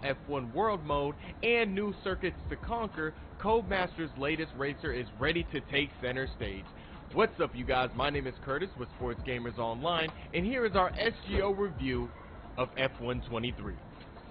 F1 World Mode, and new circuits to conquer, Codemasters' latest racer is ready to take center stage. What's up, you guys? My name is Curtis with Sports Gamers Online, and here is our SGO review of F1 23.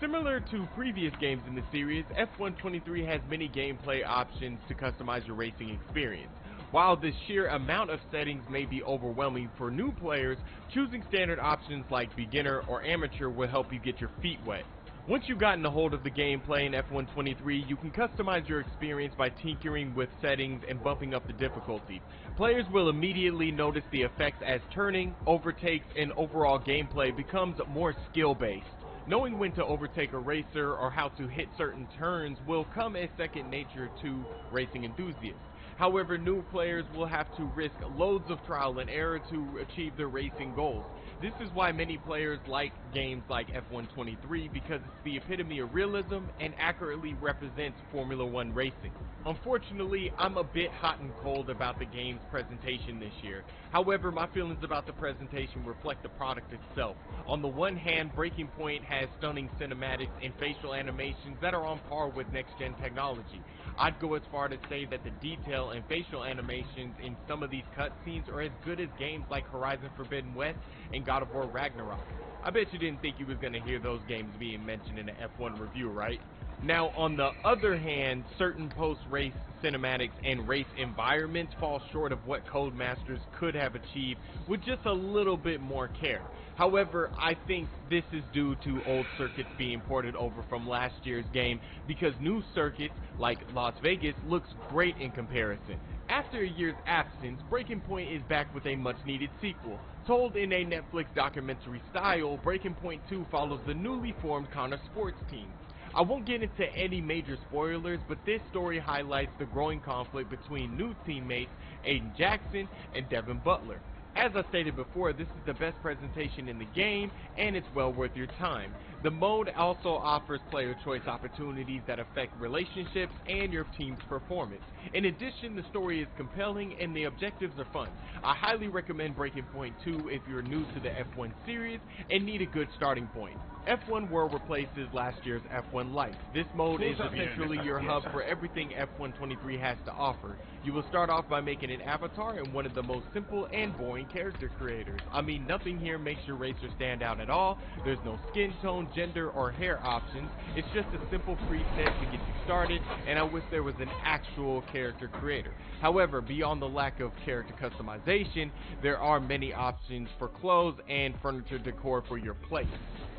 Similar to previous games in the series, F1 23 has many gameplay options to customize your racing experience. While the sheer amount of settings may be overwhelming for new players, choosing standard options like beginner or amateur will help you get your feet wet. Once you've gotten a hold of the gameplay in F1 23, you can customize your experience by tinkering with settings and bumping up the difficulty. Players will immediately notice the effects as turning, overtakes, and overall gameplay becomes more skill-based. Knowing when to overtake a racer or how to hit certain turns will come as second nature to racing enthusiasts. However, new players will have to risk loads of trial and error to achieve their racing goals. This is why many players like games like F1 23 because it's the epitome of realism and accurately represents Formula One racing. Unfortunately, I'm a bit hot and cold about the game's presentation this year. However, my feelings about the presentation reflect the product itself. On the one hand, Breaking Point has stunning cinematics and facial animations that are on par with next-gen technology. I'd go as far to say that the detail and facial animations in some of these cutscenes are as good as games like Horizon Forbidden West and God of War Ragnarok. I bet you didn't think you was going to hear those games being mentioned in an F1 review, right? Now, on the other hand, certain post-race cinematics and race environments fall short of what Codemasters could have achieved with just a little bit more care. However, I think this is due to old circuits being ported over from last year's game because new circuits, like Las Vegas, looks great in comparison. After a year's absence, Breaking Point is back with a much-needed sequel. Told in a Netflix documentary style, Breaking Point 2 follows the newly formed Connor Sports team. I won't get into any major spoilers, but this story highlights the growing conflict between new teammates Aiden Jackson and Devin Butler. As I stated before, this is the best presentation in the game, and it's well worth your time. The mode also offers player choice opportunities that affect relationships and your team's performance. In addition, the story is compelling and the objectives are fun. I highly recommend Breaking Point 2 if you're new to the F1 series and need a good starting point. F1 World replaces last year's F1 Life. This mode is essentially your hub for everything F1 23 has to offer. You will start off by making an avatar and one of the most simple and boring character creators. I mean, nothing here makes your racer stand out at all. There's no skin tone, gender, or hair options. It's just a simple preset to get you started, and I wish there was an actual character creator. However, beyond the lack of character customization, there are many options for clothes and furniture decor for your place.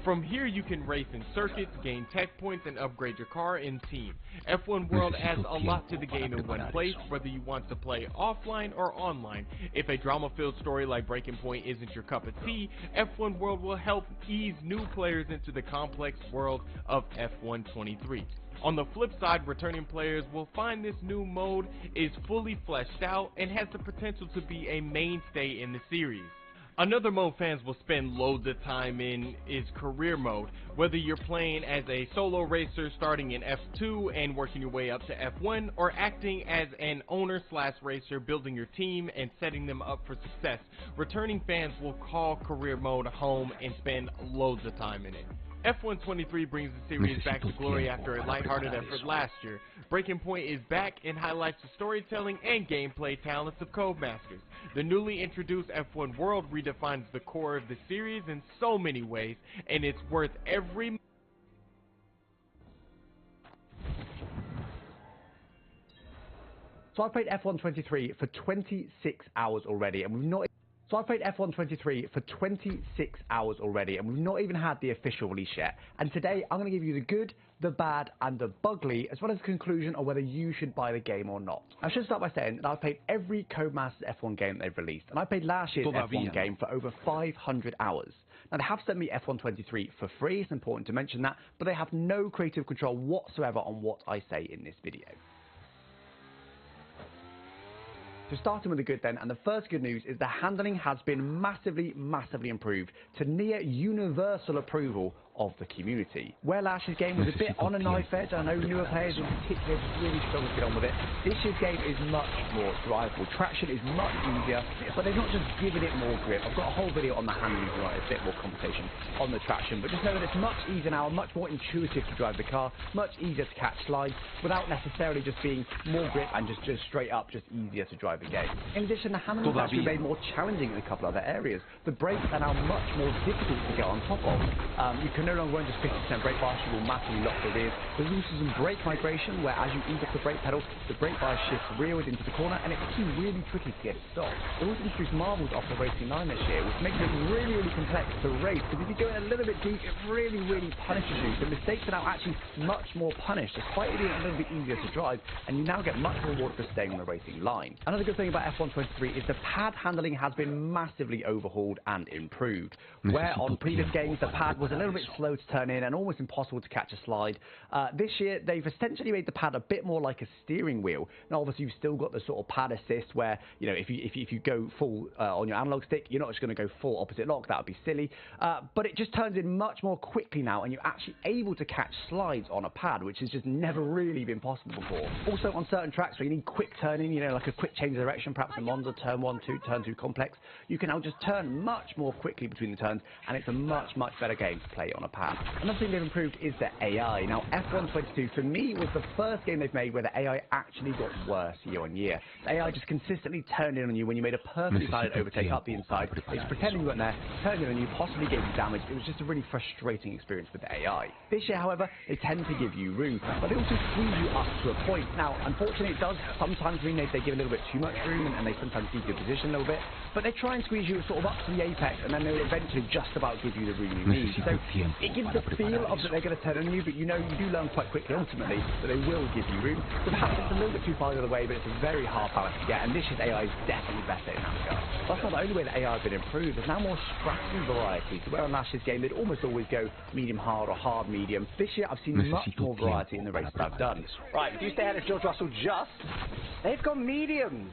From here, you can race in circuits, gain tech points, and upgrade your car and team. F1 World adds a lot to the game in one place, whether you want to play offline or online. If a drama-filled story like Breaking Point isn't your cup of tea, F1 World will help ease new players into the complex world of F1 23. On the flip side, returning players will find this new mode is fully fleshed out and has the potential to be a mainstay in the series. Another mode fans will spend loads of time in is career mode. Whether you're playing as a solo racer starting in F2 and working your way up to F1, or acting as an owner/racer building your team and setting them up for success, returning fans will call career mode home and spend loads of time in it. F1 23 brings the series back to glory after a lighthearted effort last year. Breaking Point is back and highlights the storytelling and gameplay talents of Codemasters. The newly introduced F1 World redefines the core of the series in so many ways, and it's worth every... So I played F1 23 for 26 hours already, and we've not... So I played F1 23 for 26 hours already, and we've not even had the official release yet. And today, I'm going to give you the good, the bad, and the bugly, as well as a conclusion on whether you should buy the game or not. I should start by saying that I've played every Codemasters F1 game they've released, and I played last year's F1 game for over 500 hours. Now, they have sent me F1 23 for free, it's important to mention that, but they have no creative control whatsoever on what I say in this video. So starting with the good then, and the first good news is the handling has been massively improved to near universal approval of the community. Where last year's game was a bit on a knife edge, I know newer players in particular just really struggle to get on with it. This year's game is much more drivable. Traction is much easier, but they've not just given it more grip. I've got a whole video on the handling if you want a bit more conversation on the traction, but just know that it's much easier now, much more intuitive to drive the car, much easier to catch slides without necessarily just being more grip and just straight up just easier to drive the game. In addition, the handling is actually made more challenging in a couple other areas. The brakes are now much more difficult to get on top of. You can no longer run just 50% brake bias, you will massively lock the rears. There's also some brake migration where as you ease off the brake pedal, the brake bias shifts rearward into the corner, and it's actually really tricky to get it stopped. They also introduced marbles off the racing line this year, which makes it really, really complex to race, because if you go in a little bit deep, it really, really punishes you. The mistakes are now actually much more punished, despite it being a little bit easier to drive, and you now get much more reward for staying on the racing line. Another good thing about F1 23 is the pad handling has been massively overhauled and improved. Where on previous games the pad was a little bit slow to turn in and almost impossible to catch a slide, this year they've essentially made the pad a bit more like a steering wheel. Now obviously you've still got the sort of pad assist where, you know, if you go full on your analog stick, you're not just going to go full opposite lock, that would be silly, but it just turns in much more quickly now, and you're actually able to catch slides on a pad, which has just never really been possible before. Also on certain tracks where you need quick turning, you know, like a quick change of direction, perhaps in Monza, turn 1, 2, turn 2 complex, you can now just turn much more quickly between the turns, and it's a much better game to play on a pad. Another thing they've improved is the AI. Now F1 22 for me was the first game they've made where the AI actually got worse year on year. The AI just consistently turned in on you when you made a perfectly valid overtake up the inside. They just pretended you weren't there, turned in on you, possibly gave you damage. It was just a really frustrating experience with the AI. This year, however, they tend to give you room, but they also squeeze you up to a point. Now, unfortunately, it does sometimes mean they give a little bit too much room, and they sometimes give you a position a little bit, but they try and squeeze you sort of up to the apex, and then they'll eventually just about give you the room you need. So it gives the feel of that they're going to turn on you, but you know you do learn quite quickly ultimately that they will give you room. So perhaps it's a little bit too far the other way, but it's a very hard balance to get, and this year's AI is definitely better in that regard. That's not the only way that AI has been improved. There's now more strategy variety. So where on last year's game they'd almost always go medium hard or hard medium, this year I've seen much more variety in the races I've done. Right, if you stay ahead of George Russell they've gone mediums.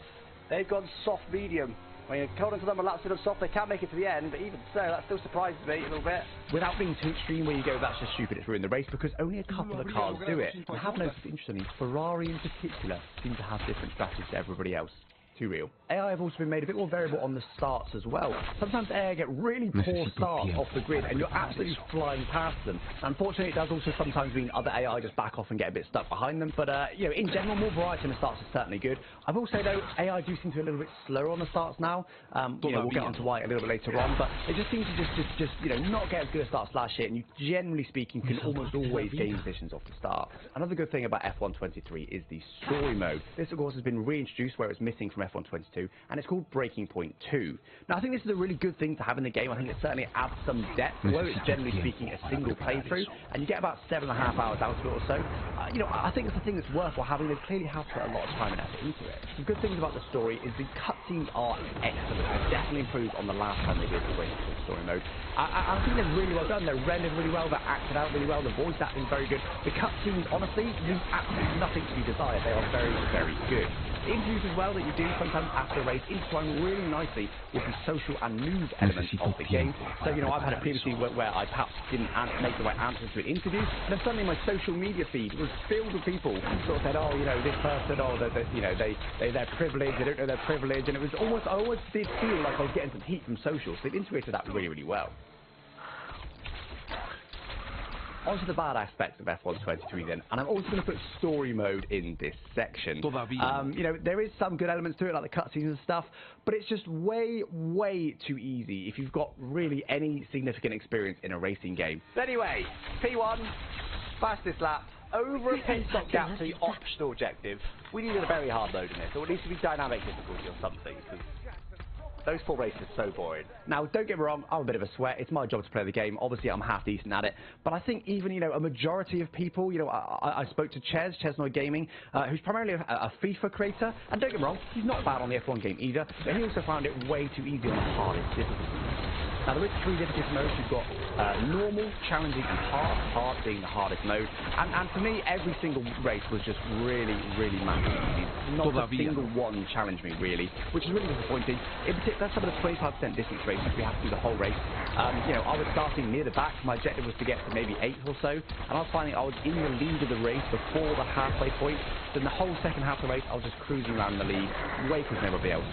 They've gone soft medium. When you're holding to them a lap of soft, they can make it to the end, but even so, that still surprises me a little bit. Without being too extreme where you go, that's just stupid, it's ruined the race, because only a couple of cars do it. And I have noticed, interestingly, Ferrari in particular seem to have different strategies to everybody else. Too real. AI have also been made a bit more variable on the starts as well. Sometimes AI get really poor starts off the grid and you're absolutely flying past them. Unfortunately, it does also sometimes mean other AI just back off and get a bit stuck behind them, but you know, in general, more variety in the starts is certainly good. I will say though, AI do seem to be a little bit slower on the starts now. You know, we'll get onto why a little bit later on, but they just seem to just you know, not get as good a starts last year, and you generally speaking can almost always gain positions off the start. Another good thing about F1 23 is the story mode. This of course has been reintroduced where it's missing from F1 22, and it's called Breaking Point 2. Now I think this is a really good thing to have in the game. I think it certainly adds some depth, although it's generally speaking a single playthrough, and you get about 7.5 hours out of it or so. You know, I think it's a thing that's worthwhile having. They clearly have put a lot of time and effort into it. Some good things about the story is the cutscenes are excellent. They've definitely improved on the last time they did the Breaking Point story mode. I think they're really well done. They're rendered really well, they're acted out really well, the voice acting is very good. The cutscenes, honestly, leave absolutely nothing to be desired. They are very, very good. The interviews as well that you do sometimes after a race intertwine really nicely with the social and news elements of the game. So, you know, I've had it previously where I perhaps didn't make the right answers to an interview, and then suddenly my social media feed was filled with people who sort of said, oh, you know, this person, oh, you know, they're privileged, they don't know their privilege, and it was almost, I always did feel like I was getting some heat from social, so they've integrated that really, really well. Onto the bad aspects of F1 23 then, and I'm also going to put story mode in this section. You know, there is some good elements to it, like the cutscenes and stuff, but it's just way, way too easy if you've got really any significant experience in a racing game. Anyway, P1, fastest lap, over a pit stop gap to the optional objective. We needed a very hard mode in this, or at least to be dynamic difficulty or something, because those 4 races are so boring. Now, don't get me wrong, I'm a bit of a sweat. It's my job to play the game. Obviously, I'm half decent at it. But I think even, you know, a majority of people, you know, I spoke to Chesnoid Gaming, who's primarily a FIFA creator. And don't get me wrong, he's not bad on the F1 game either. But he also found it way too easy on the hardest difficulty. Now there is 3 difficulty modes. You've got normal, challenging, and hard. Hard being the hardest mode. And for me, every single race was just really, really massively easy. Not a single one challenged me really, which is really disappointing. In particular, some of the 25% distance races we had to do the whole race. You know, I was starting near the back. My objective was to get to maybe 8th or so, and I was finding I was in the lead of the race before the halfway point. Then the whole second half of the race, I was just cruising around the lead, way quicker than everybody else.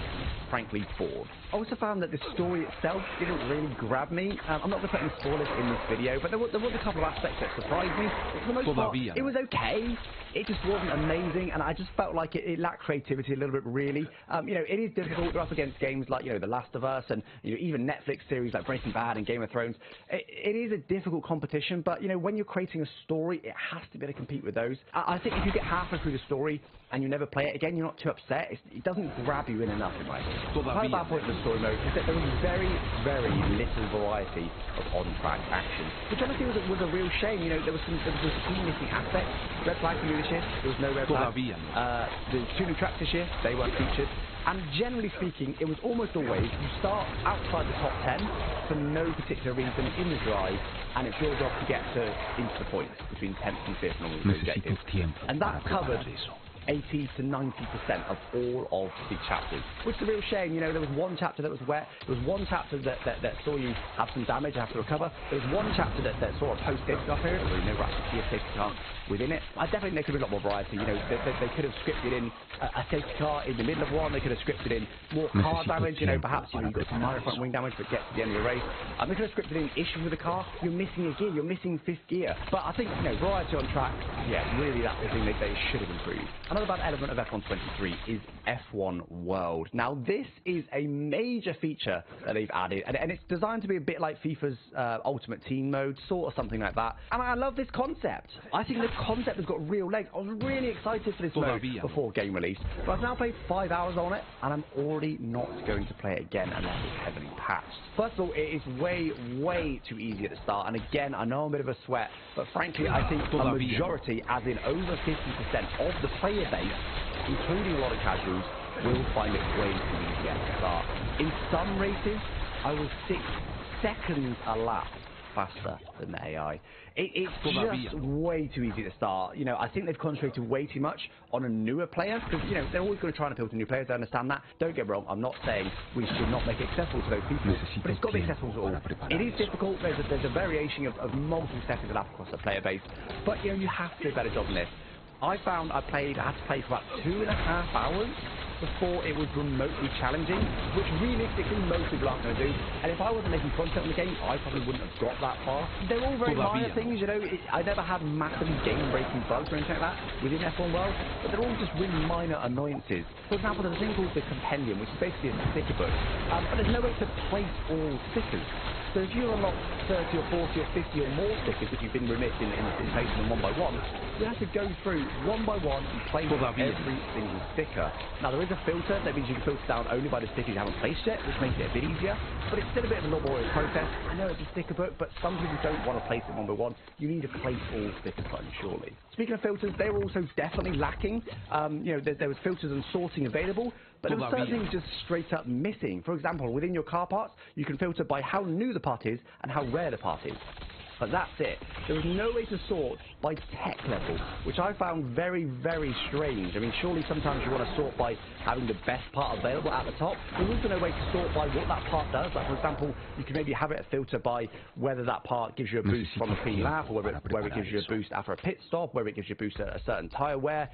Frankly, bored. I also found that the story itself didn't really grab me. I'm not going to put any spoilers in this video, but there was a couple of aspects that surprised me. For the most part, it was okay. It just wasn't amazing, and I just felt like it lacked creativity a little bit, really. You know, it is difficult. We're up against games like, you know, The Last of Us, and you know, even Netflix series like Breaking Bad and Game of Thrones. It is a difficult competition, but you know, when you're creating a story, it has to be able to compete with those. I think if you get halfway through the story and you never play it again, you're not too upset. It doesn't grab you in enough, in my opinion. Part of that point of the story mode is that there was very, very little variety of on-track action, which honestly was a real shame. You know, there was a key missing aspect. Red flags were new this year. There was no red flags. The 2 new tracks this year, they weren't featured. And generally speaking, it was almost always you start outside the top 10 for no particular reason in the drive, and it's your job to get into the points between 10th and 5th normally the objective. And that covered 80 to 90% of all of the chapters, which is a real shame. You know, there was one chapter that was wet. There was one chapter that saw you have some damage and have to recover. There was one chapter that saw a post-safety car period, where you never actually see a safety car within it. I definitely think there could be a lot more variety. You know, they could have scripted in a safety car in the middle of one. They could have scripted in more car damage. You know, perhaps you've got some minor front wing damage, but get to the end of the race. They could have scripted in issues with the car. You're missing a gear. You're missing 5th gear. But I think, you know, variety on track, yeah, really that's the thing they should have improved. Another bad element of F1 23 is F1 World. Now, this is a major feature that they've added, and it's designed to be a bit like FIFA's Ultimate Team mode, sort of something like that. And I love this concept. I think the concept has got real legs. I was really excited for this mode before game release, but I've now played 5 hours on it, and I'm already not going to play it again unless it's heavily patched. First of all, it is way too easy at the start, and again, I know I'm a bit of a sweat, but frankly, I think a majority, as in over 50% of the player base, including a lot of casuals, will find it way too easy at the start. In some races, I was 6 seconds a lap faster than the AI. It's just way too easy to start. You know, I think they've concentrated way too much on a newer player, because, you know, they're always going to try and appeal to new players. I understand that. Don't get me wrong, I'm not saying we should not make it accessible to those people, but it's got to be accessible to all. It is difficult. There's a variation of multiple seconds of lap across the player base, but, you know, you have to do a better job than this. I found I had to play for about 2.5 hours before it was remotely challenging, which realistically most people aren't going to do. And if I wasn't making content on the game, I probably wouldn't have got that far. They're all very minor things, you know. I never had massively game-breaking bugs or anything like that within F1 World, but they're all just really minor annoyances. For example, there's a thing called the Compendium, which is basically a sticker book, but there's no way to place all stickers. So if you unlock 30 or 40 or 50 or more stickers that you've been remiss in placing them one by one, you have to go through one by one and place every single sticker. Now, there is a filter. That means you can filter down only by the stickers you haven't placed yet, which makes it a bit easier, but it's still a bit of a laborious process. I know it's a sticker book, but some people don't want to place it one by one. You need to place all sticker buttons, surely. Speaking of filters, they were also definitely lacking. You know, there was filters and sorting available, but there were certain things just straight up missing. For example, within your car parts, you can filter by how new the part is and how rare the part is. But that's it. There was no way to sort by tech level, which I found very, very strange. I mean, surely sometimes you want to sort by having the best part available at the top. There's also no way to sort by what that part does. Like, for example, you can maybe have it filter by whether that part gives you a boost from a clean lap, or whether it gives you a boost after a pit stop, whether it gives you a boost at a certain tyre wear.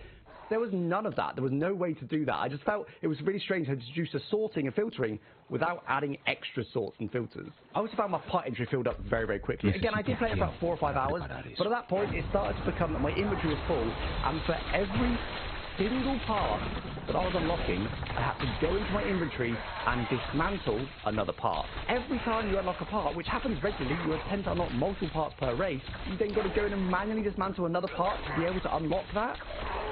There was none of that. There was no way to do that. I just felt it was really strange to introduce a sorting and filtering without adding extra sorts and filters. I also found my part entry filled up very, very quickly. Again, I did play it about 4 or 5 hours, but at that point it started to become that my inventory was full, and for every single part that I was unlocking, I had to go into my inventory and dismantle another part. Every time you unlock a part, which happens regularly, you tend to unlock multiple parts per race, you then got to go in and manually dismantle another part to be able to unlock that.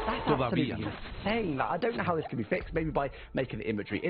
That's absolutely insane. Like, I don't know how this can be fixed. Maybe by making the inventory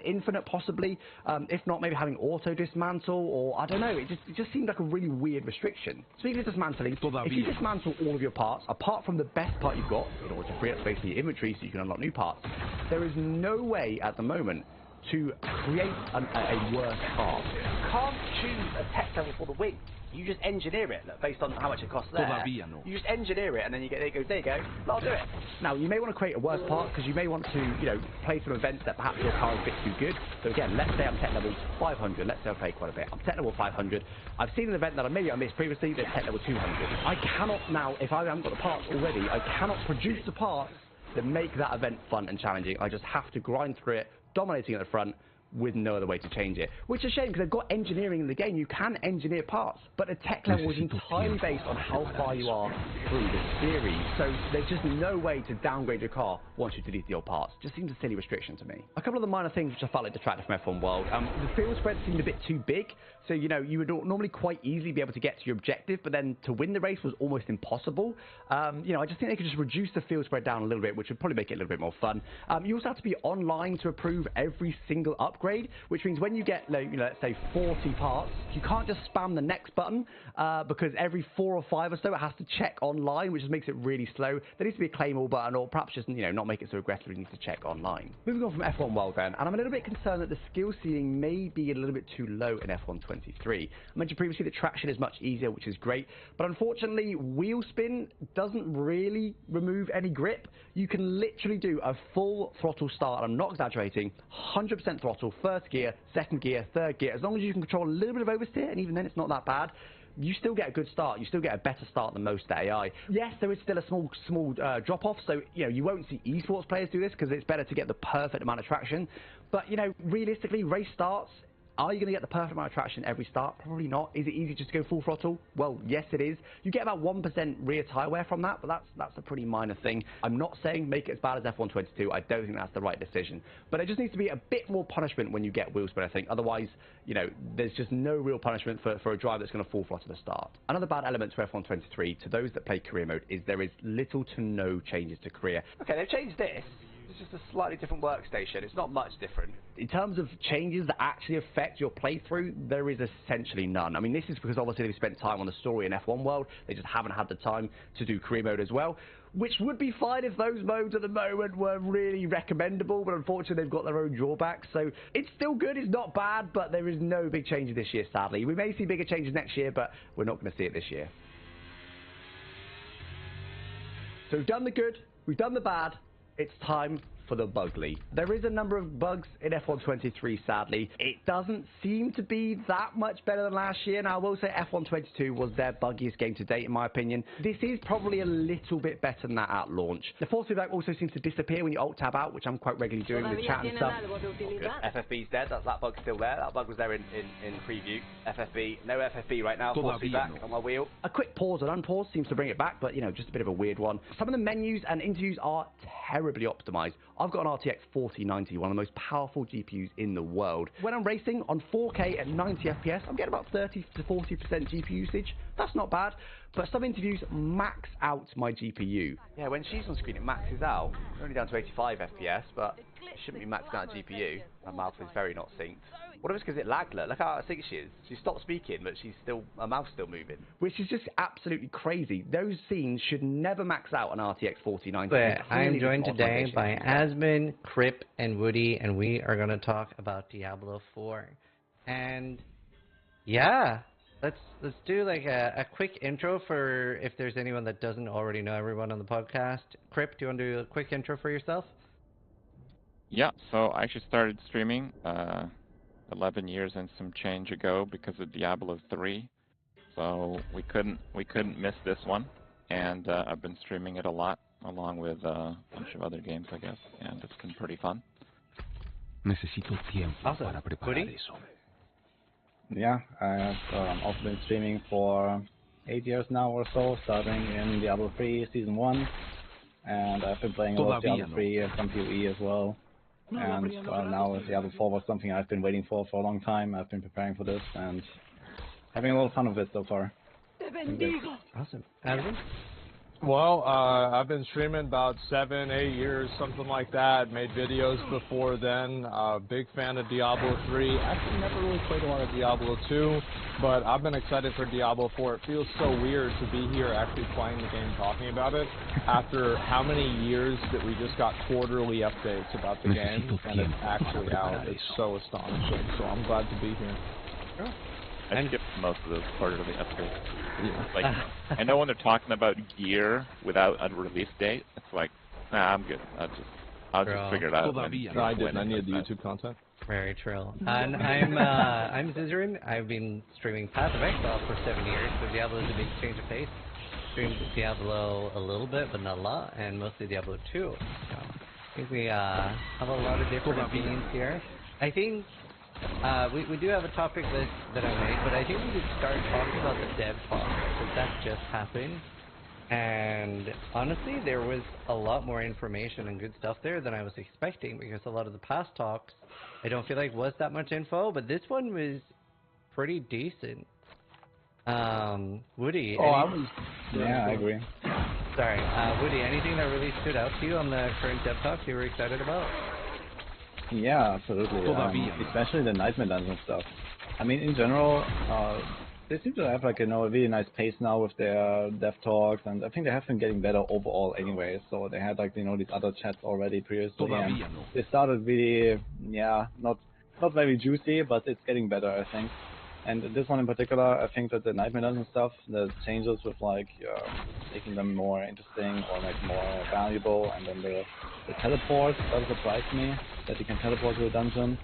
infinite, possibly. If not, maybe having auto dismantle, or I don't know. It just seemed like a really weird restriction. Speaking of dismantling, if you dismantle all of your parts, apart from the best part you've got, in order to free up space in your inventory so you can unlock new parts, there is no way at the moment to create a worse part. You can't choose a tech level for the win. You just engineer it based on how much it costs there. You just engineer it, and then you get there you go. I'll do it. Now, you may want to create a worse part because you may want to, play some events that perhaps your power is a bit too good. So again, let's say I'm tech level 500. Let's say I play quite a bit. I'm tech level 500. I've seen an event that I missed previously that's tech level 200. I cannot now, if I haven't got the parts already, I cannot produce the parts that make that event fun and challenging. I just have to grind through it, dominating at the front, with no other way to change it. Which is a shame because they've got engineering in the game. You can engineer parts, but a tech level is entirely based on how far you are through the series. So there's just no way to downgrade your car once you delete the old parts. Just seems a silly restriction to me. A couple of the minor things which I felt like detracted from F1 World. The field spread seemed a bit too big. So, you would normally quite easily be able to get to your objective, but then to win the race was almost impossible. I just think they could just reduce the field spread down a little bit, which would probably make it a little bit more fun. You also have to be online to approve every single upgrade, which means when you get, let's say 40 parts, you can't just spam the next button because every 4 or 5 or so it has to check online, which just makes it really slow. There needs to be a claim all button, or perhaps just, not make it so aggressive you need to check online. Moving on from F1 World then, and I'm a little bit concerned that the skill ceiling may be a little bit too low in F1 23. I mentioned previously that traction is much easier, which is great, but unfortunately wheel spin doesn't really remove any grip. You can literally do a full throttle start, and I'm not exaggerating, 100% throttle, first gear, second gear, third gear, as long as you can control a little bit of oversteer, and even then it's not that bad. You still get a good start. You still get a better start than most AI. Yes, there is still a small drop-off, so you won't see esports players do this because it's better to get the perfect amount of traction. But realistically, race starts. Are you going to get the perfect amount of traction every start? Probably not. Is it easy just to go full throttle? Well, yes, it is. You get about 1% rear tyre wear from that, but that's a pretty minor thing. I'm not saying make it as bad as F1 22. I don't think that's the right decision. But it just needs to be a bit more punishment when you get wheel spin, I think. Otherwise, there's just no real punishment for a driver that's going to full throttle at the start. Another bad element to F1 23, to those that play career mode, is there is little to no changes to career. Okay, they've changed this. It's just a slightly different workstation. It's not much different. In terms of changes that actually affect your playthrough, there is essentially none. I mean, this is because obviously they've spent time on the story in F1 World. They just haven't had the time to do career mode as well, which would be fine if those modes at the moment were really recommendable, but unfortunately they've got their own drawbacks. So it's still good, it's not bad, but there is no big changes this year, sadly. We may see bigger changes next year, but we're not going to see it this year. So we've done the good, we've done the bad. It's time for the bugly. There is a number of bugs in F1 23, sadly. It doesn't seem to be that much better than last year. Now, I will say F1 22 was their buggiest game to date, in my opinion. This is probably a little bit better than that at launch. The force feedback also seems to disappear when you alt-tab out, which I'm quite regularly doing with chat and stuff. FFB's dead. That bug's still there. That bug was there in preview. FFB. No FFB right now. Force feedback on my wheel. A quick pause and unpause seems to bring it back, but, just a bit of a weird one. Some of the menus and interviews are terribly optimized. I've got an RTX 4090, one of the most powerful GPUs in the world. When I'm racing on 4K at 90 FPS, I'm getting about 30 to 40% GPU usage. That's not bad, but some interviews max out my GPU. Yeah, when she's on screen, it maxes out. We're only down to 85 FPS, but it shouldn't be maxed out GPU. My mouth is very not synced. What if it's because it lagged? Look how sync she is. She stopped speaking, but her mouth's still moving. Which is just absolutely crazy. Those scenes should never max out on RTX 4090. I am joined today by Asmin, Crip, and Woody, and we are going to talk about Diablo 4. And yeah, let's do like a quick intro for if there's anyone that doesn't already know everyone on the podcast. Crip, do you want to do a quick intro for yourself? Yeah, so I actually started streaming 11 years and some change ago because of Diablo 3. So we couldn't miss this one, and I've been streaming it a lot along with a bunch of other games, I guess, and it's been pretty fun. Necesito tiempo para preparar eso. Yeah, I have also been streaming for 8 years now or so, starting in Diablo 3 Season 1, and I've been playing a lot of Diablo 3 and some PoE as well. And now Diablo 4 was something I've been waiting for a long time. I've been preparing for this and having a lot of fun with it so far. Awesome. Adam? Well, I've been streaming about 7, 8 years, something like that. Made videos before then. Big fan of Diablo 3. Actually never really played a lot of Diablo 2. but I've been excited for Diablo 4. It feels so weird to be here actually playing the game, talking about it, after how many years that we just got quarterly updates about the game, and it's actually out. It's so astonishing, so I'm glad to be here. Sure. I skipped most of those quarterly updates. Like, I know when they're talking about gear without a release date, it's like, nah, I'm good. I'll just figure it out. No, I didn't. I needed the YouTube content. Very true. And I'm Scissorin. I've been streaming Path of Exile for 7 years, so Diablo is a big change of pace. Streamed Diablo a little bit, but not a lot, and mostly Diablo 2. So I think we have a lot of different opinions here. I think we do have a topic list that I made, but I think we could start talking about the dev talk, because that just happened. And honestly, there was a lot more information and good stuff there than I was expecting, because a lot of the past talks, I don't feel like was that much info, but this one was pretty decent. Woody? Yeah, I agree. Sorry, Woody, anything that really stood out to you on the current dev talks you were excited about? Yeah, absolutely. Especially the Nightmare Dungeon stuff. I mean, in general, they seem to have like, a really nice pace now with their dev talks, and I think they have been getting better overall anyway. So they had like, these other chats already previously, and they started really, not very juicy, but it's getting better, I think. And this one in particular, I think that the Nightmare Dungeon stuff, the changes with like making them more interesting or like more valuable, and then the teleport, that surprised me, that you can teleport to a dungeon.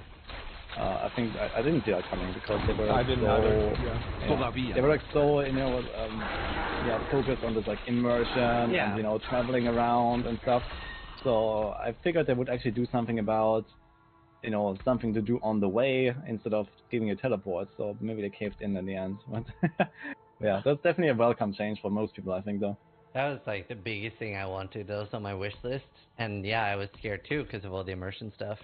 I think I didn't see that coming, because they were they were like so focused on this like immersion and traveling around and stuff. So I figured they would actually do something about something to do on the way instead of giving a teleport. So maybe they caved in the end. But yeah, that's definitely a welcome change for most people, I think, though. That was like the biggest thing I wanted. That was on my wish list, and yeah, I was scared too because of all the immersion stuff.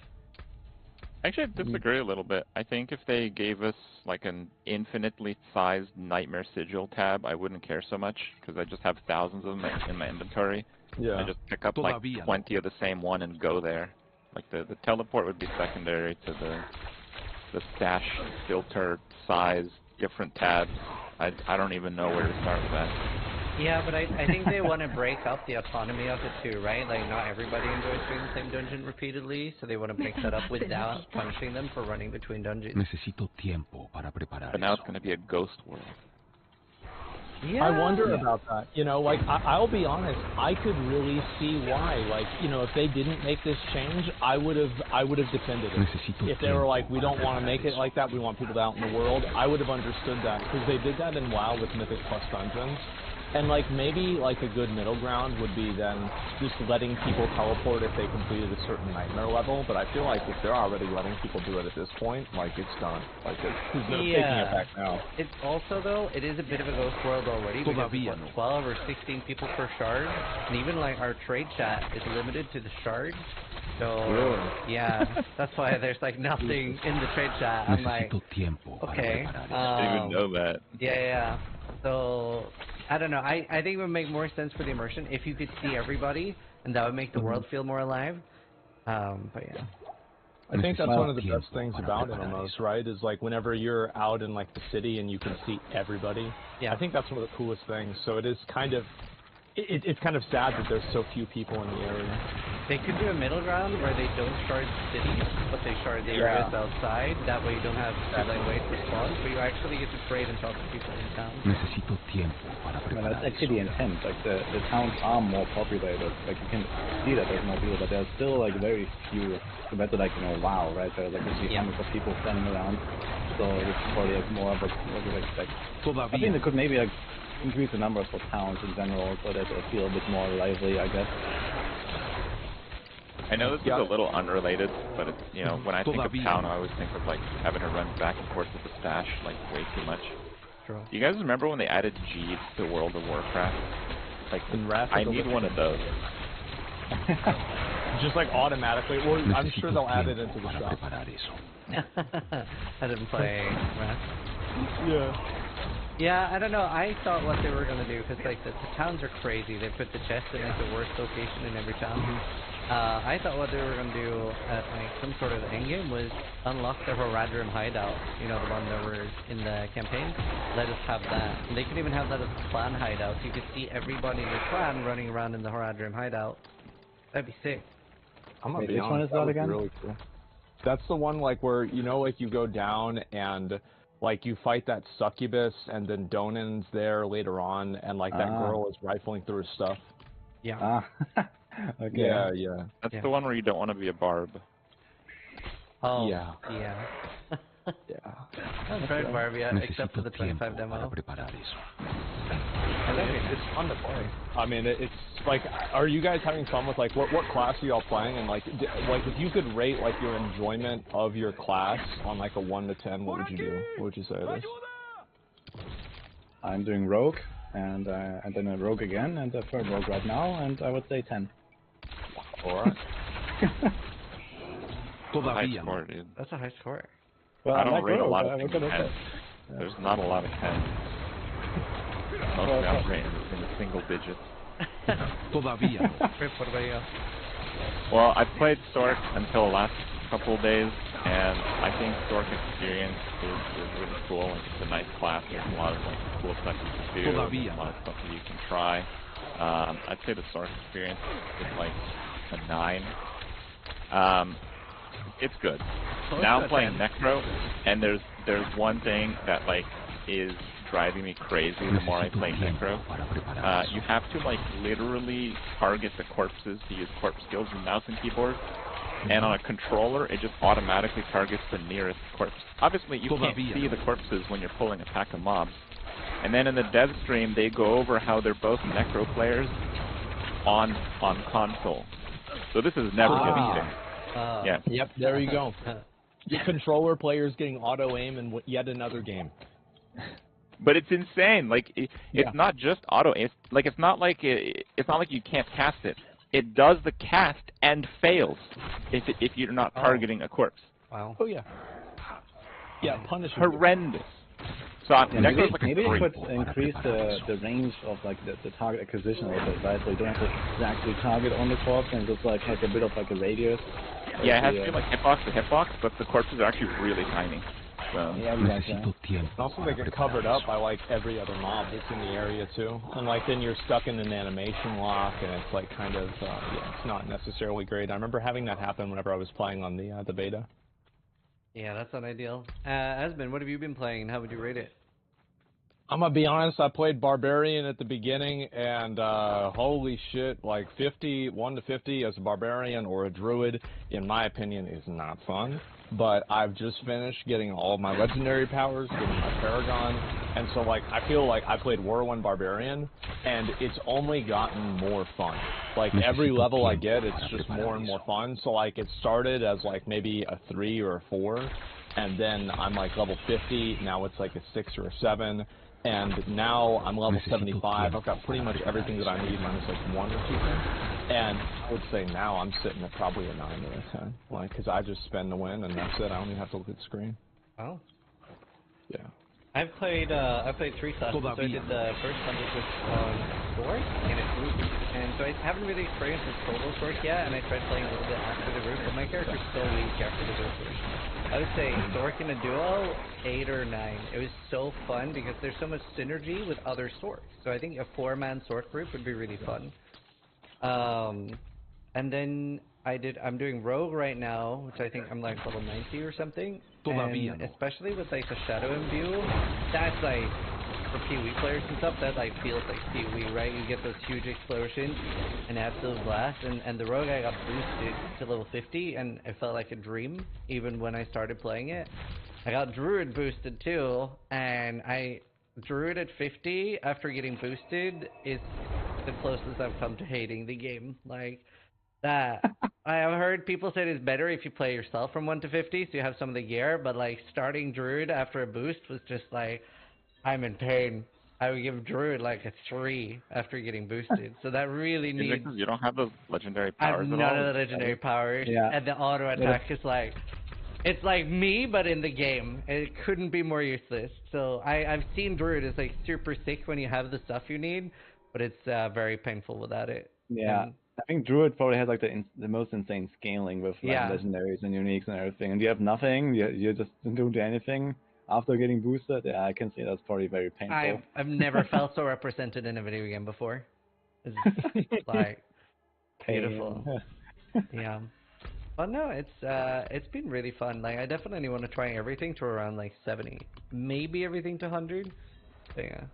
Actually, I disagree a little bit. I think if they gave us like an infinitely sized Nightmare Sigil tab, I wouldn't care so much, because I just have thousands of them in my inventory. Yeah. I just pick up like 20 of the same one and go there. Like the teleport would be secondary to the stash filter size, different tabs. I don't even know where to start with that. Yeah, but I think they want to break up the autonomy of it too, right? Like, not everybody enjoys doing the same dungeon repeatedly, so they want to mix that up without punishing them for running between dungeons. Necesito tiempo para preparar but now it's going to be a ghost world. Yeah. I wonder about that. Like, I'll be honest, I could really see why. Like, if they didn't make this change, I would have defended it. If they were like, we don't want to make it like that, we want people out in the world, I would have understood that, because they did that in WoW with Mythic Plus Dungeons. And like, maybe like a good middle ground would be then just letting people teleport if they completed a certain nightmare level. But I feel like if they're already letting people do it at this point, like, it's done. Like, they're taking it back now. It's also, though, it is a bit of a ghost world already, because it's 12 or 16 people per shard, and even like our trade chat is limited to the shard. So yeah, that's why there's like nothing in the trade chat. I'm like, okay. I didn't even know that. Yeah. So I don't know. I think it would make more sense for the immersion if you could see everybody, and that would make the world feel more alive. But yeah. I think that's one of the best things about it almost, right? Is like whenever you're out in like the city and you can see everybody. Yeah. I think that's one of the coolest things. So it is kind of, it's kind of sad that there's so few people in the area. They could do a middle ground where they don't shard cities, but they shard the areas outside. That way you don't have to like wait for spawns, but you actually get to trade and talk to people in town. Necesito tiempo para preparar. That's actually the intent. Like the towns are more populated. Like you can see that there's more people, but there's still like very few compared to like WoW, right? There's like actually hundreds of people standing around. So it's probably like more of what you would expect. I think they could maybe like increase the numbers for towns in general, so that they feel a bit more lively, I guess. I know this is a little unrelated, but it's, when I think of town, I always think of like having to run back and forth with the stash like way too much. True. Do you guys remember when they added Jeeves to World of Warcraft? Like, I need one of those. Just like automatically. Well, I'm sure they'll add it into the shop. I didn't play Wrath. Yeah. Yeah, I don't know. I thought what they were going to do, because like the towns are crazy. They put the chest in like the worst location in every town. I thought what they were going to do at like some sort of endgame was unlock the Horadrim hideout, you know, the one that were in the campaign. Let us have that. And they could even have that as a clan hideout, so you could see everybody in your clan running around in the Horadrim hideout. That'd be sick. I'm gonna be which one honest, is that would be again? really cool. That's the one like where, you know, like you go down and like you fight that succubus and then Donan's there later on and like that girl is rifling through his stuff. Yeah. Okay. Yeah, yeah. That's the one where you don't want to be a barb. Oh, Yeah. yeah. Yeah. I haven't tried Barbie yet, except for the 25 demo. I think it's fun to play. I mean, it's like, are you guys having fun with like what class are y'all playing? And like, like if you could rate like your enjoyment of your class on like a 1 to 10, what would you do? What would you say it is? I'm doing rogue, and then a rogue again, and a third rogue right now, and I would say 10. Alright. High score, dude. That's a high score. Well, I don't like rate a rogue, lot of what things can I 10. say? There's not a lot of 10. Mostly I'm rating in the single digits. Rip, what about you? Well, I played Stork until the last couple of days, and I think Stork experience is really cool. Like, it's a nice class. There's a lot of like cool stuff you can do, a lot of stuff that you can try. I'd say the Stork experience is like a 9. It's good. Now I'm playing Necro, and there's one thing that like is driving me crazy the more I play Necro. You have to like literally target the corpses to use corpse skills with mouse and keyboard. And on a controller, it just automatically targets the nearest corpse. Obviously, you can't see the corpses when you're pulling a pack of mobs. And then in the dev stream, they go over how they're both Necro players on console. So this is never getting fixed. Yeah. Yep, there you go. Your controller players getting auto aim in yet another game. But it's insane. Like it's not just auto aim. Like it's not like you can't cast it. It does the cast and fails if you're not targeting a corpse. Wow. Oh yeah. Yeah, punish. Horrendous. So maybe like maybe it could increase the range of like the target acquisition a little bit, right? So you don't have to exactly target on the corpse and just like have a bit of like a radius. Yeah, it has to be like hitbox to hitbox, but the corpses are actually really tiny. So. Yeah, exactly. And also they get covered up by like every other mob that's in the area too. And like then you're stuck in an animation lock, and it's like kind of yeah, it's not necessarily great. I remember having that happen whenever I was playing on the beta. Yeah, that's not ideal. Asmin, what have you been playing, and how would you rate it? I'm gonna be honest, I played Barbarian at the beginning, and holy shit, like 1 to 50 as a Barbarian or a Druid, in my opinion, is not fun. But I've just finished getting all of my legendary powers, getting my Paragon, and so like I feel like I played Whirlwind Barbarian, and it's only gotten more fun. Like every level I get, it's just more and more fun. So like it started as like maybe a 3 or a 4, and then I'm like level 50, now it's like a 6 or a 7. And now I'm level 75. I've got pretty much everything that I need minus like 1 or 2 things. And I would say now I'm sitting at probably a 9 or a 10. Like, because I just spend the win and that's it. I don't even have to look at the screen. Oh. Yeah. I've played 3 classes. So I did the first 100 with Sword and a Group. And so I haven't really experienced the solo Sword yet, and I tried playing a little bit after the group, but my character's so weak after the group. I would say Stork in a duo, 8 or 9. It was so fun because there's so much synergy with other Storks. So I think a 4-man Stork group would be really fun. And then I'm doing Rogue right now, which I think I'm like level 90 or something. And especially with like the Shadow Imbue, that's like, for PoE players and stuff, that like feels like PoE, right? You get those huge explosions and absolute blast, and the Rogue I got boosted to level 50, and it felt like a dream, even when I started playing it. I got Druid boosted too, and Druid at 50 after getting boosted is the closest I've come to hating the game. Like, that. I have heard people say it's better if you play yourself from 1 to 50, so you have some of the gear, but like starting Druid after a boost was just like, I'm in pain. I would give Druid like a 3 after getting boosted, so that really needs... You don't have those legendary I powers have at all? none of the legendary powers, and the auto attack is like... It's like me, but in the game. It couldn't be more useless. So I've seen Druid is like super sick when you have the stuff you need, but it's very painful without it. Yeah. I think Druid probably has like the most insane scaling with like legendaries and uniques and everything. And you have nothing. You just don't do anything after getting boosted. Yeah, I can see that's probably very painful. I've never felt so represented in a video game before. It's like beautiful. Yeah. But no, it's been really fun. Like I definitely want to try everything to around like 70, maybe everything to 100. So, yeah.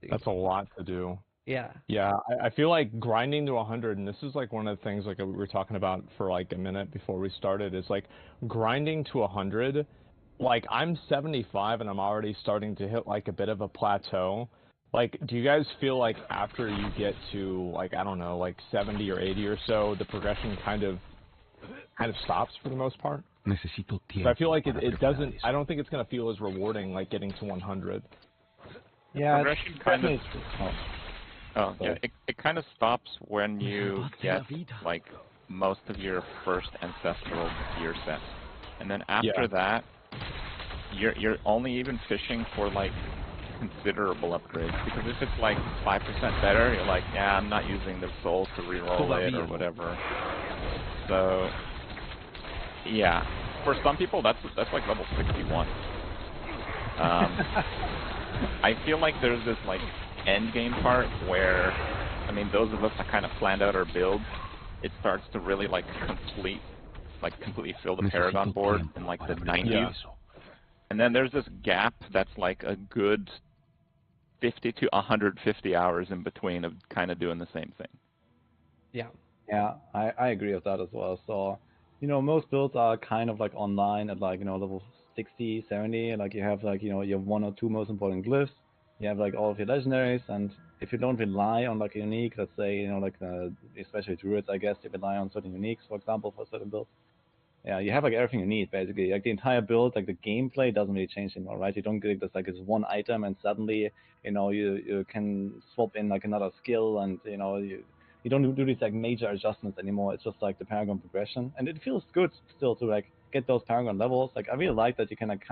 That's a lot to do. Yeah. Yeah, I feel like grinding to 100, and this is like one of the things like we were talking about for like a minute before we started, is like grinding to 100. Like I'm 75 and I'm already starting to hit like a bit of a plateau. Like, do you guys feel like after you get to like, I don't know, like 70 or 80 or so, the progression kind of stops for the most part? Necesito tiempo. So I feel like it doesn't, I don't think it's going to feel as rewarding like getting to 100. Yeah, progression kind of... Oh, yeah, it kind of stops when you get, like, most of your first ancestral gear set. And then after that, you're only even fishing for, like, considerable upgrades. Because if it's, like, 5% better, you're like, yeah, I'm not using the soul to reroll it or whatever. So, yeah. For some people, that's like, level 61. I feel like there's this, like, end game part where, I mean, those of us that kind of planned out our builds, it starts to really like completely fill the Paragon board in like the 90s. And then there's this gap that's like a good 50 to 150 hours in between of kind of doing the same thing. Yeah. Yeah, I agree with that as well. So, you know, most builds are kind of like online at like, you know, level 60, 70, like you have like, you know, your 1 or 2 most important glyphs. You have like all of your legendaries, and if you don't rely on like a unique, let's say, you know, like especially druids, I guess you rely on certain uniques, for example, for certain builds. Yeah, you have like everything you need basically. Like the entire build, like the gameplay doesn't really change anymore, right? You don't get this like this one item and suddenly, you know, you can swap in like another skill, and you know you don't do these like major adjustments anymore. It's just like the Paragon progression, and it feels good still to like get those Paragon levels. Like I really like that you can like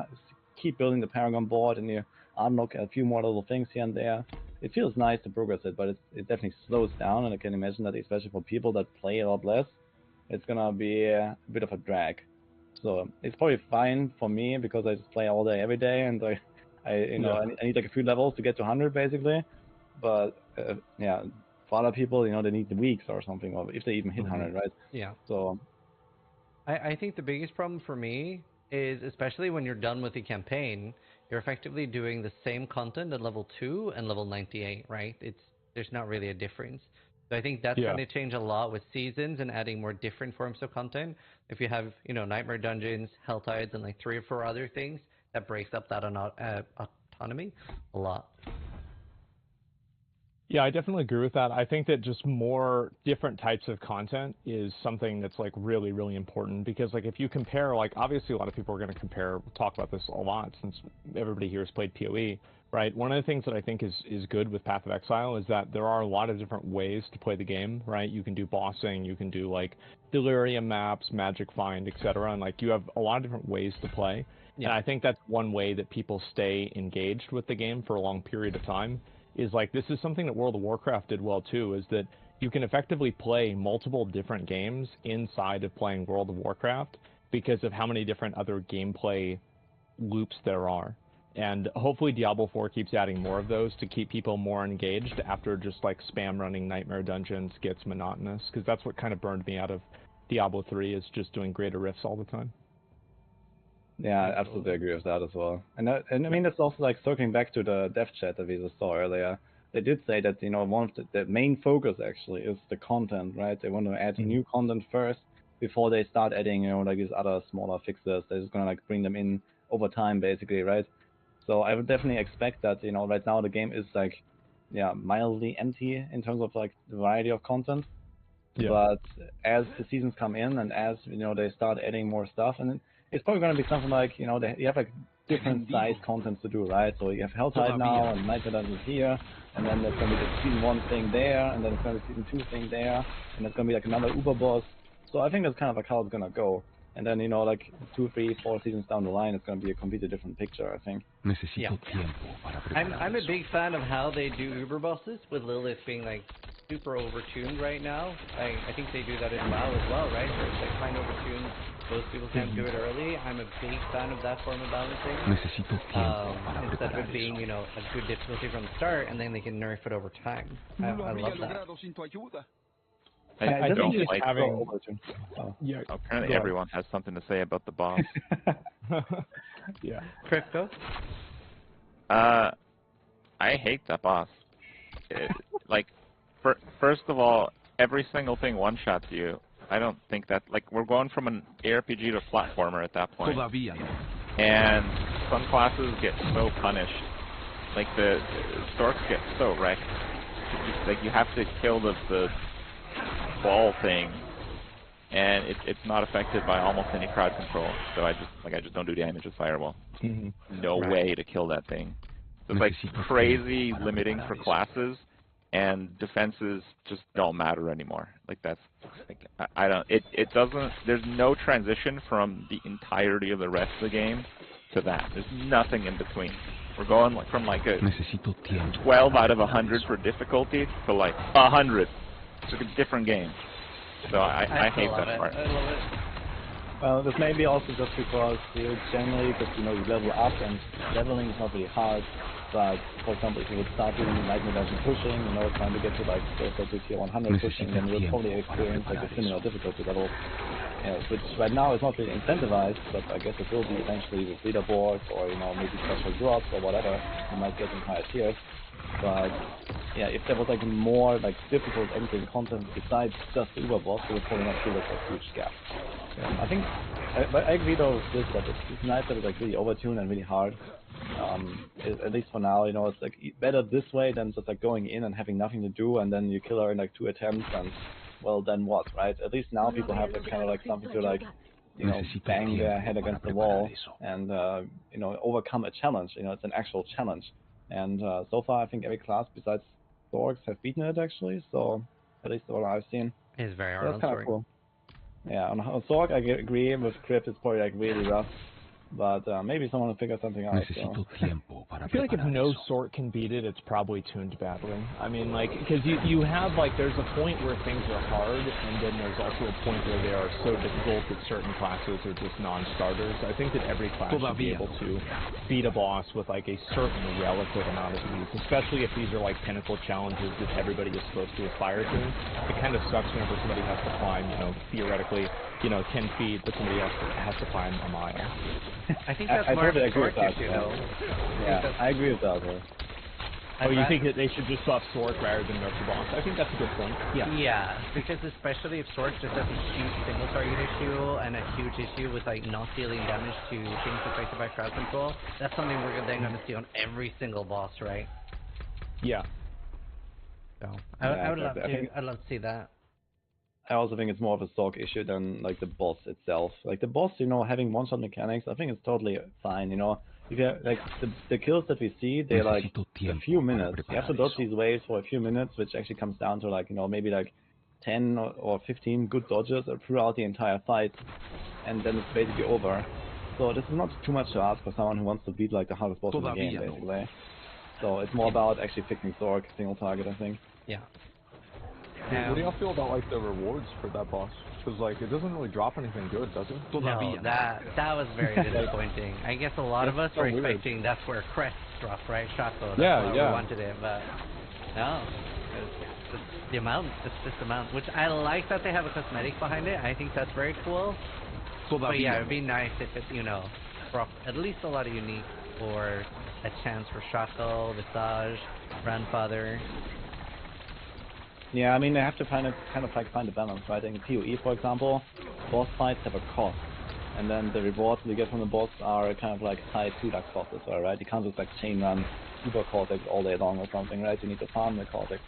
keep building the Paragon board and you unlock a few more little things here and there. It feels nice to progress it, but it definitely slows down, and I can imagine that especially for people that play a lot less, it's gonna be a bit of a drag. So it's probably fine for me because I just play all day every day, and I need like a few levels to get to 100 basically. But yeah, for other people, you know, they need the weeks or something, or if they even hit 100, right? Yeah. So I think the biggest problem for me is, especially when you're done with the campaign, you're effectively doing the same content at level 2 and level 98, right? There's not really a difference. So I think that's going to change a lot with seasons and adding more different forms of content. If you have, you know, Nightmare Dungeons, Hell Tides, and like 3 or 4 other things, that breaks up that autonomy a lot. Yeah, I definitely agree with that. I think that just more different types of content is something that's like really, really important, because like if you compare, like obviously a lot of people are going to compare, talk about this a lot since everybody here has played PoE, right? One of the things that I think is good with Path of Exile is that there are a lot of different ways to play the game, right? You can do bossing, you can do like delirium maps, magic find, etc. And like you have a lot of different ways to play. Yeah. And I think that's one way that people stay engaged with the game for a long period of time. Is like, this is something that World of Warcraft did well too, is that you can effectively play multiple different games inside of playing World of Warcraft because of how many different other gameplay loops there are. And hopefully Diablo 4 keeps adding more of those to keep people more engaged after just like spam running Nightmare Dungeons gets monotonous, because that's what kind of burned me out of Diablo 3, is just doing greater rifts all the time. Yeah, I absolutely agree with that as well. And I mean, it's also like circling back to the dev chat that we just saw earlier. They did say that, you know, one of the main focus actually is the content, right? They want to add new content first before they start adding, you know, like these other smaller fixes. They're just gonna like bring them in over time, basically, right? So I would definitely expect that, you know, right now the game is like, yeah, mildly empty in terms of like the variety of content. Yeah. But as the seasons come in and as, you know, they start adding more stuff, and it's probably going to be something like, you know, you have like different size contents to do, right? So you have Helltide now, and Nightmare Dungeons here, and then there's going to be the Season 1 thing there, and then there's going to be Season 2 thing there, and there's going to be like another Uber boss. So I think that's kind of like how it's going to go. And then, you know, like 2, 3, 4 seasons down the line, it's going to be a completely different picture, I think. Yeah. I'm a big fan of how they do Uber bosses, with Lilith being like super overtuned right now. I think they do that in WoW as well, right? Where it's like fine overtuned, most people can't do it early. I'm a big fan of that form of balancing. Instead of it being, you know, a good difficulty from the start, and then they can nerf it over time. I love that. I don't like having. Apparently, everyone has something to say about the boss. Yeah. Crypto? I hate that boss. Like, first of all, every single thing one-shots you. I don't think that, like, we're going from an ARPG to a platformer at that point. And some classes get so punished. Like, the storks get so wrecked. Like, you have to kill the ball thing, and it's not affected by almost any crowd control. So I just don't do damage with Fireball. No way to kill that thing. So it's like crazy limiting for classes, and defenses just don't matter anymore. Like that's like I don't. It doesn't. There's no transition from the entirety of the rest of the game to that. There's nothing in between. We're going from like a 12 out of 100 for difficulty to like 100. It's like a different game. So I hate that part. I love it. Well, this may be also just because you generally, because you know you level up and leveling is not really hard. But for example, if you would start doing Night Dimension pushing, you know, trying to get to like closer to tier 100 pushing, then you would probably experience like a similar difficulty level. Which right now is not really incentivized, but I guess it will be eventually with leaderboards or you know maybe special drops or whatever you might get in higher tiers. But yeah, if there was like more like difficult endgame content besides just the Uber boss, you would probably not feel like a huge gap. I think I agree though with this that it's nice that it's like really overtuned and really hard. At least for now, you know, it's like better this way than just like going in and having nothing to do and then you kill her in like 2 attempts and well then what, right? At least now people have like kind of like something to like you know bang their head against the wall and you know overcome a challenge. You know, it's an actual challenge. And so far, I think every class besides Storks have beaten it actually. So at least what I've seen. It's very hard. So that's kind of cool. Yeah, on Sorg I agree with Crypt. It's probably like really rough. But maybe someone will figure something out. So. I feel like if no sort can beat it, it's probably tuned badly. I mean, like, because you have, like, there's a point where things are hard, and then there's also a point where they are so difficult that certain classes are just non-starters. I think that every class should be able to beat a boss with, like, a certain relative amount of ease, especially if these are, like, pinnacle challenges that everybody is supposed to aspire to. It kind of sucks whenever somebody has to climb, you know, theoretically, you know, 10 feet, but somebody has to climb a mile. I think that's more of a Sork issue, though. Yeah, I agree with that. Oh, you think that they should just buff Sork rather than nerf the boss? I think that's a good point. Yeah. Yeah, because especially if Sork just has a huge single target issue and a huge issue with like not dealing damage to things affected by crowd control, that's something we're then going to see on every single boss, right? Yeah. So I'd love to see that. I also think it's more of a Sork issue than like the boss itself. Like the boss, you know, having one-shot mechanics, I think it's totally fine. You know, if you have, like the kills that we see, they're like a few minutes. You have to dodge these waves for a few minutes, which actually comes down to like you know maybe like 10 or 15 good dodges throughout the entire fight, and then it's basically over. So this is not too much to ask for someone who wants to beat like the hardest boss in the game, basically. So it's more about actually fixing Sork single target, I think. Yeah. What do y'all feel about like the rewards for that boss? Because like it doesn't really drop anything good, does it? No, that was very disappointing. I guess a lot of us were expecting that's where crests drop, right? Shaco, that's why we wanted it, but no. It's the amount, it's just the amount. Which I like that they have a cosmetic behind it. I think that's very cool. But yeah, it'd be nice if it, you know, brought at least a lot of unique or a chance for Shaco, Visage, Grandfather. Yeah, I mean they have to kind of find a balance, right? In PoE, for example, boss fights have a cost, and then the rewards you get from the boss are kind of like high 2-Lux costs as well, right? You can't just like chain run Super Cortex all day long or something, right? You need to farm the Cortex.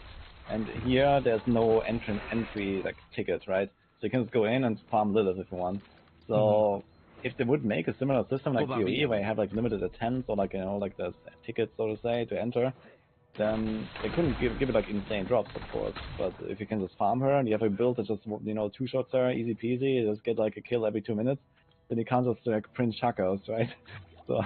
And here there's no entry like ticket, right? So you can just go in and farm Lilith if you want. So if they would make a similar system like PoE where you have like limited attempts or like you know like the tickets so to say to enter, then they couldn't give it like insane drops, of course. But if you can just farm her and you have a build that just you know 2-shots her, easy peasy, you just get like a kill every 2 minutes, then you can't just like print Chakos, right? So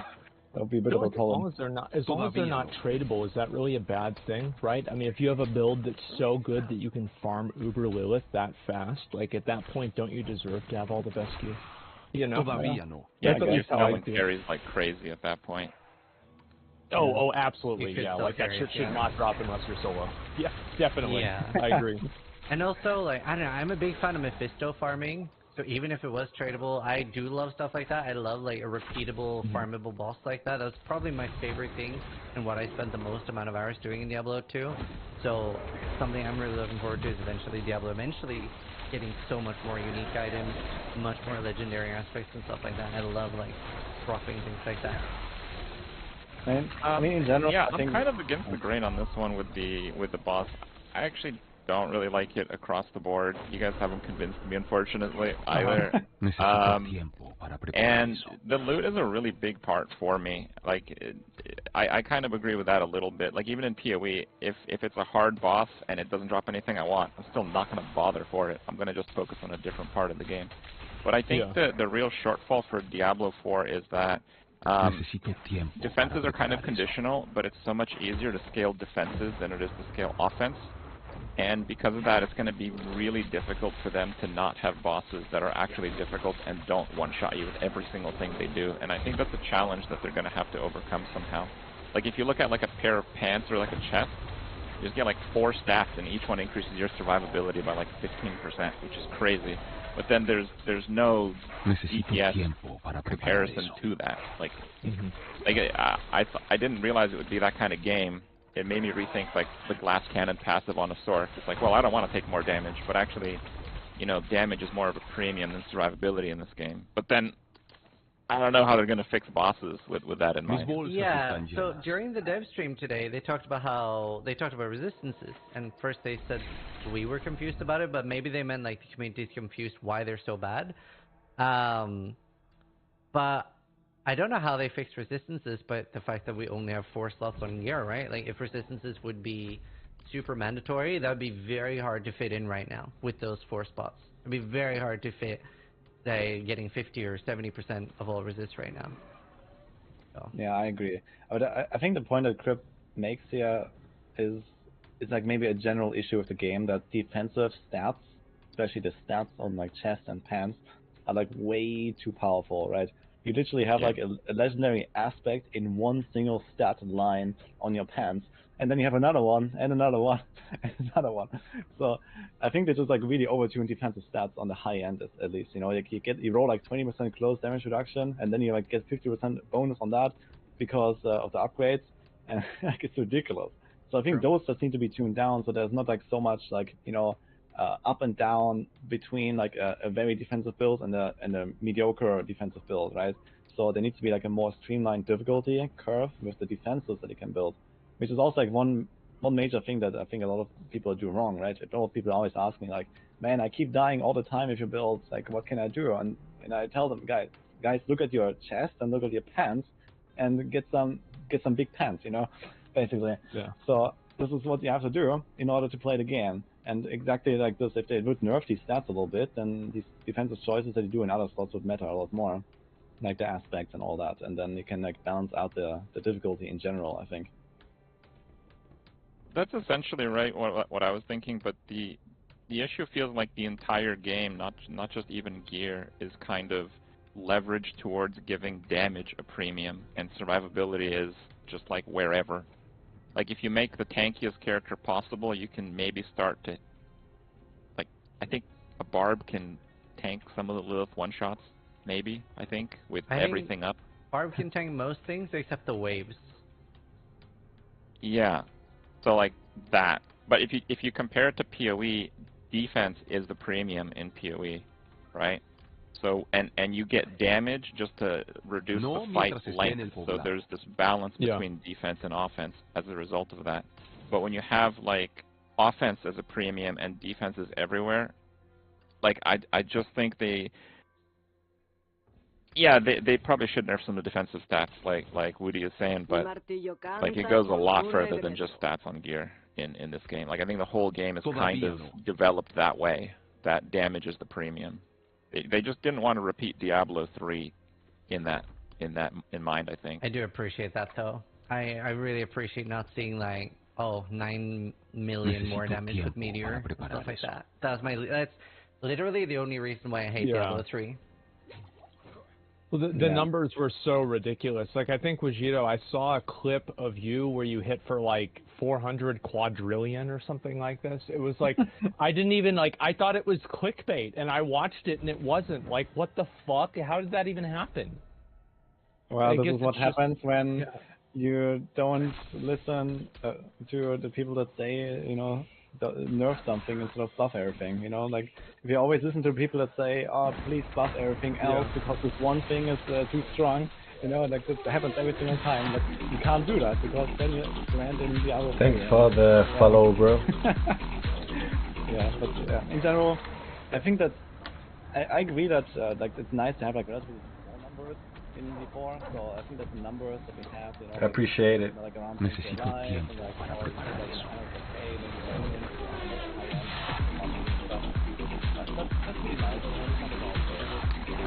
That'll be a bit of a problem. As long as they're not tradable, is that really a bad thing, right? I mean, if you have a build that's so good that you can farm Uber Lilith that fast, like at that point, don't you deserve to have all the best gear? You know? Yeah, you're selling carries like crazy at that point. Oh, absolutely, yeah. Like that shit should not drop unless you're solo. Yeah, definitely. Yeah. I agree. And also, like, I don't know, I'm a big fan of Mephisto farming. So even if it was tradable, I do love stuff like that. I love like a repeatable, farmable boss like that. That's probably my favorite thing and what I spend the most amount of hours doing in Diablo 2. So something I'm really looking forward to is eventually Diablo getting so much more unique items, much more legendary aspects and stuff like that. I love like dropping things like that. I mean, in general, yeah, I think I'm kind of against the grain on this one with the boss. I actually don't really like it across the board. You guys haven't convinced me, unfortunately, either. And the loot is a really big part for me. Like, I kind of agree with that a little bit. Like, even in PoE, if it's a hard boss and it doesn't drop anything I want, I'm still not going to bother for it. I'm going to just focus on a different part of the game. But I think the real shortfall for Diablo 4 is that defenses are kind of conditional, but it's so much easier to scale defenses than it is to scale offense. And because of that, it's going to be really difficult for them to not have bosses that are actually difficult and don't one-shot you with every single thing they do. And I think that's a challenge that they're going to have to overcome somehow. Like if you look at like a pair of pants or like a chest, you just get like 4 stats and each one increases your survivability by like 15%, which is crazy. But then there's no DPS comparison to that. Like, I didn't realize it would be that kind of game. It made me rethink like the glass cannon passive on a sword. It's like, well, I don't want to take more damage, but actually, you know, damage is more of a premium than survivability in this game. But then, I don't know how they're going to fix bosses with that in mind. Yeah, so during the dev stream today, they talked about resistances, and first they said we were confused about it, but maybe they meant like the community's confused why they're so bad. But I don't know how they fixed resistances, but the fact that we only have 4 slots on gear, right? Like if resistances would be super mandatory, that would be very hard to fit in right now with those 4 spots. It'd be very hard to fit, say, getting 50 or 70% of all resist right now. So. Yeah, I agree. I think the point that Crip makes here is like maybe a general issue with the game, that defensive stats, especially the stats on like chest and pants, are like way too powerful, right? You literally have like a legendary aspect in one single stat line on your pants, and then you have another one, and another one, and another one. So I think they just like really overtune defensive stats on the high end at least. You know, like you roll like 20% close damage reduction, and then you like get 50% bonus on that because of the upgrades, and like it's ridiculous. So I think those just seem to be tuned down, so there's not like so much like, you know, up and down between like a very defensive build and a mediocre defensive build, right? So there needs to be like a more streamlined difficulty curve with the defenses that you can build, which is also like one major thing that I think a lot of people do wrong, right? A lot of people always ask me like, man, I keep dying all the time if you build, like what can I do? And I tell them, guys, look at your chest and look at your pants and get some big pants, you know, basically. Yeah. So this is what you have to do in order to play the game. And exactly like this, if they would nerf these stats a little bit, then these defensive choices that you do in other slots would matter a lot more, like the aspects and all that, and then you can like balance out the difficulty in general, I think. That's essentially right, what I was thinking, but the issue feels like the entire game, not just even gear, is kind of leveraged towards giving damage a premium, and survivability is just like wherever. Like, if you make the tankiest character possible, you can maybe start to, like, I think a Barb can tank some of the Lilith one-shots, maybe, I think, with everything up. Barb can tank most things except the waves. Yeah, so like that. But if you compare it to PoE, defense is the premium in PoE, right? So, and you get damage just to reduce the fight length, so there's this balance between defense and offense as a result of that. But when you have, like, offense as a premium and defense is everywhere, like, I just think they probably should nerf some of the defensive stats, like Woody is saying, but, like, it goes a lot further than just stats on gear in this game. Like, I think the whole game is kind of developed that way, that damage is the premium. They just didn't want to repeat Diablo 3 in that in mind, I think. I do appreciate that though. I really appreciate not seeing like 9 million more damage with Meteor and stuff like that. That's literally the only reason why I hate Diablo 3. Well, the numbers were so ridiculous. Like, I think, Wajito, I saw a clip of you where you hit for, like, 400 quadrillion or something like this. It was like, I didn't even, like, I thought it was clickbait, and I watched it, and it wasn't. Like, what the fuck? How did that even happen? Well, this is what happens when you don't listen to the people that say, you know, nerf something instead of buff everything, you know, like if you always listen to people that say, oh, please buff everything else because this one thing is too strong, you know, like this happens every single time, but you can't do that because then you land in the other Thanks for the follow, bro. Yeah, but in general, I think that I agree that like it's nice to have like relatively small numbers in before, so I think that the numbers that we have, you know, I appreciate it. Like around Necesito tiempo para preparar eso. That's really nice, you know, it's not about it. If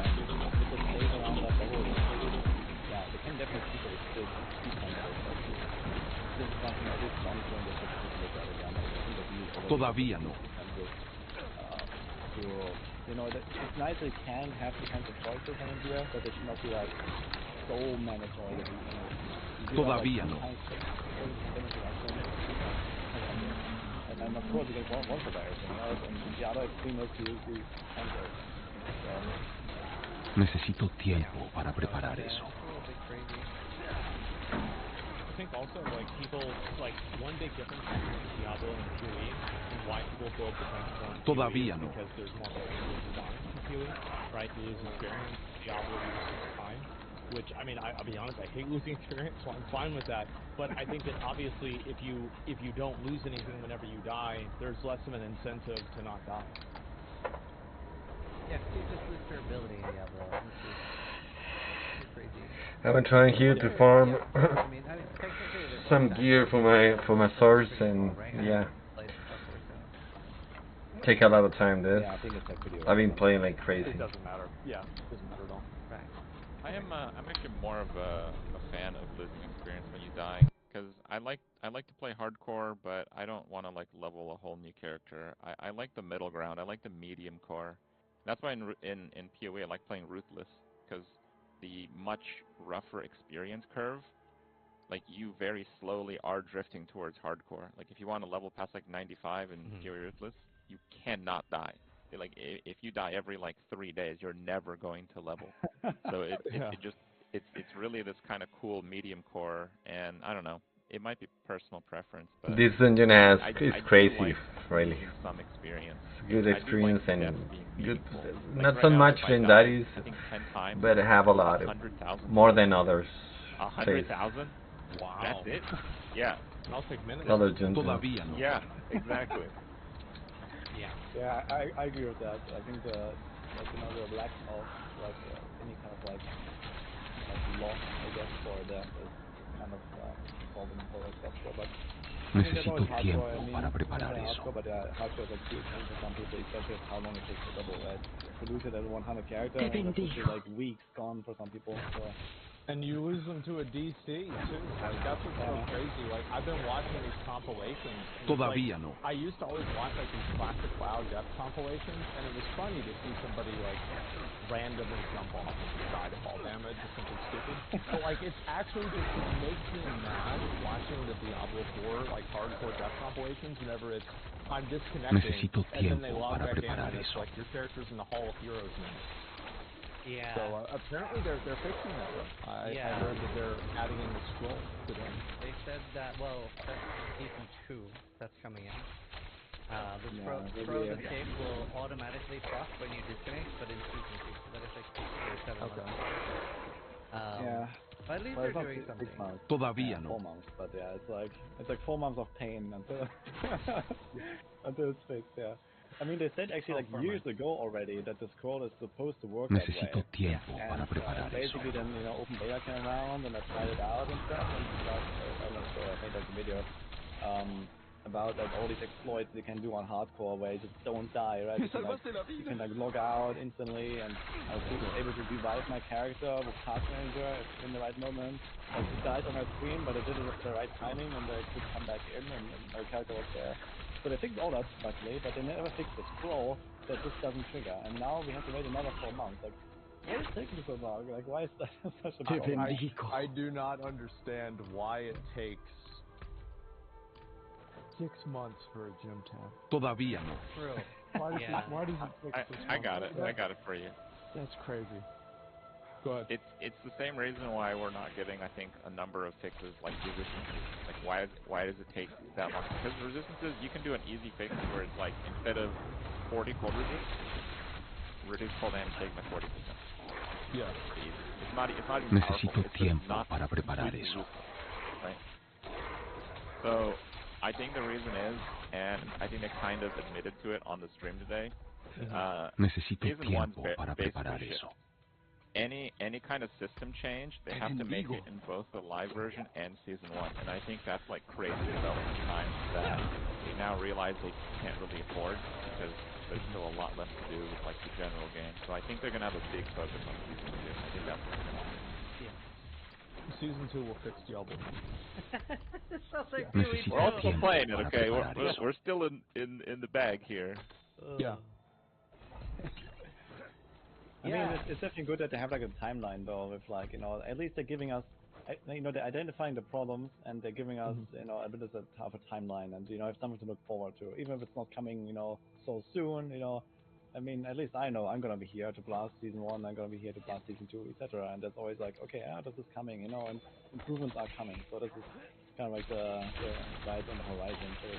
it stays around that level, yeah, they can definitely keep it keep on it. This is something I did monitoring that just take a look at again. I think that you Todavía no. You know, it's nice that you can have the kinds of choices on it here, but they should not be like so mandatory that you Todavía no. And then of course you get one for everything, right? And the other extreme is you cancel. Necesito tiempo para preparar eso. I think also, like, people, like, one big difference between Diablo and PoE and why people build defense more in PoE is because there's more design in PoE, right? You lose experience, Diablo loses time, which, I mean, I'll be honest, I hate losing experience, so I'm fine with that, but I think that obviously if you don't lose anything whenever you die, there's less of an incentive to not die. Yeah, you just lose durability in Diablo. I've been trying here to farm some gear for my source, and take a lot of time. This I've been playing like crazy. It doesn't matter. Yeah, it doesn't matter at all. Right. I'm actually more of a fan of losing experience when you die, because I like to play hardcore, but I don't want to like level a whole new character. I like the middle ground. I like the medium core. That's why in PoE I like playing Ruthless, because the much rougher experience curve, like you very slowly are drifting towards hardcore. Like if you want to level past like 95 in PoE Ruthless, you cannot die. Like if you die every like 3 days, you're never going to level. So it's really this kind of cool medium core, and I don't know. It might be personal preference, but this dungeon is crazy, like really. Some experience. Good experience and good. Not Like so right much now, in that is, I think 10 times, but have a lot of 100,000. more than others. 100,000? Wow. That's it? Yeah. I'll take minutes. Other dungeons. Yeah, exactly. Yeah, I agree with that. I think the lack of like any kind of like loss, I guess, for them is kind of solving for that stuff. But Necesito tiempo para preparar eso. But hardcore is like too expensive for some people, especially with how long it takes to level, right? To lose it as a 100 character, I mean, that's like weeks gone for some people. So. And you lose them to a DC too. That's what's so crazy. Like I've been watching these compilations. Todavía no. I used to always watch like these classic WoW death compilations, and it was funny to see somebody like randomly jump off and die to fall damage or something stupid. But like it's actually just makes me mad watching the Diablo 4 like hardcore death compilations whenever it's I'm disconnecting and then they log back in and it's like your character's in the Hall of Heroes now. Yeah. So apparently they're fixing that. I heard that they're adding in the scroll today. They said that that's season 2 that's coming in. The scroll escape will automatically proc when you disconnect, but in season 2, so that is like 6 or 7 months. But at least they're doing something. Todavía no. 4 months, but it's like 4 months of pain until until it's fixed. Yeah. I mean, they said actually like years ago already that the scroll is supposed to work Necesito that way. tiempo para preparar Basically, then open beta came around and I tried it out and stuff. And I made like a video. about like all these exploits you can do on hardcore where you just don't die, right? You can like log out instantly, and I was able to revive my character with Task Manager in the right moment. Like he died on my screen, but I did it at the right timing, and I could come back in, and my character was there. So they fixed all that luckily, but they never fixed the scroll that just doesn't trigger, and now we have to wait another 4 months. Like, what is taking so long? Like, why is that such a problem? I do not understand why it takes 6 months for a gym tab. Todavía no. True. Why does it take 6 months? I got it. I got it for you. That's crazy. Go ahead. It's the same reason why we're not getting, I think, a number of fixes like resistances. Like why does it take that long? Because resistances, you can do an easy fix where it's like instead of 40 cold resist, reduce cold damage taken by 40%. Yeah. It's not even powerful. Necesito It's tiempo not para preparar completely eso. useless, right? So I think the reason is, and I think they kind of admitted to it on the stream today. Necesito Season 1's tiempo para preparar basically shit. eso. Any kind of system change, they have to make it in both the live version and Season 1, and I think that's like crazy development time that they now realize they can't really afford because there's still a lot left to do with like the general game. So I think they're gonna have a big focus on Season 2. I think that's what's gonna happen. Season 2 will fix Diablo. Sounds like We're all still playing it, okay? We're still in the bag here. Yeah. I mean, it's definitely good that they have like a timeline though, with like, you know, at least they're giving us, you know, they're identifying the problems and they're giving us, you know, a bit of a timeline, and you know, have something to look forward to, even if it's not coming, you know, so soon, you know. I mean, at least I know I'm gonna be here to blast Season 1, I'm gonna be here to blast Season 2, etc. And that's always like, okay, this is coming, you know, and improvements are coming. So this is kind of like the light on the horizon. So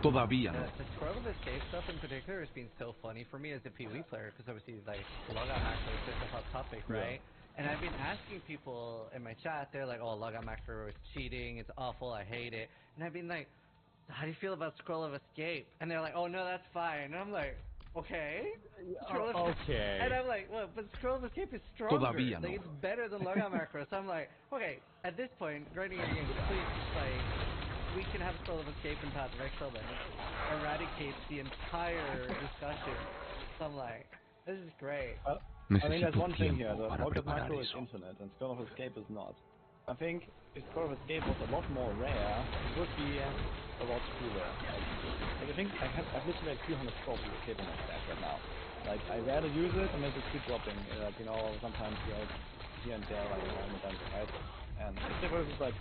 Todavía no. The Scroll of Escape stuff in particular has been so funny for me as a PvE player, because obviously like logout maxer is such a hot topic, right? And I've been asking people in my chat, they're like, oh, logout maxer is cheating, it's awful, I hate it. And I've been like, how do you feel about Scroll of Escape? And they're like, oh no, that's fine. And I'm like, okay. Okay. And I'm like, well, but Scroll of Escape is stronger. Todavía no. Like, it's better than logout macro. So I'm like, okay, at this point, grinding your game, please, like, we can have Scroll of Escape and Path of Exile then. Eradicates the entire discussion. So I'm like, this is great. I mean, there's one thing here, the logout macro is infinite and Scroll of Escape is not. I think if Scroll of Escape was a lot more rare, it would be a lot cooler. Like I think I've literally like 200 Scrolls of Escape in my stash right now. Like, I rarely use it, and they just keep dropping. Like, you know, sometimes like here and there, like, you know, in the dungeon, right? And if there was like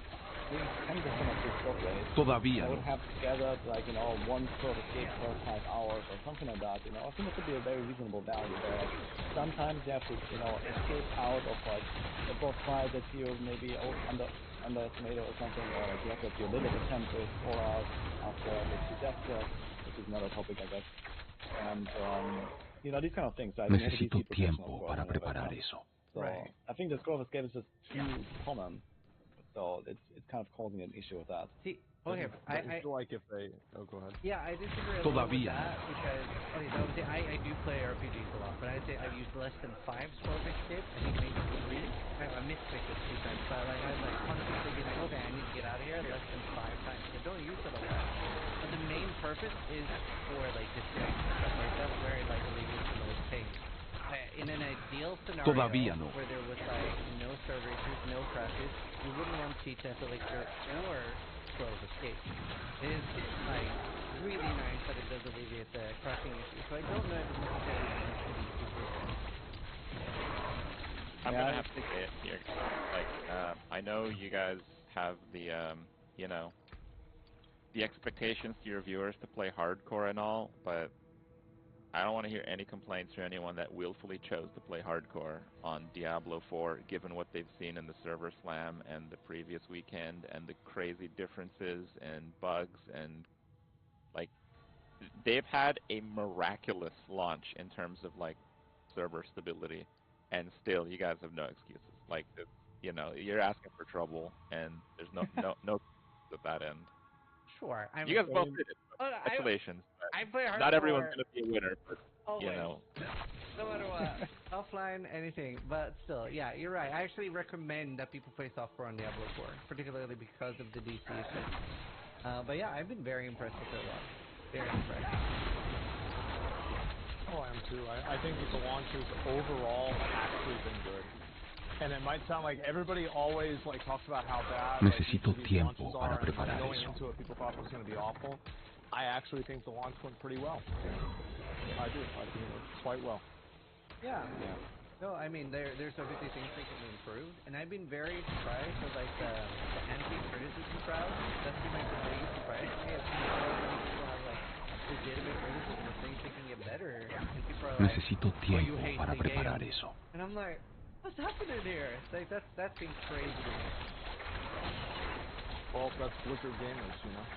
10% of this drop rate, I would have gathered like, you know, 1 Scroll of Escape per 5 hours or something like that. You know, I think it could be a very reasonable value there. Like, sometimes you have to, you know, escape out of like a boss fight that you maybe underestimated or something, or like you have to do a little attempt to explore out after the 2 death drops, which is another topic, I guess. And you know, these kind of things. So I think Necesito tiempo para preparar eso. So I think the Scroll of Escape is just too common. So it's kind of causing an issue with that. See, okay, I feel like if they... Oh, go ahead. Yeah, I disagree a little with that, because, okay, so obviously I do play RPGs a lot, but I'd say I've used less than 5 Scroll of Escape, I think maybe 3. I misclicked it 2 times, but like, I was like constantly being like, okay, I need to get out of here less than 5 times, so don't use it a lot. But the main purpose is for, like, distraction and stuff like that, where it, like, alleviates the most pain. In an ideal scenario no. where there was like no server issues, no crashes, you wouldn't want Cheat Death Elixir or Scroll of Escape. It is like really nice that it does alleviate the crashing issue. So I don't know if it's necessarily needs to be super I'm gonna have to say it here. Like, I know you guys have the you know, the expectations to your viewers to play hardcore and all, but I don't want to hear any complaints from anyone that willfully chose to play hardcore on Diablo 4, given what they've seen in the server slam and the previous weekend, and the crazy differences and bugs, and like, they've had a miraculous launch in terms of like server stability, and still you guys have no excuses. Like, you know, you're asking for trouble, and there's no at that end. Sure. You guys both did it. Congratulations. I play hardcore. Not everyone's going to be a winner, but, always. You know. No matter what. Offline, anything. But still, yeah, you're right. I actually recommend that people play softcore on Diablo 4, particularly because of the DC issue. But yeah, I've been very impressed with the launch. Very impressed. Oh, I am too. I think that the launch has overall actually been good. And it might sound like everybody always like talks about how bad Necesito these tiempo launches para are, preparar and going eso. into it, people thought it was going to be awful. I actually think the launch went pretty well. I do. I think it went quite well. Yeah. No, I mean there's obviously things that can be improved, and I've been very surprised with like the anti-criticism crowd. That's been like the biggest surprise to me. I've seen so many people have like legitimate criticism of things that can get better, and people are like, Necesito "Oh, you tiempo hate para the game," preparar eso. and I'm like, "What's happening here?" It's like that seems crazy to me. Well, that's Blizzard gamers, you know.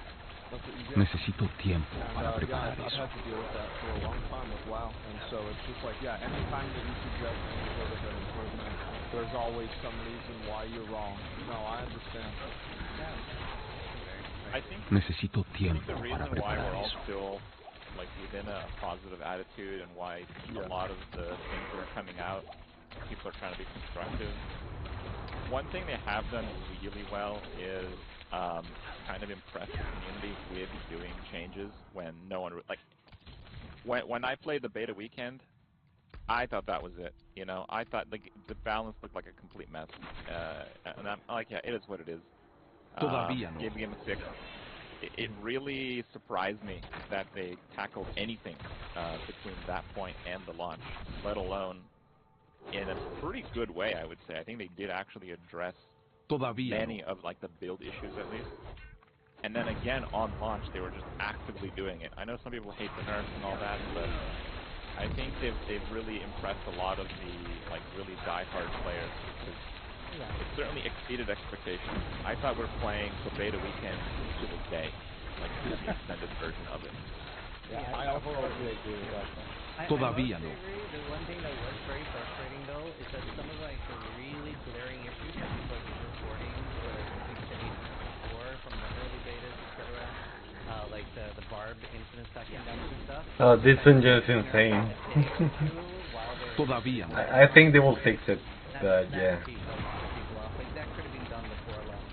That's what you get. Necesito tiempo para And, preparar I've eso. had to deal with that for a long time with WoW, and so it's just like, yeah, anytime that you suggest any sort of an improvement, there's always some reason why you're wrong. No, I understand. I think Necesito tiempo the para reason why preparar we're all eso. still like within a positive attitude and why a lot of the things that are coming out, people are trying to be constructive. One thing they have done really well is kind of impress the community with doing changes when no one like when I played the beta weekend, I thought that was it. You know, I thought like the balance looked like a complete mess, and I'm like, yeah, it is what it is. Todavía no. Gave the game a 6. It really surprised me that they tackled anything between that point and the launch, let alone in a pretty good way, I would say. I think they did actually address many of like the build issues at least. And then again on launch, they were just actively doing it. I know some people hate the nerfs and all that, but I think they've really impressed a lot of the like really die-hard players. It certainly exceeded expectations. I thought we were playing the beta weekend to the day, like the extended version of it. Yeah, I totally agree with that. Todavía no. The one thing that was very frustrating though is that some of like the really glaring issues that people have been reporting, whether it's things that need before from the early betas, etc., like the barbed infinite stacking damage and stuff. This engine is insane. Todavía no. I think they will fix it, but yeah. Like that could have been done before launch.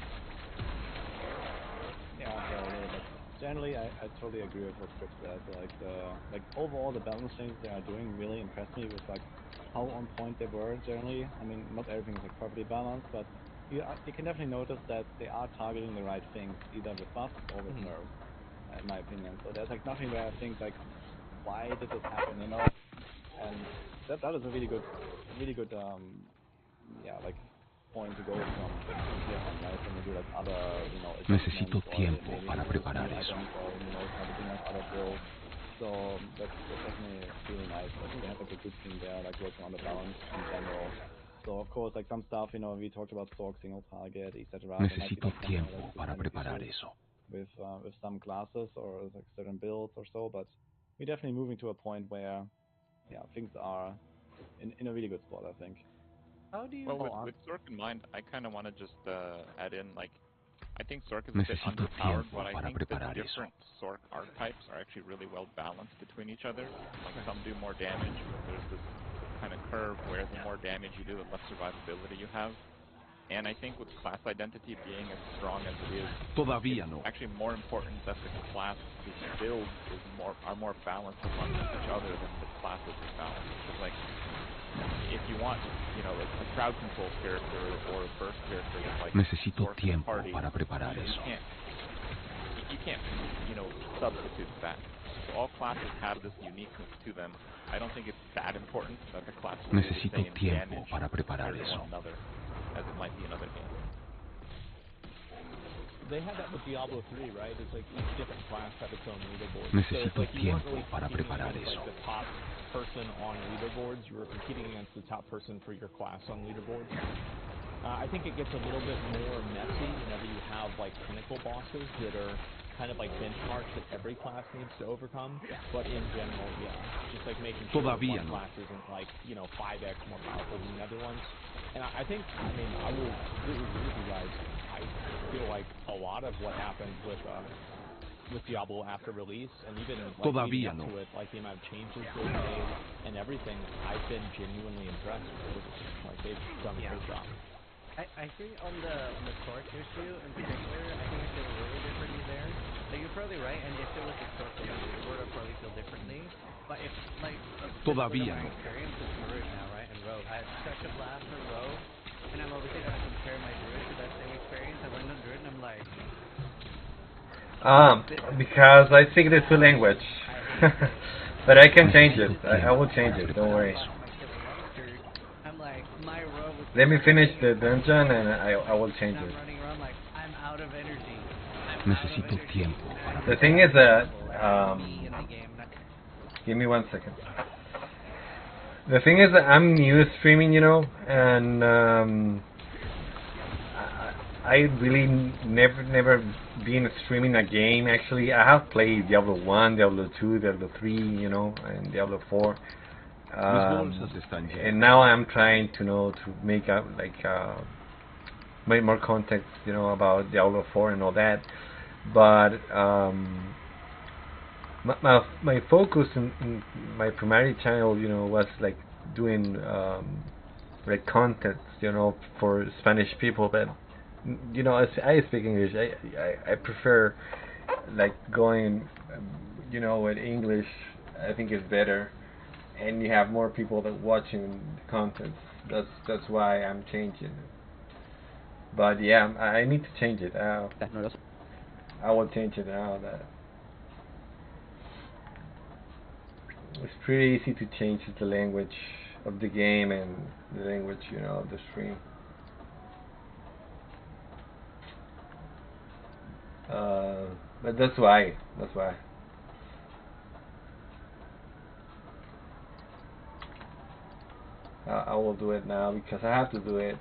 Yeah, totally. But generally, I totally agree with what Chris said. Like overall, the balance changes they are doing really impressed me with like how on point they were. Generally, I mean, not everything is like perfectly balanced, but you can definitely notice that they are targeting the right things, either with buffs or with nerfs, in my opinion. So there's like nothing where I think like, why did this happen? You know, and that is a really good, like point to go from here on, right? When you do like other, Necesito adjustments or tiempo maybe para introduce preparar new eso. items or targeting like other builds. So that's definitely really nice. I think they have like a good team there, like working on the balance in general. So of course, like some stuff, we talked about Stork single target, etc. Necesito tiempo para preparar eso. With some classes or like certain builds or so, but we're definitely moving to a point where, things are in a really good spot, I think. How do you? Well, with Stork in mind, I kind of want to just add in like, I think Stork is a bit Necesito underpowered, tiempo but I para think the preparar eso. different Stork archetypes are actually really well balanced between each other. Like some do more damage. There's this kind of curve where the more damage you do, the less survivability you have. And I think with class identity being as strong as it is, Todavía no. actually more important that the class, the builds are more balanced amongst each other than the classes are balanced. Because like, if you want, a crowd control character or a burst character with like Necesito Stork in the tiempo party, para preparar eso. you can't, substitute that. So all classes have this uniqueness to them. I don't think it's that important that the classes do the Necesito same tiempo damage para preparar compared to eso. one another as it might be in other games. They had that with Diablo 3, right? It's like each different class had its own leaderboard. Necesito So it's like you weren't tiempo really para competing preparar against eso. like the top person on leaderboards. You were competing against the top person for your class on leaderboards. I think it gets a little bit more messy whenever you have like pinnacle bosses that are kind of like benchmarks that every class needs to overcome. But in general, just like making sure that one class isn't like 5x more powerful than the other ones. And I think, I will completely agree with you guys. I feel like a lot of what happened with Diablo after release, and even like leading up to it, like the amount of changes they made and everything, I've been genuinely impressed with it. Like they've done a great job. I think on the Stork issue in particular, I think I feel a little differently there. probably right, and if it was historical, the word I'd probably feel differently. But if, like, Todavía my no. experience with Druid now, right, and Rogue, I had such a blast with Rogue, and I'm obviously going to compare my Druid to that same experience. I went on Druid, and I'm like... Because I speak the two language. But I can change it. I will change it, don't worry. I'm like, my Rogue was... Let me finish the dungeon and I will change it. I'm running around like, I'm out of energy. Necesito tiempo. The thing is that, give me 1 second. The thing is that I'm new to streaming, you know, and I really never been streaming a game. Actually, I have played Diablo 1, Diablo 2, Diablo 3, you know, and Diablo 4. And now I'm trying to know to make up make more context, you know, about Diablo 4 and all that. But my focus in my primary channel, you know, was like doing like content, you know, for Spanish people. But you know, as I speak English, I prefer like going, you know, with English. I think it's better, and you have more people that watching the content. That's why I'm changing it. But yeah, I need to change it. I will change it now. That it's pretty easy to change the language of the game and the language, you know, of the stream. But that's why. I will do it now because I have to do it.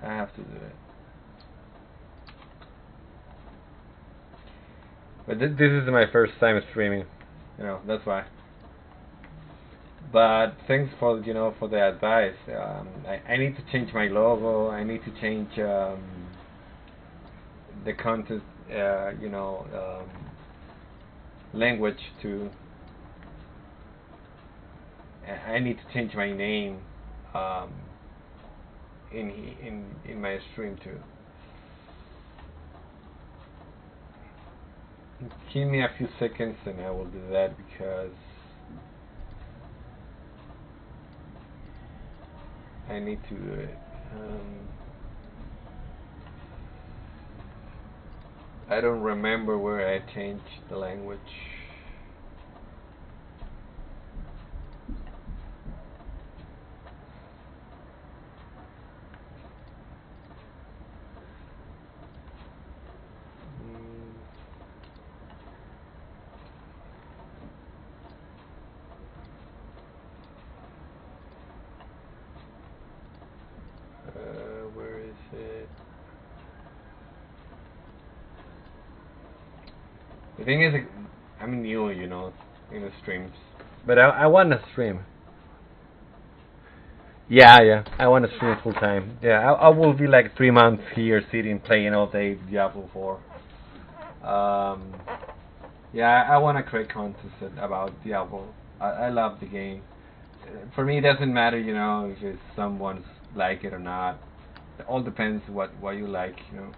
I have to do it. But this is my first time streaming, you know, that's why. But thanks for, you know, for the advice. I need to change my logo. I need to change the content, you know, language too. I need to change my name in my stream too. Give me a few seconds and I will do that because I need to do it. I don't remember where I changed the language. Where is it? The thing is, I'm new, you know, in the streams, but I want to stream. Yeah, I want to stream full time. Yeah, I will be like 3 months here sitting playing all day Diablo 4. Yeah, I want to create content about Diablo. I love the game. For me, it doesn't matter, you know, if it's someone's like it or not. It all depends what you like, you know.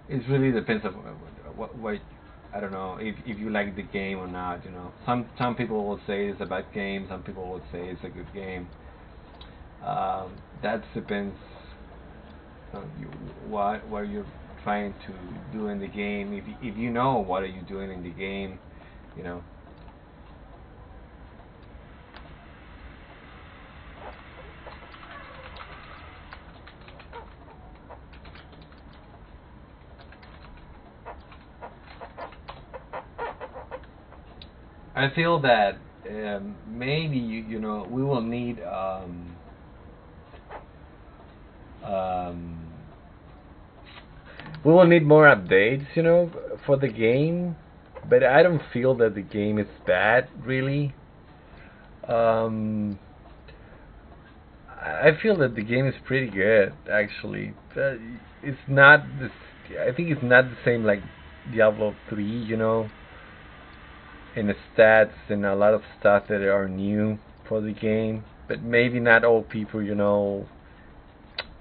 It really depends on what I don't know if you like the game or not. You know, some people will say it's a bad game. Some people will say it's a good game. That depends on what you're trying to do in the game. If you know what are you doing in the game, you know. I feel that maybe you know we will need we will need more updates, you know, for the game. But I don't feel that the game is bad, really. I feel that the game is pretty good, actually. It's not this. I think it's not the same like Diablo 3, you know, in the stats and a lot of stuff that are new for the game. but maybe not all people, you know,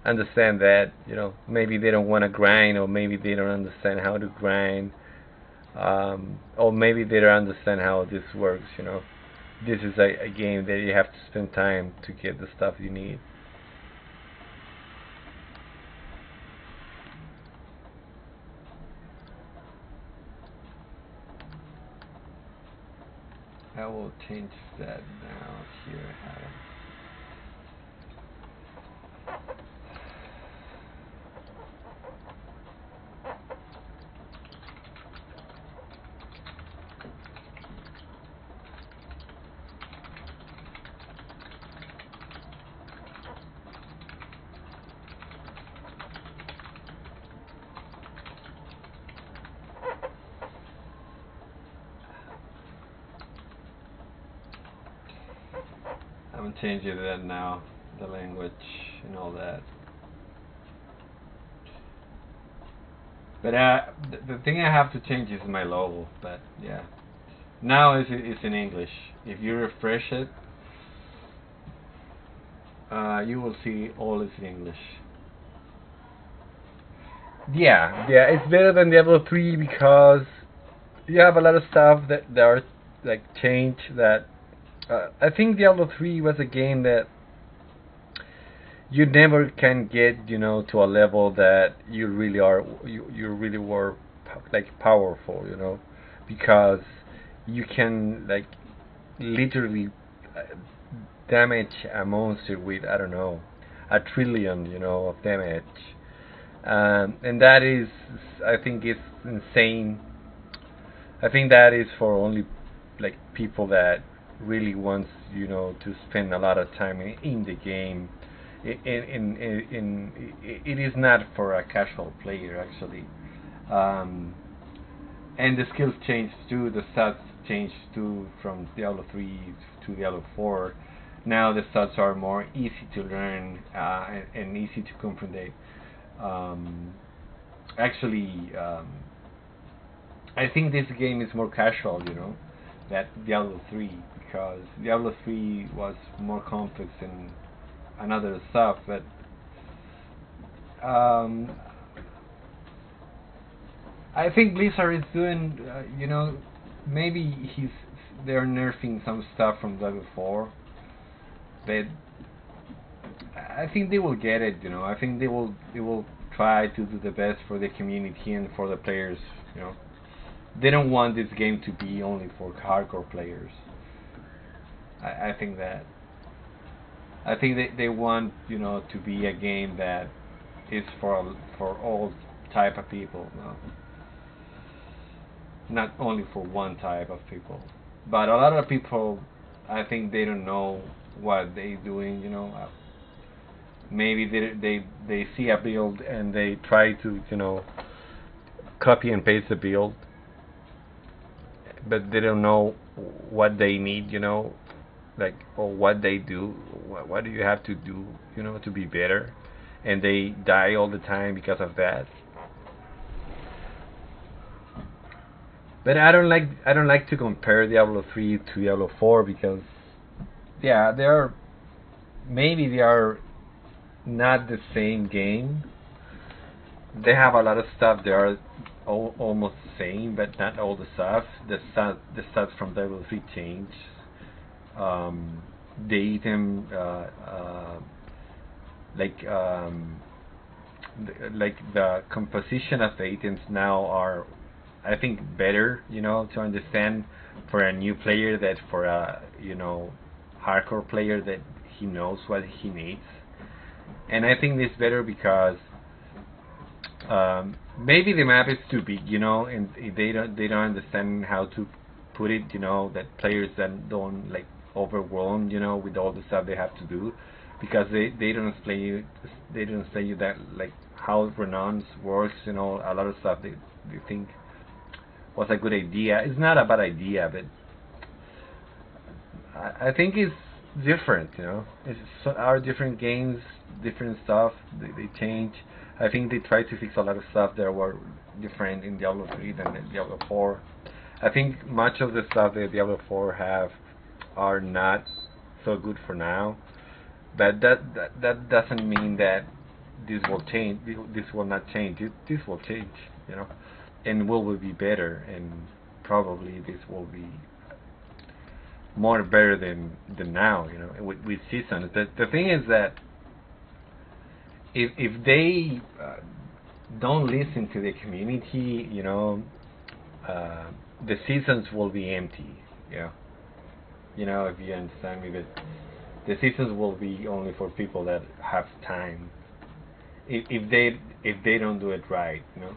understand that. You know, maybe they don't want to grind, or maybe they don't understand how to grind, or maybe they don't understand how this works. You know, this is a game that you have to spend time to get the stuff you need. I will change that now here. I'm changing that now, the language and all that. But the thing I have to change is my logo. But yeah, now it's in English. If you refresh it, you will see all is in English. Yeah, it's better than Diablo 3 because you have a lot of stuff that are like changed. That I think Diablo 3 was a game that you never can get, you know, to a level that you really are, you really were like powerful, you know, because you can like literally damage a monster with, I don't know, 1 trillion, you know, of damage, and that is, I think it's insane. I think that is for only like people that really wants, you know, to spend a lot of time in the game. It is not for a casual player actually, and the skills change too. The stats change too from Diablo 3 to Diablo 4. Now the stats are more easy to learn and easy to comprehend. Actually, I think this game is more casual, you know, than Diablo 3, because Diablo 3 was more complex and another stuff, but I think Blizzard is doing, you know, maybe they're nerfing some stuff from Diablo 4, but I think they will get it, you know. I think they will try to do the best for the community and for the players, you know. They don't want this game to be only for hardcore players. I think that. I think they want, you know, to be a game that is for all type of people, you know? Not only for one type of people. But a lot of people, I think they don't know what they're doing, you know. Maybe they see a build and they try to, you know, copy and paste the build, but they don't know what they need, you know, like, or what they do. What do you have to do, you know, to be better? And they die all the time because of that. But I don't like to compare Diablo 3 to Diablo 4, because yeah, they are not the same game. They have a lot of stuff that are almost the same, but not all the stuff. The stats from Diablo 3 change. The item, like the composition of the items now are, I think, better, you know, to understand for a new player that for a, you know, hardcore player that he knows what he needs. And I think it's better because maybe the map is too big, you know, and they don't understand how to put it, you know, that players that don't like overwhelmed, you know, with all the stuff they have to do, because they don't explain you that, like, how renounce works, you know. A lot of stuff they think was a good idea. It's not a bad idea, but I think it's different, you know. Our different games, different stuff. They change. I think they try to fix a lot of stuff that were different in Diablo 3 than in Diablo 4. I think much of the stuff that Diablo 4 have are not so good for now. but that doesn't mean that this will change. This will not change. This will change, you know, and will be better, and probably this will be more better than now, you know, with seasons. The thing is that if they don't listen to the community, you know, the seasons will be empty. Yeah, you know, if you understand me, but the seasons will be only for people that have time. If they don't do it right, you know.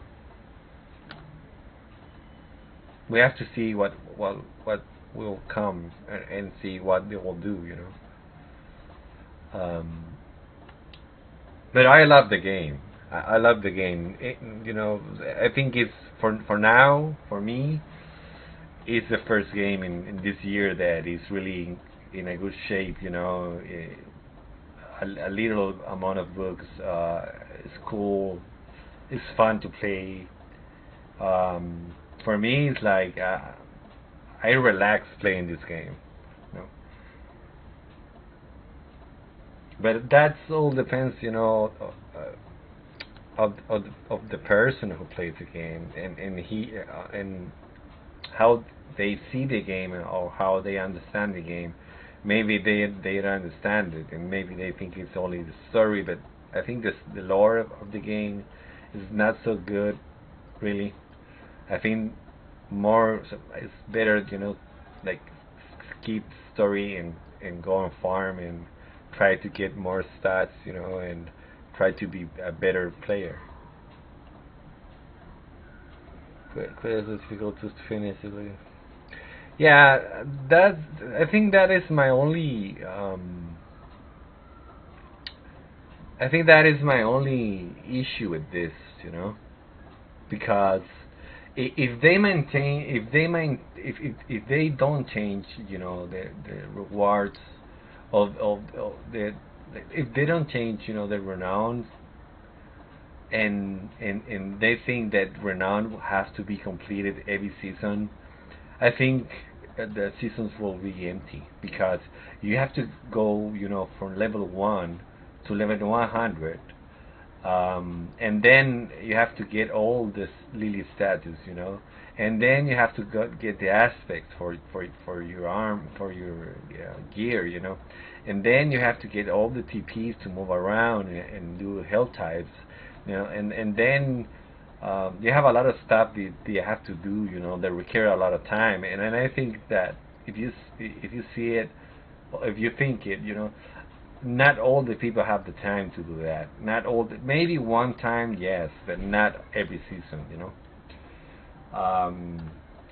We have to see what will come and see what they will do, you know. But I love the game. I love the game. You know, I think it's for now, for me, it's the first game in this year that is really in a good shape. You know, a little amount of books. It's cool. It's fun to play. For me, it's like I relax playing this game. You know? But that's all depends, you know, of the person who plays the game, and he and how they see the game or how they understand the game. Maybe they don't understand it, and maybe they think it's only the story. But I think the lore of the game is not so good, really. I think more it's better, you know, like skip story and go on farm and try to get more stats, you know, and try to be a better player. Quite difficult to finish it. Yeah, that I think that is my only. I think that is my only issue with this, you know, because if they maintain, if they don't change, you know, the rewards of the, if they don't change, you know, the renown, and they think that renown has to be completed every season, I think the seasons will be empty, because you have to go, you know, from level 1 to level 100, and then you have to get all this Lily status, you know, and then you have to get the aspects for your arm, for your gear, you know, and then you have to get all the TPs to move around and do health types, you know, and then you have a lot of stuff that you have to do, you know, that require a lot of time, and I think that if you see it, if you think it, you know, not all the people have the time to do that. Not all, maybe one time, yes, but not every season, you know.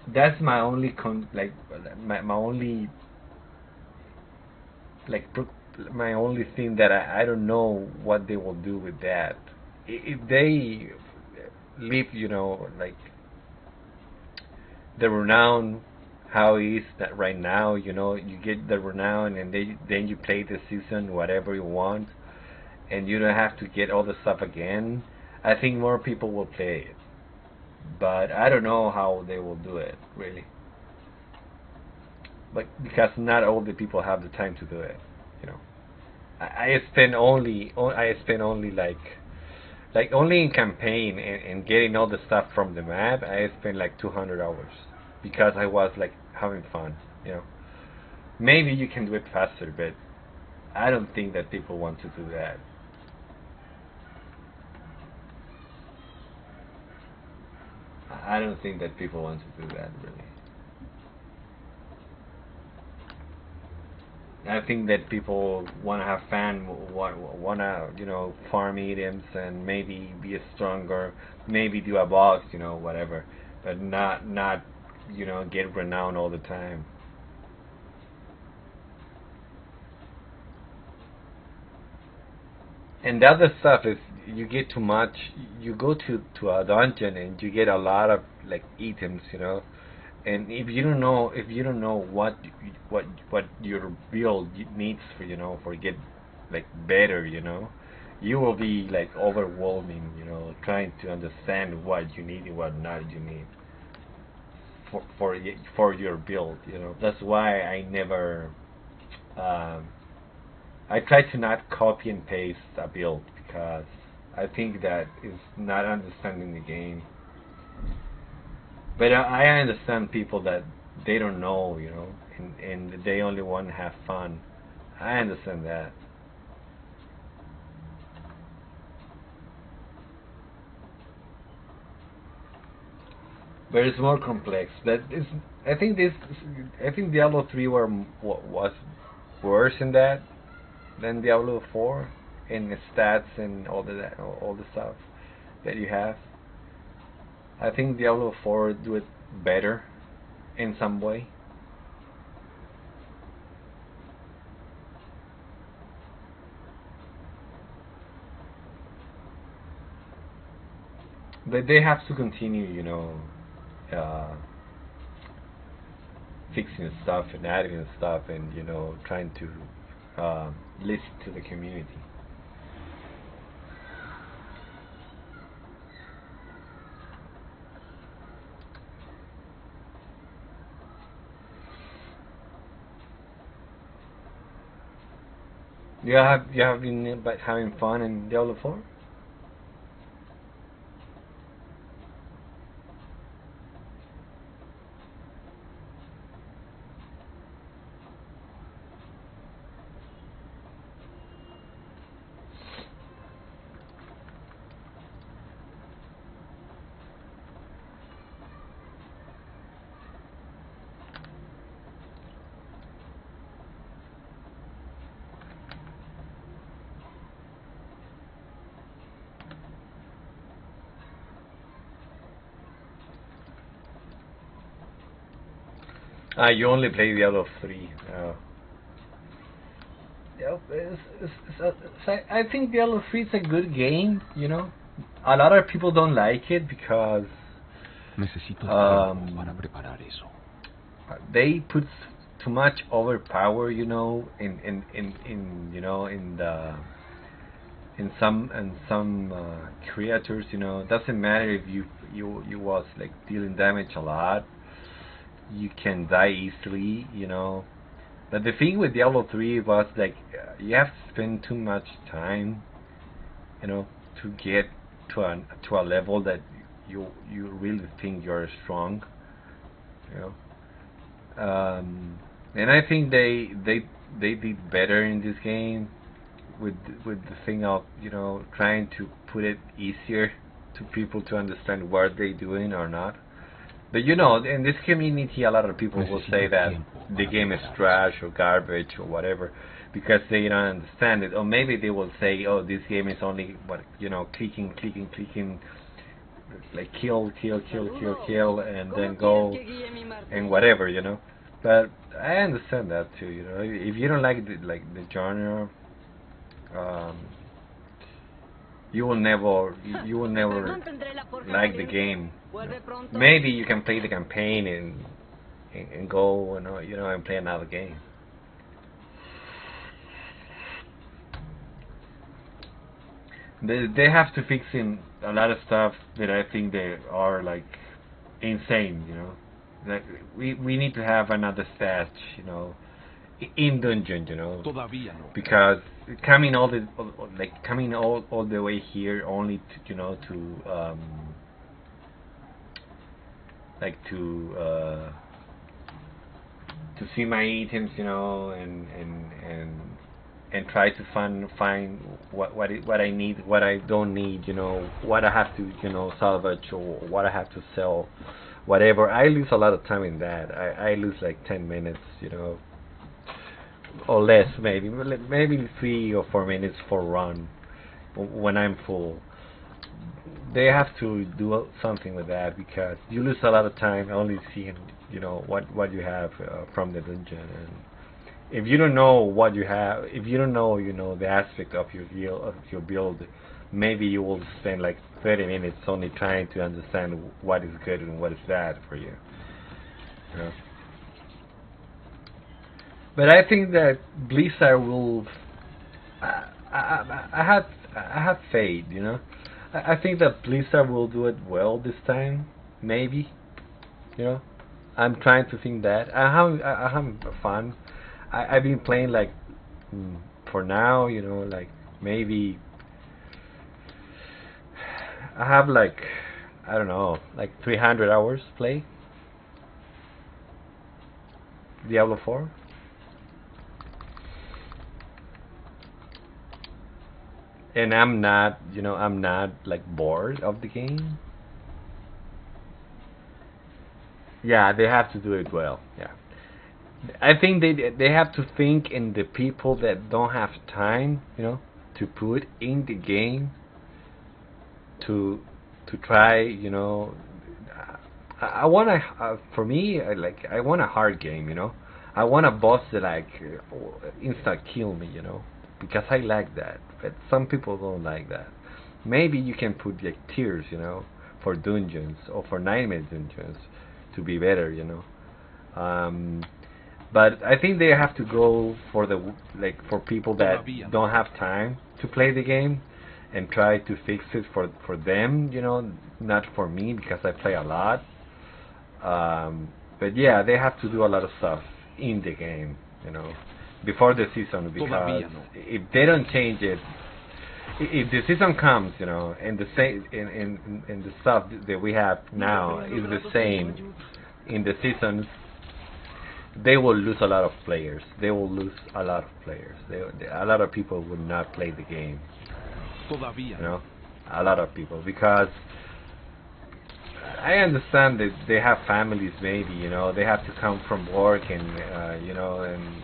That's my only my only my only thing that I don't know what they will do with that. If they leave, you know, like the renown how is that right now, you know, you get the renown and then you play the season whatever you want, and you don't have to get all the stuff again. I think more people will play it, but I don't know how they will do it, really. But because not all the people have the time to do it, you know. I spend only like only in campaign and getting all the stuff from the map, I spent like 200 hours because I was like having fun, you know. Maybe you can do it faster, but I don't think that people want to do that. I don't think that people want to do that, really. I think that people want to have fun, want to, you know, farm items and maybe be stronger, maybe do a boss, you know, whatever, but not, you know, get renowned all the time. And the other stuff is you get too much. You go to a dungeon and you get a lot of like items, you know. And if you don't know what your build needs for, you know, for get like better, you know, you will be like overwhelming, you know, trying to understand what you need and what not you need for your build, you know. That's why I never I try to not copy and paste a build because I think that is not understanding the game. But I understand people that they don't know, you know, and they only want to have fun. I understand that. But it's more complex. I think Diablo 3 was worse in that than Diablo 4 in the stats and all the stuff that you have. I think Diablo 4 do it better in some way. But they have to continue, you know, fixing stuff and adding stuff and, you know, trying to listen to the community. You have been having fun in Diablo 4? You only play Diablo 3. Yeah, I think Diablo 3 is a good game, you know. A lot of people don't like it because they put too much overpower, you know, in you know, in some creatures, you know. It doesn't matter if you was like dealing damage a lot. You can die easily, you know. But the thing with Diablo 3 was like you have to spend too much time, you know, to get to a level that you really think you're strong, you know. And I think they did better in this game with the thing of, you know, trying to put it easier to people to understand what they're doing or not. But you know, in this community, a lot of people will say that the game is trash or garbage or whatever because they don't understand it. Or maybe they will say, oh, this game is only, what, you know, clicking, like kill, and then go and whatever, you know. But I understand that too, you know. If you don't like the genre, you will never like the game. Maybe you can play the campaign and go and, you know, and play another game. They have to fix in a lot of stuff that I think they are like insane, you know. Like we need to have another stage, you know, in dungeon, you know, because coming all the way here only to, you know, to like to see my items, you know, and try to find what I need, what I don't need, you know, what I have to, you know, salvage or what I have to sell, whatever. I lose a lot of time in that. I lose like 10 minutes, you know, or less, maybe 3 or 4 minutes for run when I'm full. They have to do something with that because you lose a lot of time only seeing, you know, what you have from the dungeon. And if you don't know what you have, if you don't know, you know, the aspect of your build, maybe you will spend like 30 minutes only trying to understand what is good and what is bad for you. You know? But I think that Blizzard will. I have faith, you know. I think that Blizzard will do it well this time, maybe. You know, I'm trying to think that. I'm having fun. I've been playing like for now, you know, like maybe I have like, I don't know, like 300 hours play Diablo 4. And I'm not, you know, I'm not like bored of the game. Yeah, they have to do it well. Yeah, I think they have to think in the people that don't have time, you know, to put in the game to try, you know. I want for me, I want a hard game, you know. I want a boss that like insta kill me, you know, because I like that. But some people don't like that. Maybe you can put like tiers, you know, for dungeons or for nightmare dungeons to be better, you know. But I think they have to go for the for people that don't have time to play the game and try to fix it for them, you know, not for me because I play a lot. But yeah, they have to do a lot of stuff in the game, you know, before the season, because if they don't change it, if the season comes, you know, and the same in the stuff that we have now is the same in the seasons, they will lose a lot of players. They will lose a lot of players. A lot of people will not play the game. You know, a lot of people, because I understand that they have families, maybe, you know, they have to come from work and you know, and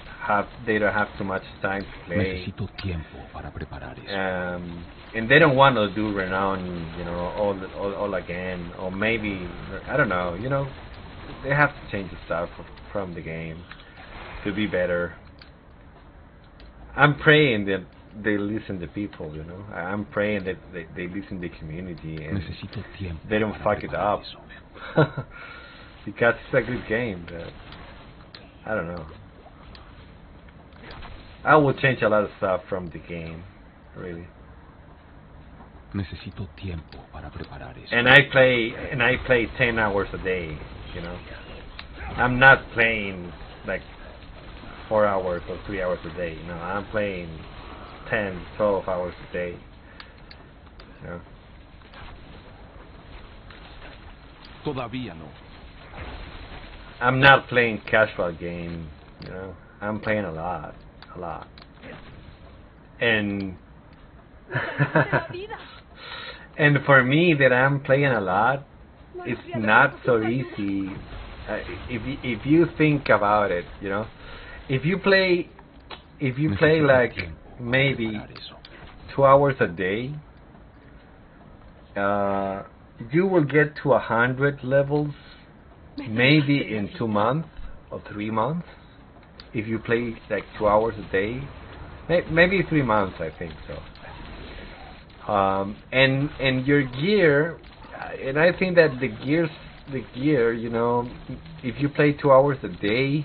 they don't have too much time to play. Necesito tiempo para preparar eso. And they don't want to do renown, you know, all again, or maybe I don't know, you know, they have to change the stuff from the game to be better. I'm praying that they listen to people, you know. I'm praying that they listen to the community and they don't fuck it up. Because it's a good game, but I don't know. I will change a lot of stuff from the game, really. Necesito tiempo para preparar eso. And I play 10 hours a day, you know. I'm not playing like 4 hours or 3 hours a day. No, I'm playing 10, 12 hours a day. You know. Todavía no. I'm not playing casual game, you know. I'm playing a lot. And and for me, that I'm playing a lot, it's not so easy. If you think about it, you know, if you play like maybe 2 hours a day, you will get to 100 levels maybe in 2 months or 3 months. If you play like 2 hours a day, maybe 3 months, I think so. And your gear, and I think that the gear, you know, if you play 2 hours a day,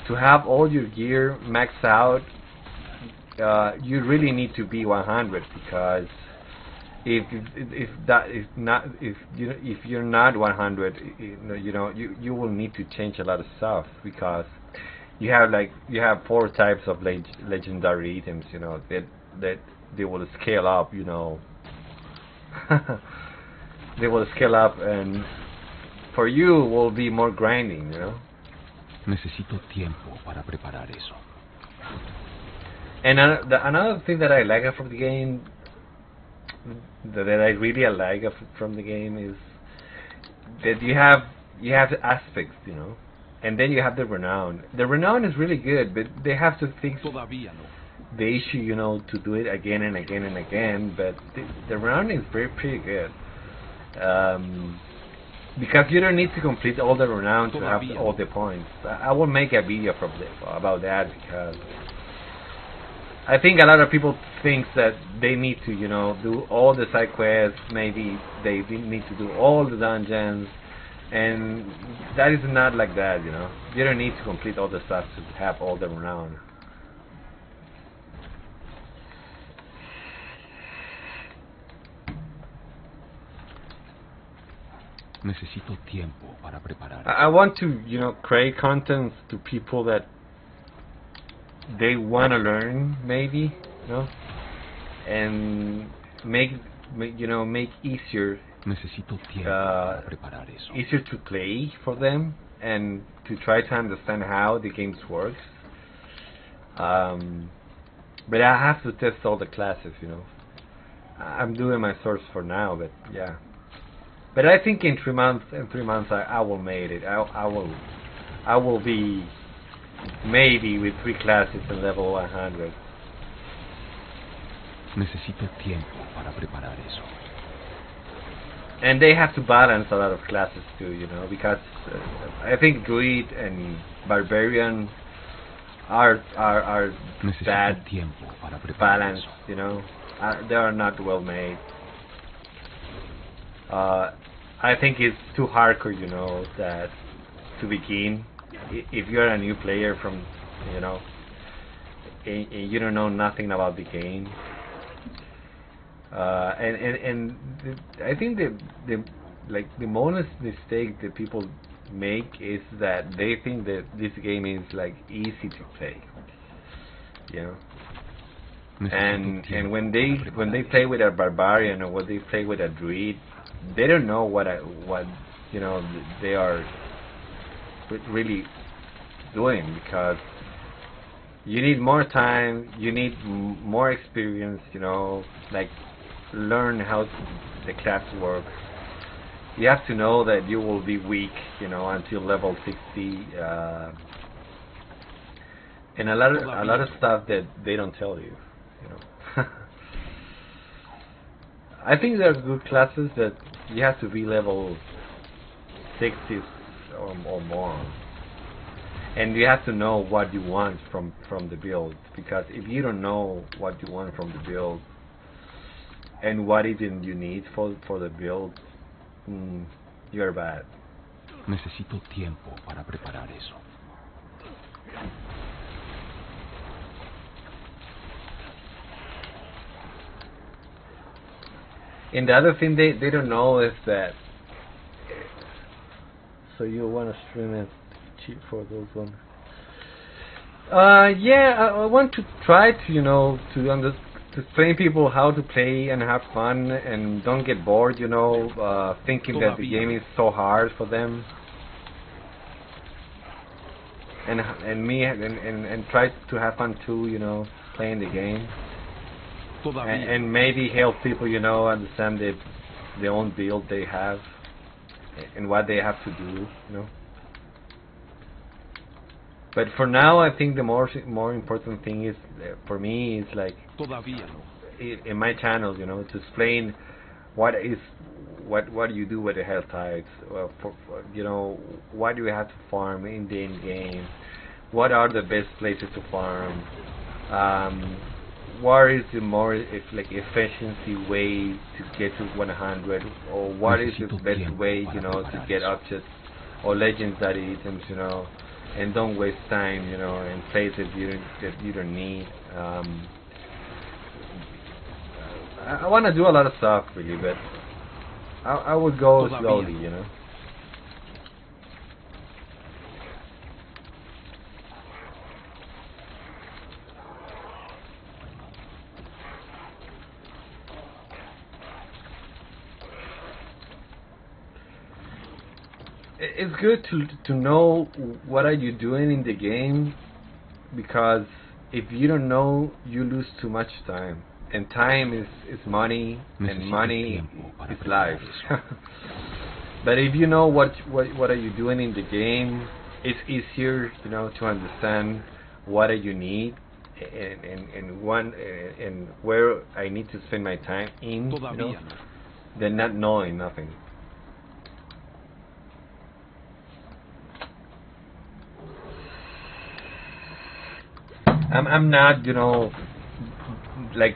to have all your gear maxed out, you really need to be 100, because if you're not 100, you will need to change a lot of stuff, because you have 4 types of legendary items, you know, that they will scale up, you know. They will scale up, and for you will be more grinding, you know. Necesito tiempo para preparar eso. And another thing that I like from the game, that I really like from the game, is that you have the aspects, you know, and then you have the renown. The renown is really good, but they have to fix the issue, you know, to do it again and again and again. But the renown is pretty good. Because you don't need to complete all the renown to have all the points. I will make a video about that, because I think a lot of people think that they need to, you know, do all the side quests. Maybe they need to do all the dungeons, and that is not like that, you know. You don't need to complete all the stuff to have all the renown. Necesito tiempo para preparar. I want to, you know, create content to people that they want to learn, maybe, you know, and make easier easier to play for them and to try to understand how the games works. But I have to test all the classes, you know. I'm doing my source for now, but yeah. But I think in 3 months, I will make it. I will be maybe with 3 classes in level 100. Necesito tiempo para preparar eso. And they have to balance a lot of classes too, you know, because I think Druid and Barbarian are bad balanced, you know. They are not well made. I think it's too hardcore, you know, that to begin. If you're a new player from, you know, and you don't know nothing about the game. And I think the most mistake that people make is that they think that this game is like easy to play, you know. And when they play with a barbarian or when they play with a druid, they don't know what you know they are really doing, because you need more time, you need more experience, you know, like learn how the class works. You have to know that you will be weak, you know, until level 60, and a lot of stuff that they don't tell you, you know. I think there are good classes that you have to be level 60 or more, and you have to know what you want from the build, because if you don't know what you want from the build and what even you need for the build, you're bad. Necesito tiempo para preparar eso. And the other thing they don't know is that. So you want to stream it cheap for those ones? Yeah, I want to try to, you know, to train people how to play and have fun and don't get bored, you know, thinking that the game is so hard for them. And try to have fun too, you know, playing the game. And maybe help people, you know, understand their own build they have and what they have to do, you know. But for now, I think the more important thing is for me is like in my channel, you know, to explain what do you do with the health types, you know, what do you have to farm in the end game, what are the best places to farm, what is the more efficiency way to get to 100, or what is the best way, you know, to get objects or legendary items, you know, and don't waste time, you know, in places you don't need. I want to do a lot of stuff really, but I would go slowly, you know. It's good to know what are you doing in the game, because if you don't know, you lose too much time, and time is money, and money is life. But if you know what are you doing in the game, it's easier, you know, to understand what do you need and where I need to spend my time in, you know, than not knowing nothing. I'm not, you know, like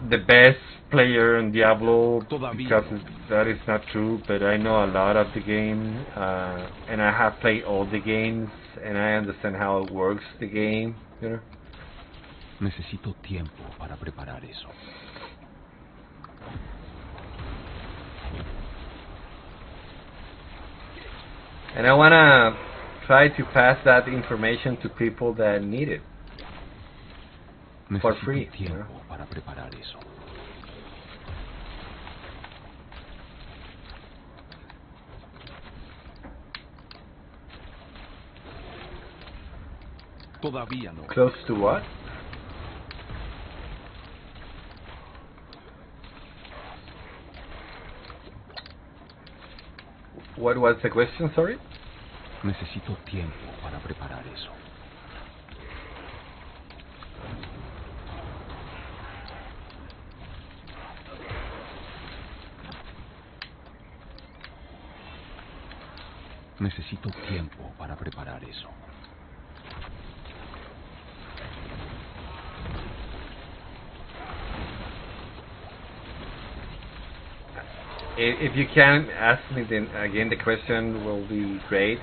the best player in Diablo, because that is not true, but I know a lot of the game, and I have played all the games, and I understand how it works, the game, you know. Necesito tiempo para preparar eso. And I wanna try to pass that information to people that need it. for free. Tiempo para preparar eso. Todavía no. Close to what? What was the question, sorry? Necesito tiempo para preparar eso. Necesito tiempo para preparar eso. If you can ask me then again, the question will be great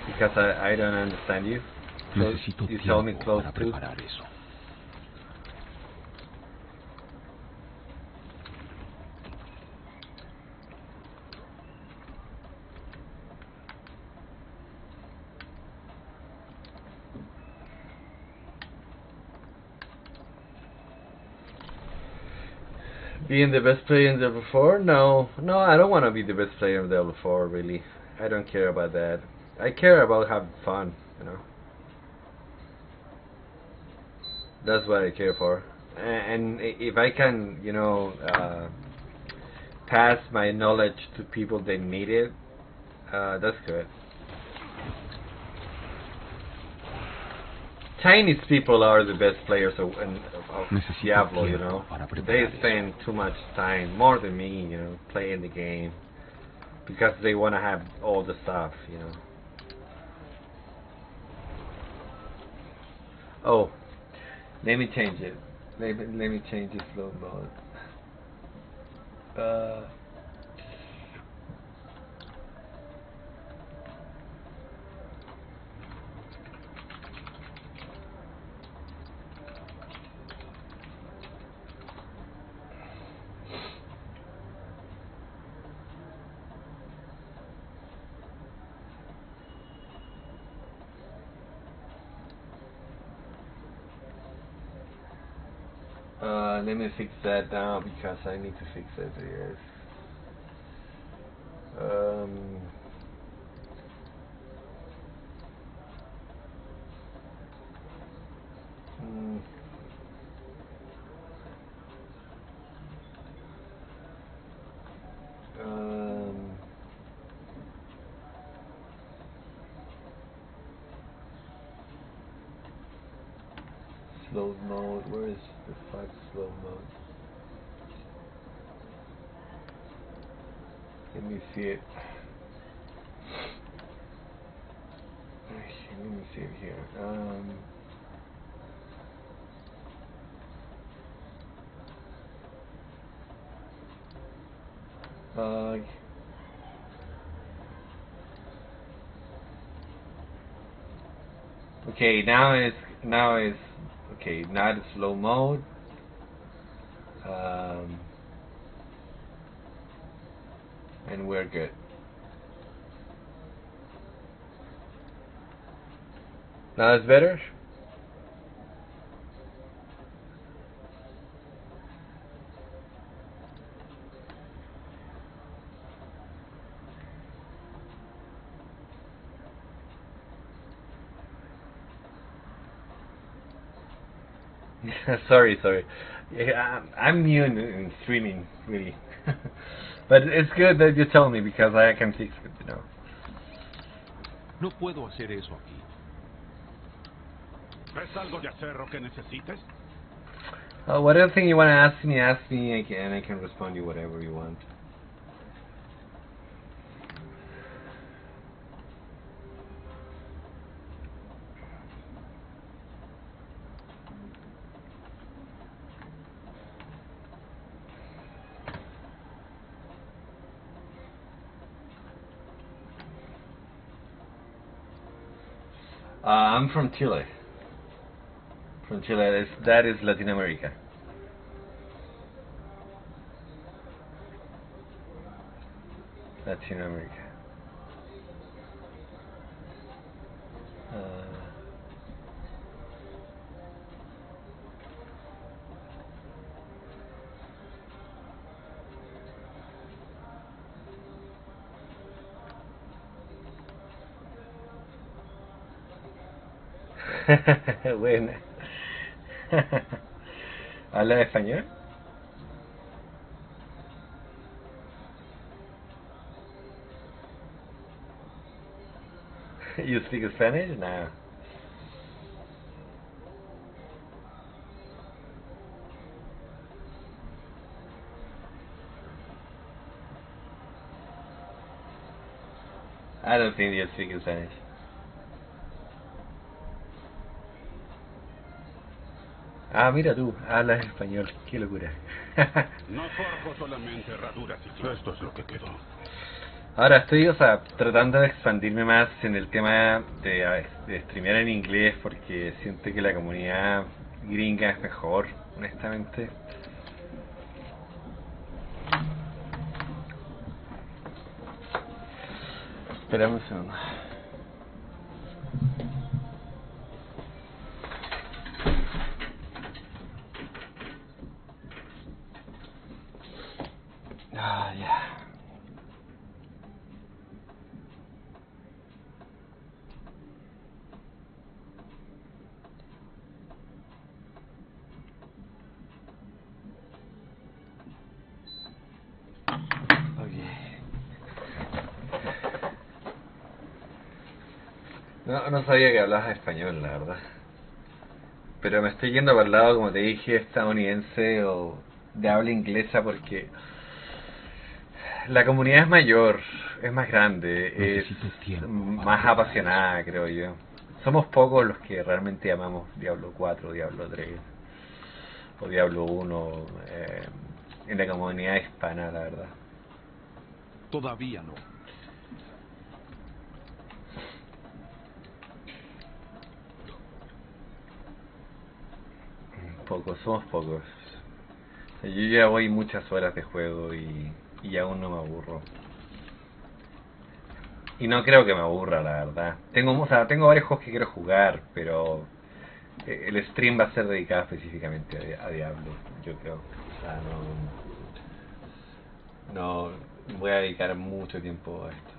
because I don't understand you. Necesito you tell me tiempo close para to. preparar eso. Being the best player in Diablo 4? No, I don't want to be the best player in Diablo 4, really. I don't care about that. I care about having fun, you know. That's what I care for. And if I can, you know, pass my knowledge to people that need it, that's good. Chinese people are the best players of Diablo, you know. They spend too much time, more than me, you know, playing the game. Because they want to have all the stuff, you know. Oh, let me change it. Let me change the slow mode. Let me fix that now because I need to fix it. Yes. Slow mode. Where is the fuck slow mode? Let me see it. Let me see it here. Okay, now it's okay. Now it's slow mode. And we're good. Now it's better. sorry. Yeah, I'm new in streaming, really. But it's good that you tell me because I can fix it, you know. No puedo hacer eso aquí. ¿Ves algo de acero que necesites? Whatever thing you want to ask me, and I can respond you whatever you want. I'm from Chile. From Chile, that is Latin America. Latin America. Buena. ¿Habla español? You speak Spanish? No. I don't think you speak Spanish. Ah, mira tú, hablas español, qué locura. No forjo solamente herraduras y esto es lo que quedó. Ahora estoy, o sea, tratando de expandirme más en el tema de streamear en inglés porque siento que la comunidad gringa es mejor, honestamente. Esperamos un segundo. Ah, ya. No sabía que hablabas español, la verdad. Pero me estoy yendo para el lado, como te dije, estadounidense o de habla inglesa porque la comunidad es mayor, es más grande, es más apasionada, creo yo. Somos pocos los que realmente amamos Diablo 4, Diablo 3 o Diablo 1 en la comunidad hispana, la verdad. Todavía no. Pocos, somos pocos. Yo ya voy muchas horas de juego y aún no me aburro. Y no creo que me aburra, la verdad. Tengo varios juegos que quiero jugar, pero el stream va a ser dedicado específicamente a Diablo, yo creo. O sea, no voy a dedicar mucho tiempo a esto.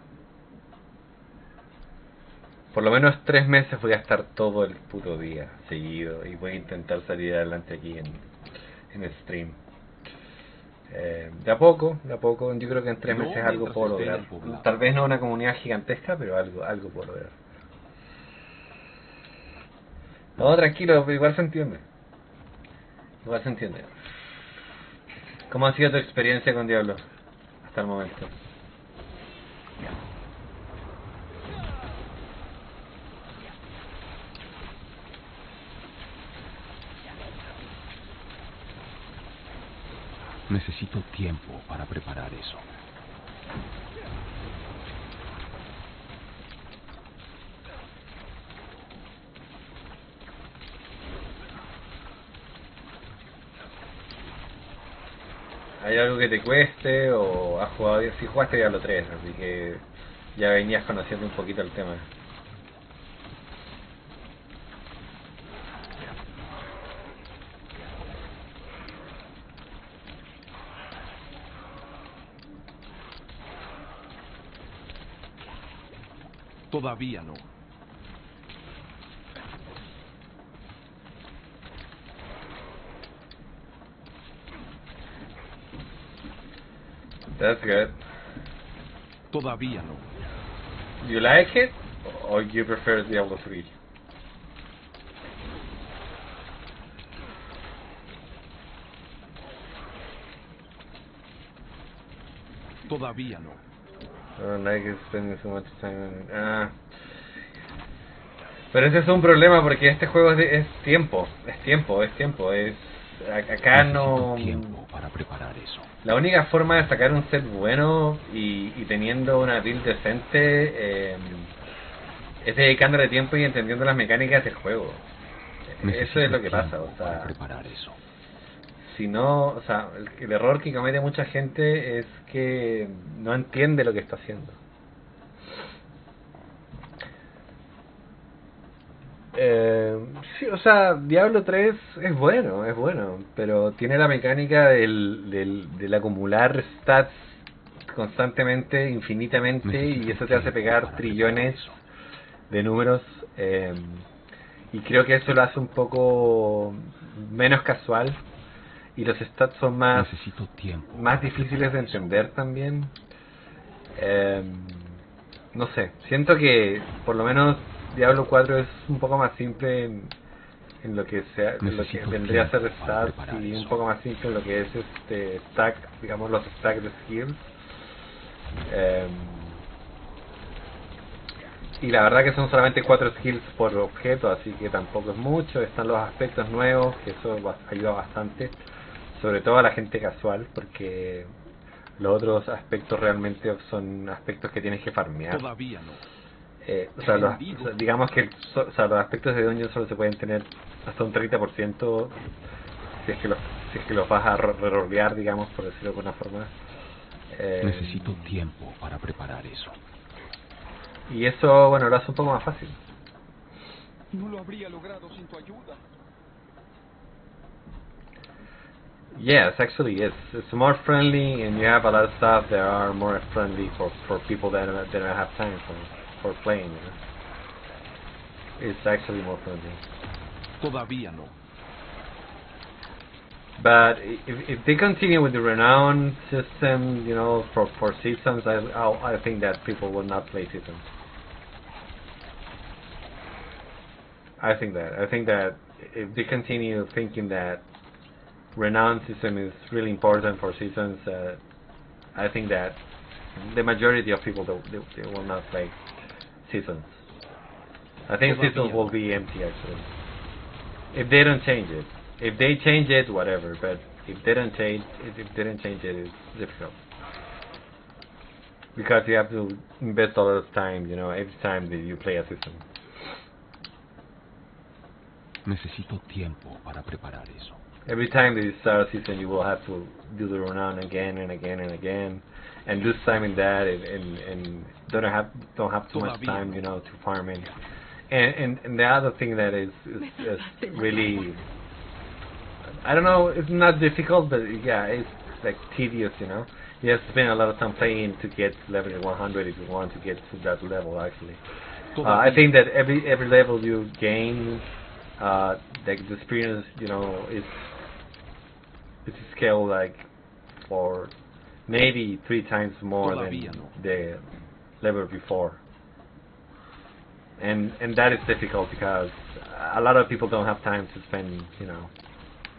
Por lo menos 3 meses voy a estar todo el puto día seguido y voy a intentar salir adelante aquí en el stream. De a poco, yo creo que en 3 meses algo puedo lograr. Tal vez no una comunidad gigantesca, pero algo puedo lograr. No, tranquilo, igual se entiende. Igual se entiende. ¿Cómo ha sido tu experiencia con Diablo hasta el momento? Necesito tiempo para preparar eso. ¿Hay algo que te cueste o has jugado? Si jugaste Diablo 3, así que ya venías conociendo un poquito el tema. Todavía no. That's good. Todavía no. You like it or you prefer Diablo 3? Todavía no. I don't like spending so much time on... Pero ese es un problema porque este juego es tiempo. Acá no... tiempo para preparar eso. La única forma de sacar un set bueno y teniendo una build decente es dedicándole tiempo y entendiendo las mecánicas del juego. Eso es lo que pasa, o sea... preparar eso. Si no, o sea, el error que comete mucha gente es que no entiende lo que está haciendo. Sí, o sea, Diablo 3 es bueno, pero tiene la mecánica del acumular stats constantemente, infinitamente, y eso te hace pegar trillones de números y creo que eso lo hace un poco menos casual, y los stats son más difíciles de entender también. No sé, siento que por lo menos Diablo 4 es un poco más simple en lo que sea, en lo que vendría a ser stats, y un poco más simple en lo que es stack, digamos, los stacks de skills. Y la verdad que son solamente 4 skills por objeto, así que tampoco es mucho. Están los aspectos nuevos, que eso ayuda bastante, sobre todo a la gente casual, porque los otros aspectos realmente son aspectos que tienes que farmear. Todavía no. Digamos que los aspectos de dungeon solo se pueden tener hasta un 30% si es que los vas a rerolear, digamos, por decirlo de alguna forma. Necesito tiempo para preparar eso. Y eso, bueno, lo hace un poco más fácil. No lo habría logrado sin tu ayuda. Yes, actually, it's more friendly, and you have a lot of stuff that are more friendly for people that don't have time for playing. You know? It's actually more friendly. Todavía no. But if they continue with the renown system, you know, for seasons, I think that people will not play seasons. I think that if they continue thinking that renown system is really important for seasons, I think that the majority of people they will not play seasons. I think seasons will be empty actually, if they don't change it. If they change it, whatever. But if they don't change it, it's difficult, because you have to invest a lot of time, you know, every time that you play a system. Necesito tiempo para preparar eso. Every time that you start a season, you will have to do the renown again and again and again, and lose time in that, and don't have too much time, you know, to farm in. And the other thing that is really, I don't know, it's not difficult, but yeah, it's like tedious, you know. You have to spend a lot of time playing to get level 100 if you want to get to that level. Actually, I think that every level you gain, like the experience, you know, it's scale like for maybe 3 times more than the level before. And that is difficult because a lot of people don't have time to spend, you know,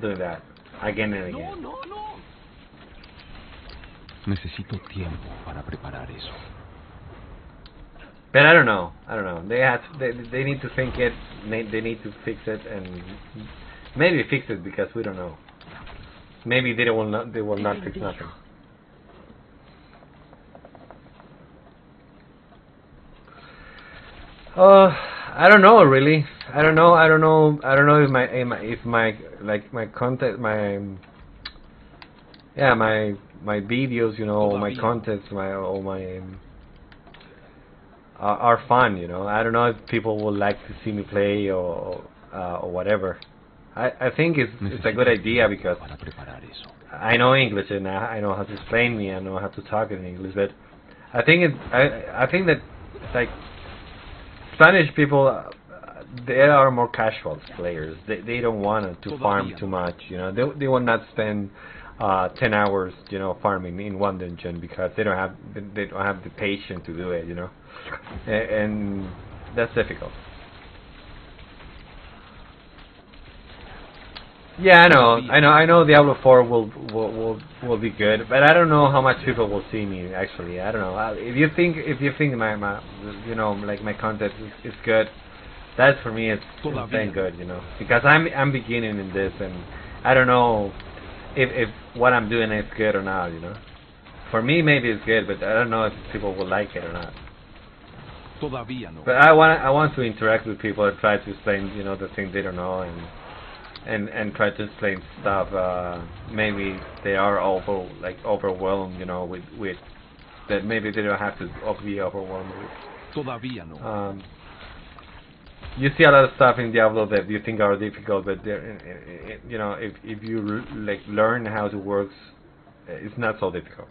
doing that again and again. Necesito tiempo para preparar eso. But I don't know. They need to think it. They need to fix it, and maybe fix it because we don't know. Maybe they will not fix nothing. I don't know really. I don't know if my content, my videos, you know, my contents, are fun, you know. I don't know if people would like to see me play or whatever. I think it's a good idea because I know English and I know how to explain me. I know how to talk in English, but I think that like Spanish people, they are more casual players. They don't want to farm too much, you know. They will not spend 10 hours, you know, farming in one dungeon because they don't have the patience to do it, you know, and that's difficult. Yeah, I know. Diablo 4 will be good, but I don't know how much people will see me. Actually, I don't know. If you think my you know, like my content is good, that for me it's insane good, you know, because I'm beginning in this, and I don't know if what I'm doing is good or not, you know. For me, maybe it's good, but I don't know if people will like it or not. But I want to interact with people and try to explain, you know, the things they don't know, and try to explain stuff. Maybe they are overwhelmed, you know, with that. Maybe they don't have to be overwhelmed with. You see a lot of stuff in Diablo that you think are difficult, but you know, if you like learn how it works, it's not so difficult.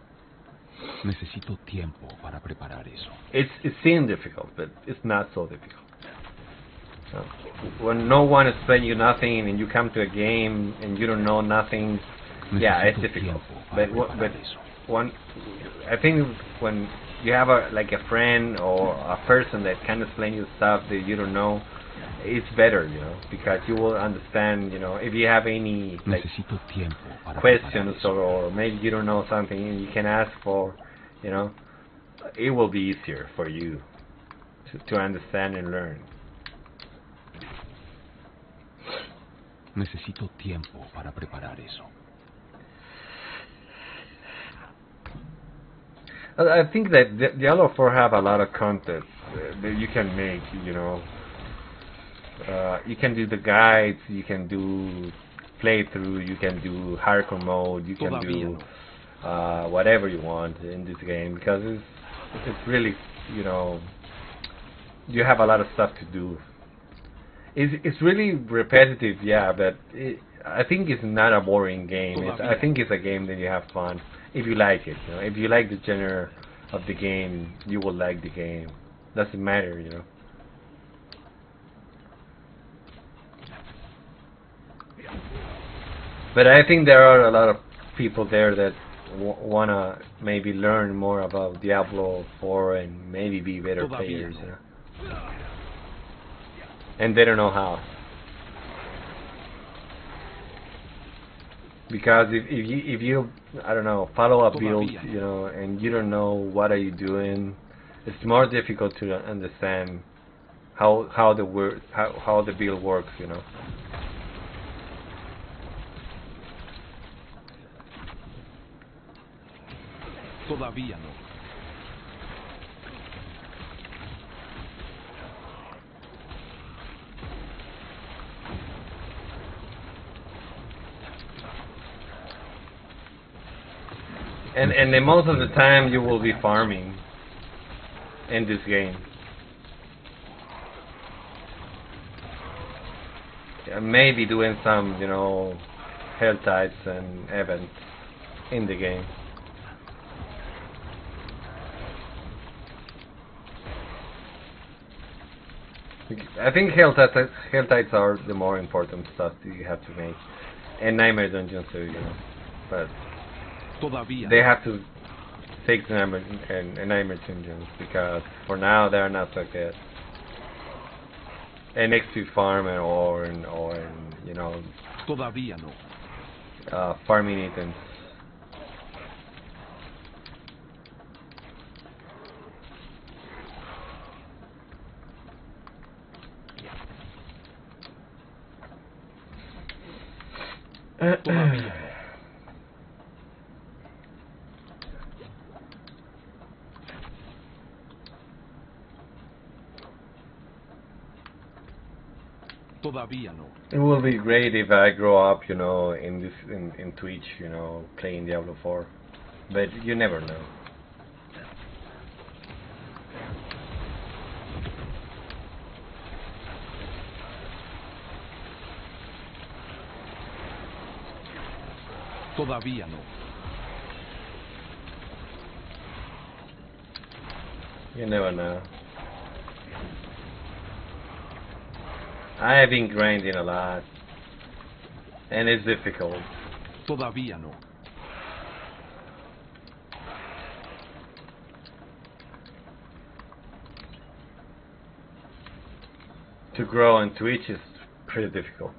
Necesito tiempo para preparar eso. It seems difficult, but it's not so difficult. When no one explains you nothing and you come to a game and you don't know nothing, yeah, it's difficult. But I think when you have a friend or a person that can explain you stuff that you don't know, it's better, because you will understand, if you have any questions or maybe you don't know something and you can ask for, it will be easier for you to understand and learn. Necesito tiempo para preparar eso. I think that Diablo 4 have a lot of content that you can make, you can do the guides, you can do playthrough, you can do hardcore mode, you can do whatever you want in this game, because it's really, you have a lot of stuff to do. It's really repetitive, yeah, but I think it's not a boring game. I think it's a game that you have fun if you like it. If you like the genre of the game, you will like the game. Doesn't matter, But I think there are a lot of people there that wanna maybe learn more about Diablo 4 and maybe be better players, and they don't know how. Because if you I don't know, follow a build, and you don't know what are you doing, it's more difficult to understand how the build works, Todavía no. And then most of the time you will be farming in this game. Maybe doing some, hell types and events in the game. I think hell types are the more important stuff that you have to make, and nightmare dungeons too, but they have to take the nightmare dungeons because for now they're not so good. And next to farm or farming items. It will be great if I grow up, in Twitch, playing Diablo 4, but you never know. Todavía no. You never know. I have been grinding a lot, and it's difficult. Todavía no. To grow on Twitch is pretty difficult.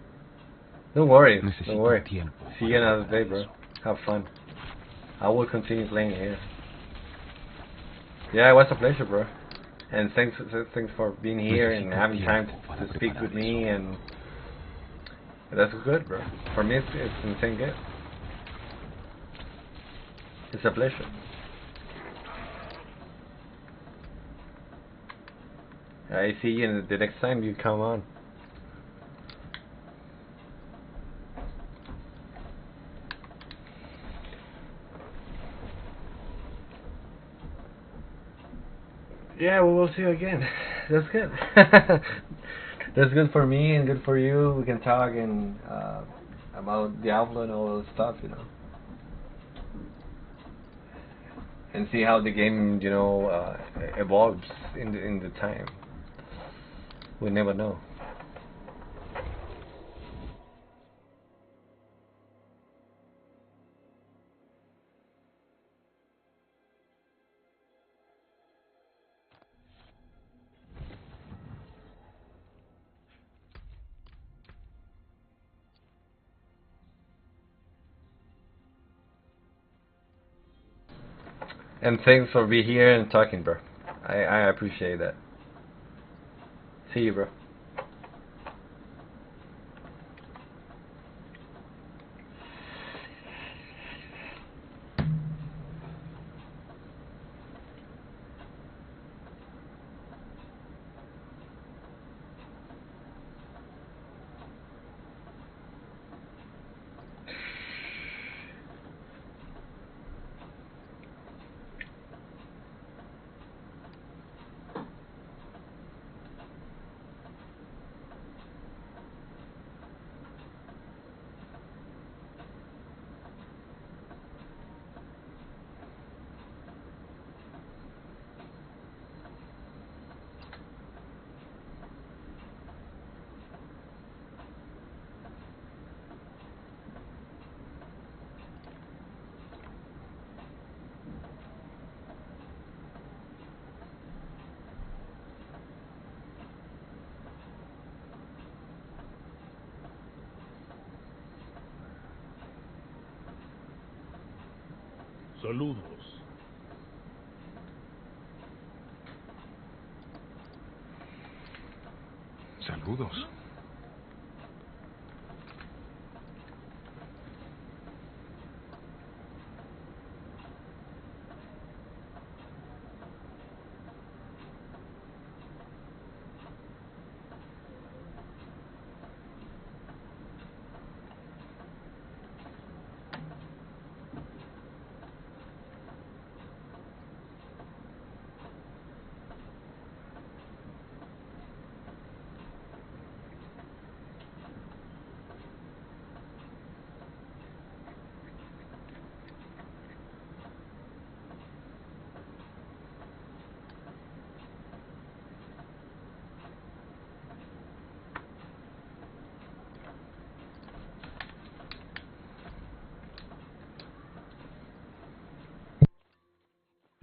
Don't worry, don't worry. See you another day, bro. Have fun. I will continue playing here. Yeah, it was a pleasure, bro. And thanks for being here and having time to speak with me, and that's good, bro. For me, it's insane good. It's a pleasure. I see you the next time you come on. Yeah, we will see you again. That's good. That's good for me and good for you. We can talk and about Diablo and all those stuff, and see how the game, evolves in the time. We never know. And thanks for being here and talking, bro. I appreciate that. See you, bro. Saludos. Saludos.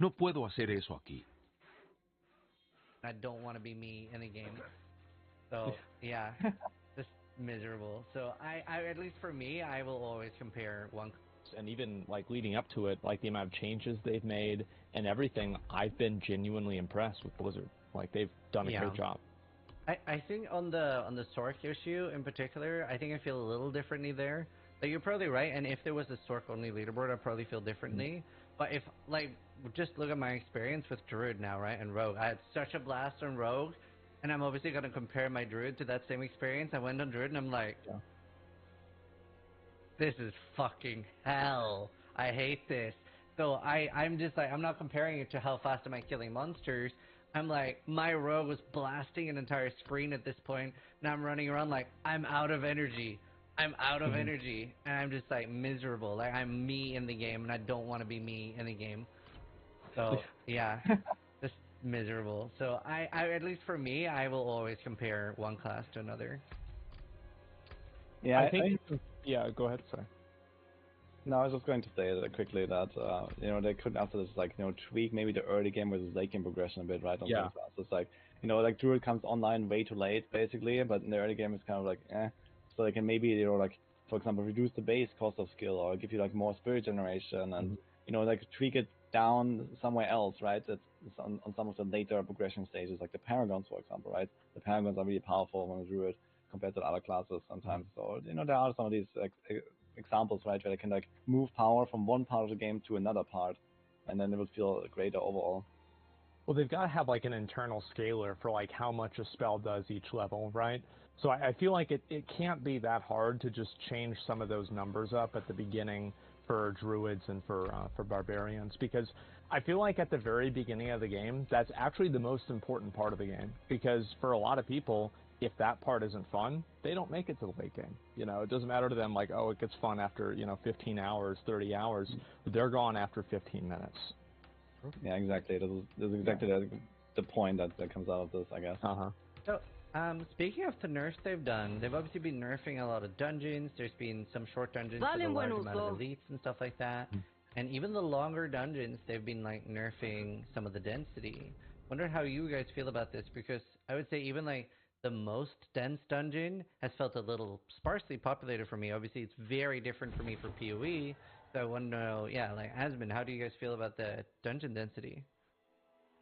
No puedo hacer eso aquí. I don't want to be me in a game. So, yeah, just miserable. So, I at least for me, I will always compare one. And even like leading up to it, like the amount of changes they've made and everything, I've been genuinely impressed with Blizzard. Like they've done a great job. I think on the Sork issue in particular, I think I feel a little differently there. Like you're probably right, and if there was a Sork only leaderboard, I'd probably feel differently. But if like just look at my experience with Druid now, right, and Rogue, I had such a blast on Rogue, and I'm obviously gonna compare my Druid to that same experience. I went on Druid, and I'm like, this is fucking hell. I hate this. So I'm just like, I'm not comparing it to how fast am I killing monsters. I'm like, my rogue was blasting an entire screen at this point. Now I'm running around like, I'm out of energy. I'm out of energy. And I'm just like miserable. Like I'm me in the game and I don't want to be me in the game. So yeah, just miserable. So I at least for me, I will always compare one class to another. Yeah, I think. Yeah, go ahead. Sorry. No, I was just going to say that quickly that they could after this tweak maybe the early game versus late game progression a bit, right? On some classes, like like Druid comes online way too late basically, but in the early game it's kind of like so they can maybe like for example reduce the base cost of skill or give you like more spirit generation and like tweak it down somewhere else, right? That's on some of the later progression stages, like the Paragons for example, right? The Paragons are really powerful on a Druid compared to other classes sometimes. So there are some of these examples, right, where they can like move power from one part of the game to another part, and then it would feel greater overall. Well, they've got to have like an internal scaler for like how much a spell does each level, right? So I feel like it can't be that hard to just change some of those numbers up at the beginning for druids and for barbarians, because I feel like at the very beginning of the game, that's actually the most important part of the game, because for a lot of people, if that part isn't fun, they don't make it to the late game. It doesn't matter to them like, oh, it gets fun after, 15 hours, 30 hours. They're gone after 15 minutes. Yeah, exactly. This is exactly the point that comes out of this, I guess. So, speaking of the nerfs they've done, they've obviously been nerfing a lot of dungeons. There's been some short dungeons with a large amount of elites and stuff like that. And even the longer dungeons, they've been like nerfing some of the density. Wonder how you guys feel about this, because I would say even like the most dense dungeon has felt a little sparsely populated for me. Obviously, it's very different for me for PoE, So I want to know, yeah, like Asmund, how do you guys feel about the dungeon density?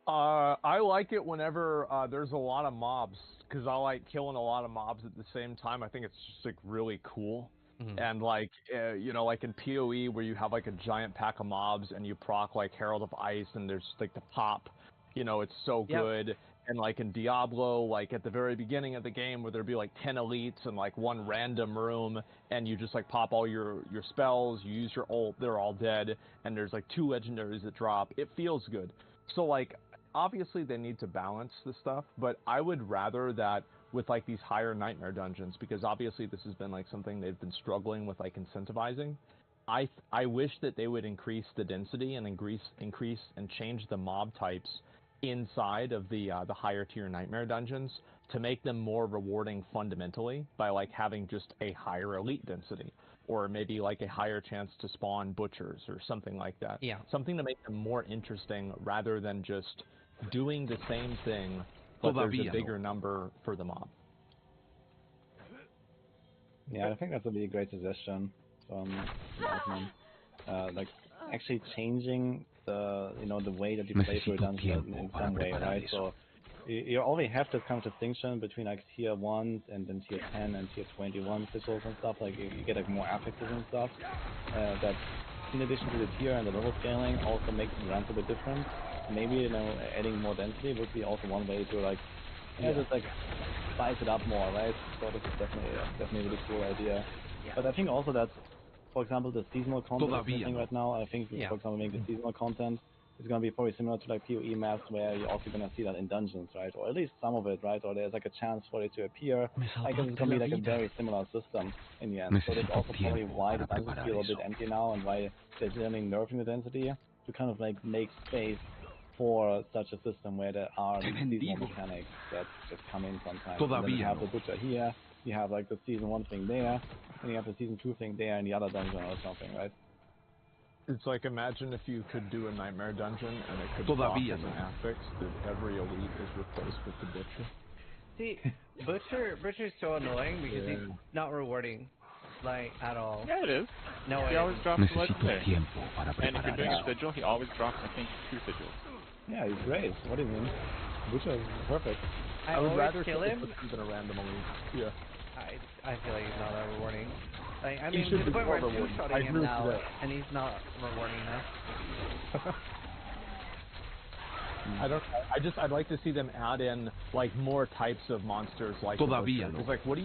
I like it whenever there's a lot of mobs, because I like killing a lot of mobs at the same time. I think it's just like really cool. And like, you know, like in PoE where you have like a giant pack of mobs and you proc like Herald of Ice and there's like the pop, you know, it's so good. And like in Diablo, like at the very beginning of the game where there'd be like 10 elites and like one random room and you just like pop all your spells, you use your ult, they're all dead, and there's like 2 legendaries that drop. It feels good. So like, obviously they need to balance the stuff, but I would rather that with like these higher nightmare dungeons, because obviously this has been like something they've been struggling with like incentivizing. I wish that they would increase the density and increase and change the mob types inside of the higher tier nightmare dungeons to make them more rewarding fundamentally by like having just a higher elite density, or maybe like a higher chance to spawn butchers or something like that. Yeah. Something to make them more interesting rather than just doing the same thing, but there's a bigger number for the mob. Yeah, I think that's a really great suggestion from Osman. Like actually changing the the way that you play through a dungeon in some way, right? So you always have this kind of distinction between like tier 1 and then tier 10 and tier 21 sigils and stuff. Like you get like more affixes and stuff. That in addition to the tier and the level scaling also makes the runs a bit different. Maybe adding more density would be also one way to like just like spice it up more, right? So this is definitely a really cool idea. But I think also that, for example, the seasonal content is missing right now. I think, for example, making the seasonal content is going to be probably similar to like PoE maps, where you're also going to see that in dungeons, right? Or at least some of it, right? Or there's like a chance for it to appear. I guess it's going to be like a very similar system in the end. So that's also probably why the dungeons feel a bit empty now, and why they're generally nerfing the density to kind of like make space for such a system where there are seasonal mechanics that just come in sometimes. And then you have the butcher here, you have like the season 1 thing there, and you have the season 2 thing there in the other dungeon or something, right? It's like, imagine if you could do a nightmare dungeon and it could block as an affix that every elite is replaced with the butcher. See, Butcher's so annoying because he's not rewarding, like, at all. Yeah, it is. No, he always drops the legendary. And if you're doing a sigil, he always drops, I think, 2 sigils. Yeah, he's great. What do you mean? Butcher is perfect. I would rather kill him than a random elite. Yeah. I feel like he's not that rewarding. Like, I mean, to the point where I'm two-shotting him now, and he's not rewarding enough. I'd like to see them add in like more types of monsters like the butcher. It's like, what do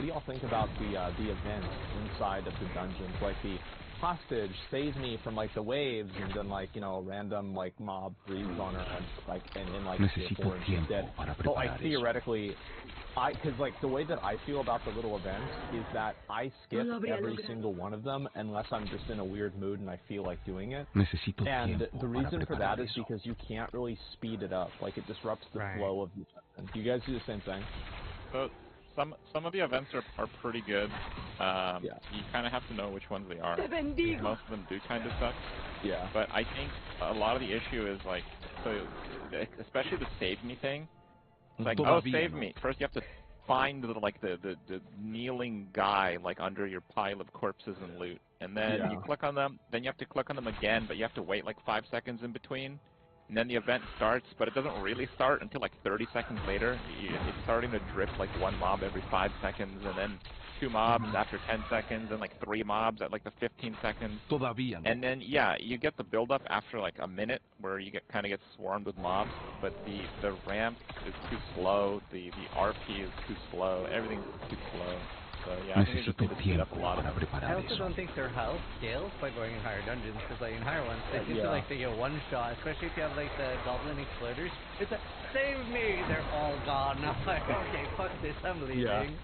y'all think about the events inside of the dungeons, like the hostage save me from like the waves, and then like a random like mob breathes on her and like and then like she's dead. But like theoretically, because like the way that I feel about the little events is that I skip every single one of them unless I'm just in a weird mood and I feel like doing it. And the reason for that is because you can't really speed it up. Like it disrupts the flow of the event. Do you guys do the same thing? So some of the events are pretty good. You kind of have to know which ones they are. Most of them do kind of suck. Yeah. But I think a lot of the issue is like, so especially the save me thing. It's like, oh, save me. First you have to find the kneeling guy like under your pile of corpses and loot. And then you click on them, then you have to click on them again, but you have to wait like 5 seconds in between. And then the event starts, but it doesn't really start until like 30 seconds later. It's starting to drip like 1 mob every 5 seconds, and then 2 mobs after 10 seconds, and like 3 mobs at like the 15 seconds. And then you get the build up after like a minute where you kind of get swarmed with mobs, but the ramp is too slow, the RP is too slow, everything's too slow. So yeah, I think they just need to speed up a lot of them. I also don't think their health scales by going in higher dungeons, because like in higher ones, they seem to like they get one shot, especially if you have like the goblin exploders. It's like, save me! They're all gone. I'm like, okay, fuck this, I'm leaving.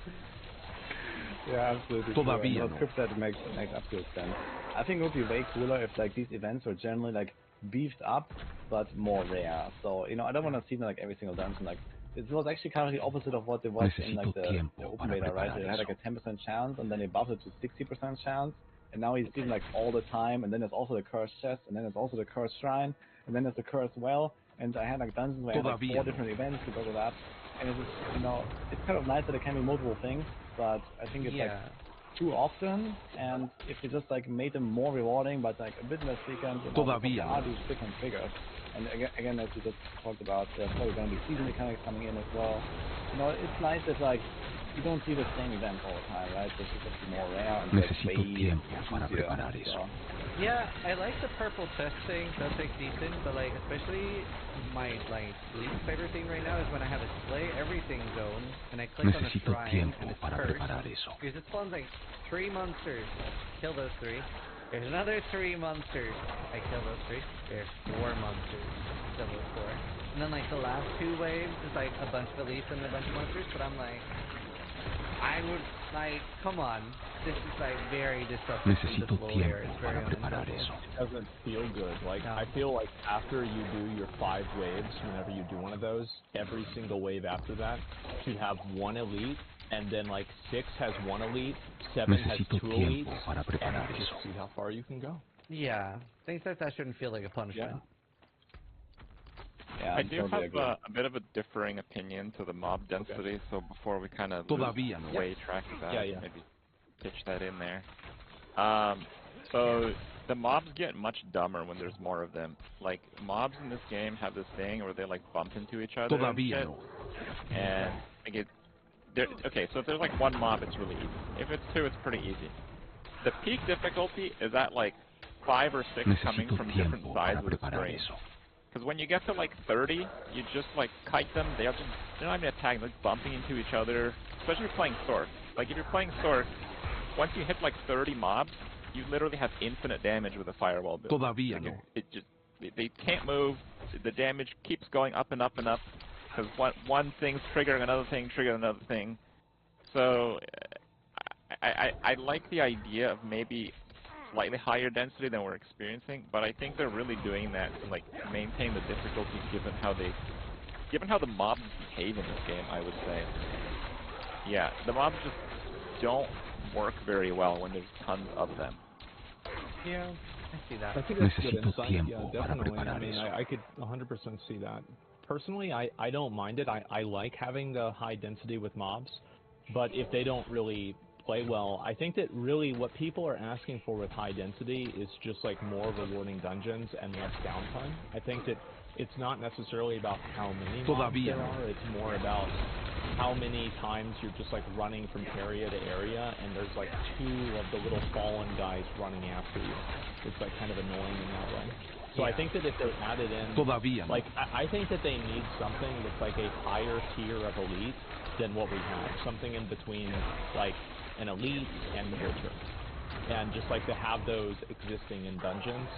Yeah, absolutely. The script that makes absolute sense. I think it would be way cooler if like these events were generally like beefed up, but more rare. So I don't want to see them like every single dungeon. Like it was actually kind of the opposite of what they was in like the open beta, right? They had like a 10% chance, and then they buffed it to 60% chance, and now he's seen like all the time. And then there's also the cursed chest, and then there's also the cursed shrine, and then there's the cursed well. And I had like dungeons where I had like 4 different events because of that. And it's just, it's kind of nice that it can be multiple things, but I think it's like too often, and if you just like made them more rewarding but like a bit less frequent, you know, there are these frequent triggers. And again, as we just talked about, there's probably going to be season mechanics coming in as well. You know, it's nice that like you don't see the same event all the time, right? This is just more rare and like way easier. So. Yeah, I like the purple chest thing. That's like decent, but like especially my like least favorite thing right now is when I have a slay everything zone and I click on a shrine and it's cursed because it spawns like 3 monsters. Kill those 3. There's another 3 monsters. I kill those 3. There's 4 monsters. Kill those 4. And then like the last 2 waves is like a bunch of elites and a bunch of monsters, but I'm like, I would, like, come on. This is, like, very disruptive to the flow here. It's very unacceptable. It doesn't feel good. Like, I feel like after you do your 5 waves, whenever you do one of those, every single wave after that should have 1 elite, and then, like, 6 has 1 elite, 7 has 2 elites, and just see how far you can go. Yeah. Things like that shouldn't feel like a punishment. Yeah, I do have a bit of a differing opinion to the mob density, so before we kind of way track of that, maybe pitch that in there. So the mobs get much dumber when there's more of them. Like, mobs in this game have this thing where they like bump into each other and shit. And like okay, so if there's like 1 mob, it's really easy. If it's 2, it's pretty easy. The peak difficulty is at like 5 or 6 coming from different sides of the screen. Because when you get to like 30, you just like kite them. They're not even attacking, they're like bumping into each other. Especially if you're playing Sorc. Like if you're playing Sorc, once you hit like 30 mobs, you literally have infinite damage with a firewall build. They can't move. The damage keeps going up and up and up. Because one thing's triggering another thing, triggering another thing. So I like the idea of maybe slightly higher density than we're experiencing, but I think they're really doing that to like maintain the difficulty given how the mobs behave in this game, I would say. Yeah, the mobs just don't work very well when there's tons of them. Yeah, I see that. I think that's good insight. Yeah, definitely. I mean, I could 100% see that. Personally, I don't mind it. I like having the high density with mobs, but if they don't really play well, I think that really what people are asking for with high density is just like more rewarding dungeons and less downtime. I think that it's not necessarily about how many mobs there are, it's more about how many times you're just like running from area to area and there's like 2 of the little fallen guys running after you. It's like kind of annoying in that way. So I think that if they added in, like, I think that they need something that's like a higher tier of elite than what we have. Something in between, like, an elite and ultra. And just like to have those existing in dungeons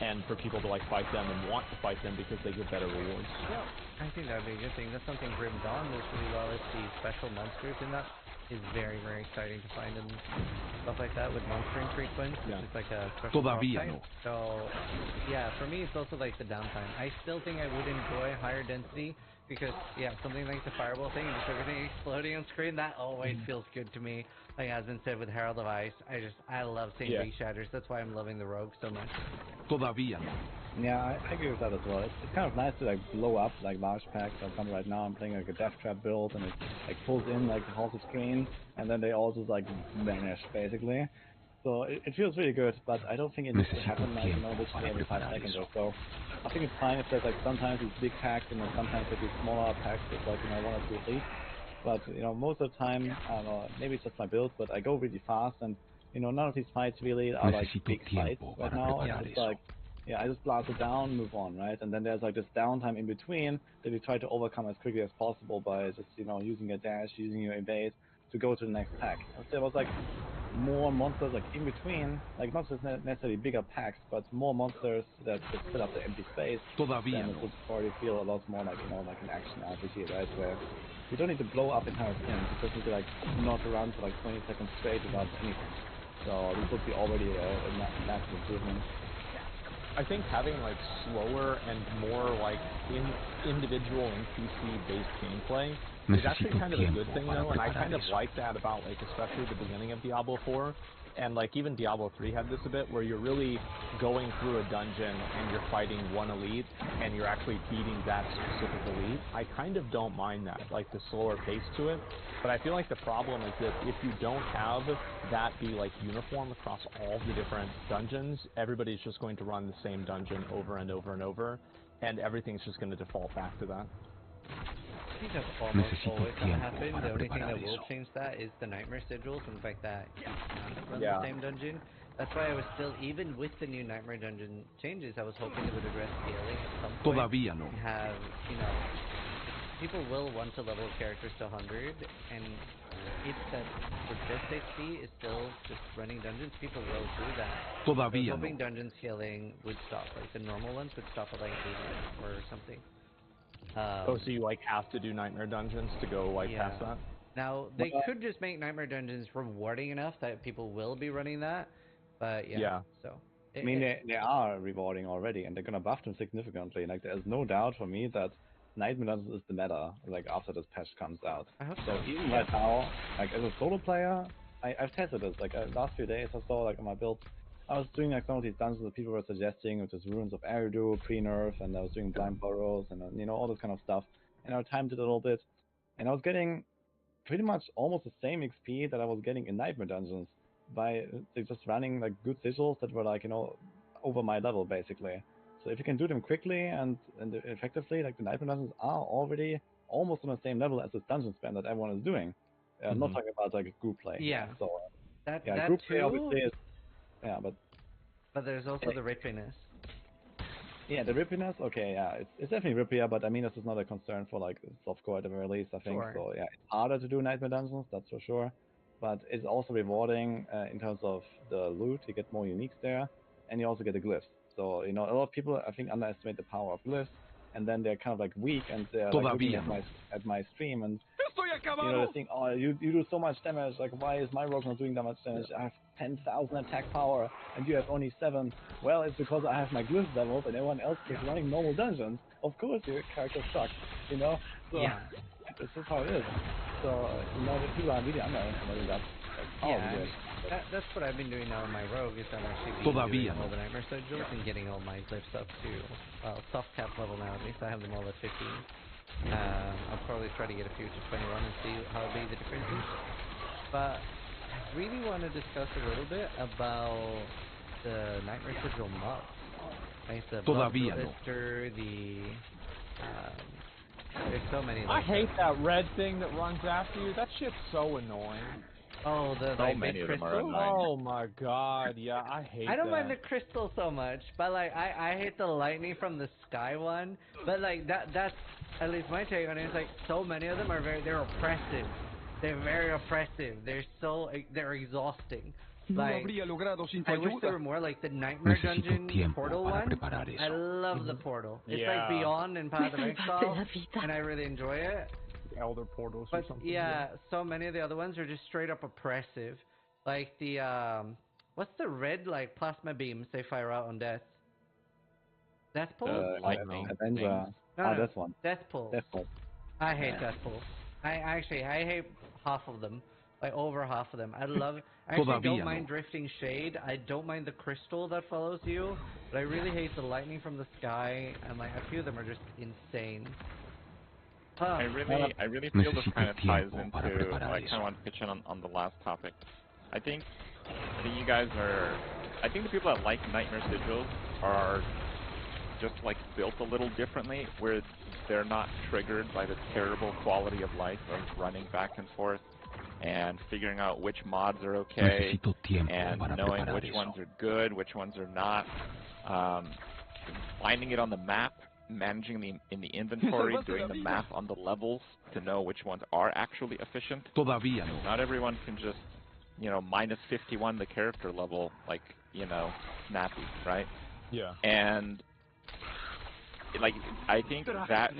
and for people to like fight them and want to fight them because they get better rewards. Yeah, I think that would be a good thing. That's something Grim Dawn does really well, is the special monsters, and that is very, very exciting to find and stuff like that with monster infrequent, which is like a special type. So, yeah, for me it's also like the downtime. I still think I would enjoy higher density because, yeah, something like the fireball thing and just everything exploding on screen, that always feels good to me. Like as been said with Herald of Ice, I love seeing big shatters. That's why I'm loving the rogue so much. Yeah, I agree with that as well. It's kind of nice to like blow up like large packs. For example, right now I'm playing like a death trap build, and it like pulls in like the whole screen, and then they all just like vanish basically. So it feels really good, but I don't think it needs to happen like, you know, literally every 5 seconds or so. I think it's fine if there's like sometimes these big packs and then sometimes like these smaller packs with like, you know, 1 or 2 elites. But, you know, most of the time, I don't know, maybe it's just my build, but I go really fast, and, you know, none of these fights really are like big fights right now. It's like, yeah, I just blast it down, move on, right? And then there's like this downtime in between that we try to overcome as quickly as possible by just, you know, using a dash, using your evade to go to the next pack. If there was like more monsters like in between, like not just necessarily bigger packs, but more monsters that just fill up the empty space, then it would probably feel a lot more like, you know, like an action RPG, right? Where you don't need to blow up entire things, you just need to like not run for like 20 seconds straight without anything. So this would be already a massive improvement. I think having like slower and more like individual NPC based gameplay is actually kind of a good thing, though, and I kind of like that about, like, especially the beginning of Diablo 4, and, like, even Diablo 3 had this a bit, where you're really going through a dungeon and you're fighting one elite, and you're actually beating that specific elite. I kind of don't mind that, like, the slower pace to it, but I feel like the problem is that if you don't have that be, like, uniform across all the different dungeons, everybody's just going to run the same dungeon over and over and over, and everything's just going to default back to that. I think that's almost always going to happen. The only thing that will change that is the nightmare sigils and the fact that you can't run the same dungeon. That's why I was still, even with the new nightmare dungeon changes, I was hoping it would address scaling at some point. And have, you know, people will want to level characters to 100, and if that the best HP is still just running dungeons, people will do that. I was hoping dungeon scaling would stop, like the normal ones would stop at like 80 or something. So you, like, have to do nightmare dungeons to go, like, past that? Now, they could just make nightmare dungeons rewarding enough that people will be running that, but so. I mean, they are rewarding already, and they're gonna buff them significantly. Like, there's no doubt for me that nightmare dungeons is the meta, like, after this patch comes out. I hope so. Even right now, like, as a solo player, I've tested this. Like, last few days I saw, like, on my build, I was doing, like, some of these dungeons that people were suggesting, which is Ruins of Eridu, pre-nerf, and I was doing blind burrows, and, you know, all this kind of stuff. And I timed it a little bit, and I was getting pretty much almost the same XP that I was getting in nightmare dungeons by just running, like, good sigils that were, like, you know, over my level, basically. So if you can do them quickly and effectively, like, the nightmare dungeons are already almost on the same level as this dungeon spam that everyone is doing. I'm not talking about, like, group play. Yeah. So, that group too, play obviously is, but there's also the rippiness. Yeah, the rippiness, okay, yeah, it's definitely rippier, but I mean, this is not a concern for, like, softcore at the very least, I think. Sure. So, yeah, it's harder to do nightmare dungeons, that's for sure. But it's also rewarding in terms of the loot. You get more uniques there, and you also get the glyphs. So, you know, a lot of people, I think, underestimate the power of glyphs, and then they're kind of, like, weak, and they're, like, looking at my stream, and, you know, they think, oh, you do so much damage, like, why is my rogue not doing that much damage? I have 10,000 attack power, and you have only 7. Well, it's because I have my glyph levels, and everyone else is running normal dungeons. Of course your character sucks, you know? So, this is how it is. So, you know, the people are really underestimating that. That's what I've been doing now in my rogue, is I'm actually doing all the nightmare sigils and getting all my glyphs up to, well, soft cap level now, at least I have them all at 15. I'll probably try to get a few to 21 and see how big the difference is. But I really want to discuss a little bit about the nightmare sigil mobs. Like the blood blister, there's so many. I hate that red thing that runs after you. That shit's so annoying. Oh, the so many of them are annoying. Oh my god, yeah, I hate that. I don't mind the crystal so much, but like I hate the lightning from the sky one. But like that's at least my take on it. Is like so many of them are they're oppressive. They're very oppressive. They're exhausting. Like, I wish there were more like the Nightmare Dungeon portal one. I love the portal. It's like Beyond and Path of Exile, and I really enjoy it. Elder portals but or something. Yeah, so many of the other ones are just straight up oppressive. Like the what's the red like plasma beams they fire out on death? Death Pulse? Lightning. Avenger. No, this one. Death Pulse. Death Pulse. I hate Death Pulse. I hate half of them. Like over half of them. I actually don't mind Drifting Shade. I don't mind the crystal that follows you, but I really hate the lightning from the sky, and like a few of them are just insane. I really feel this kind of ties into, I kind of want to pitch in on the last topic. I think you guys are, I think the people that like Nightmare Sigils are just like built a little differently, where they're not triggered by the terrible quality of life of running back and forth and figuring out which mods are okay and knowing which ones are good, which ones are not, finding it on the map, managing in the inventory, doing the math on the levels to know which ones are actually efficient. Not everyone can just, you know, minus 51 the character level, like, you know, snappy, right? Yeah. And like, I think that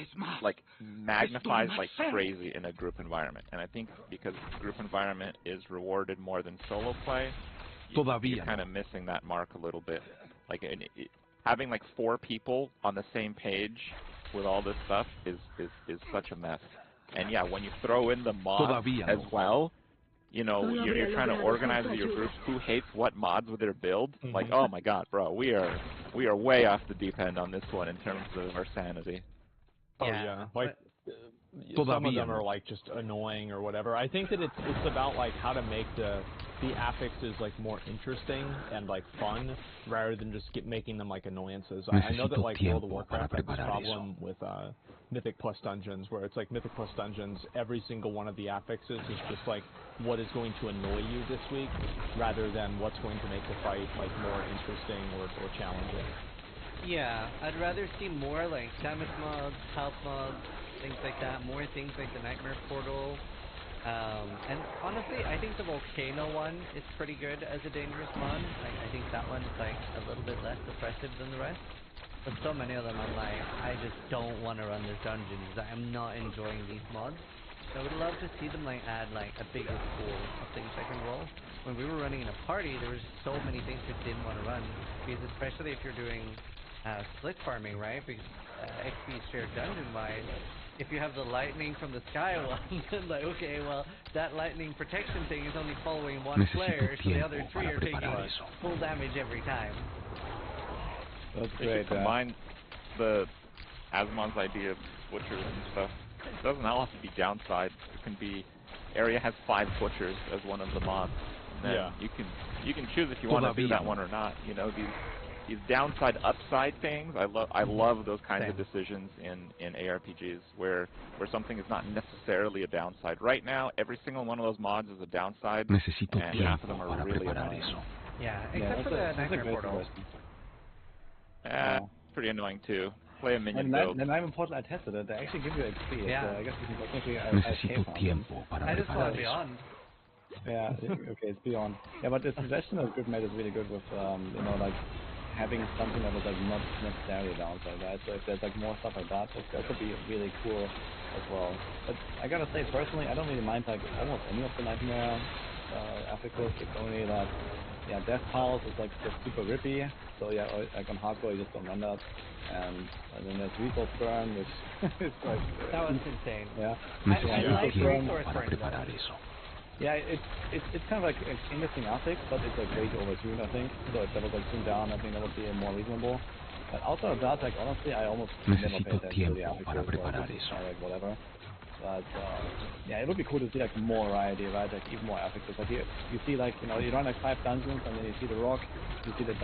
like magnifies like crazy in a group environment, and I think because group environment is rewarded more than solo play, you're kind of missing that mark a little bit. Like having like 4 people on the same page with all this stuff is such a mess. And yeah, when you throw in the mods as well, you know, you're trying to organize with your group who hates what mods with their build. Like, oh my god, bro, we are way off the deep end on this one in terms of our sanity. Oh yeah, like some of them are like just annoying or whatever. I think that it's about like how to make the affixes like more interesting and like fun rather than just making them like annoyances. I know that like World of Warcraft had this problem with Mythic Plus Dungeons, where it's like Mythic Plus Dungeons, every single one of the affixes is just like what is going to annoy you this week, rather than what's going to make the fight like more interesting or challenging. Yeah, I'd rather see more like damage mods, health mods, things like that, more things like the Nightmare Portal. And honestly, I think the Volcano one is pretty good as a dangerous mod. I think that one's like a little bit less oppressive than the rest. But so many of them, I'm like, I just don't want to run this dungeon because I'm not enjoying these mods. So I would love to see them like add like a bigger pool of things I can roll. When we were running in a party, there was so many things we didn't want to run, because especially if you're doing split farming, right? Because XP shared dungeon-wise, if you have the lightning from the sky one, then like, okay, well, that lightning protection thing is only following one player, so the other three are taking full damage every time. That's they great. should combine the Asmon's idea of butchers and stuff. It doesn't all have to be downside. It can be area has 5 butchers as one of the mods. And then you can choose if you want to do that one or not. You know, these downside upside things, I love those kinds of decisions in ARPGs where something is not necessarily a downside. Right now, every single one of those mods is a downside, and half of them are really annoying. Yeah, except for the Nightmare Portal. Pretty annoying too. Play a minion build. The Nightmare Portal, I tested it. They actually give you XP. Yeah. So I guess you can technically I just want Beyond. Yeah, okay, it's Beyond. Yeah, but the suggestion that Group made is really good with, you know, like having something that is like not necessarily downside, right? So if there's like more stuff like that, that could be really cool as well. But I gotta say, personally, I don't really mind like almost any of the Nightmare affixes. It's only that, yeah, Death Pulse is like just super rippy. So yeah, like on hardcore, you just don't run that. And then there's Resource Burn, which is like... that was insane. Yeah. I like Resource Burn though. Yeah, it's kind of like an interesting affix, but it's like way too overtuned, I think. So if that was like tuned down, I think that would be more reasonable. But outside of that, like honestly, I almost never pay attention to the affixes, like whatever. But yeah, it would be cool to see like more variety, right? Like even more affixes. Like you see like, you know, you run like 5 dungeons, and then you see the rock, you see the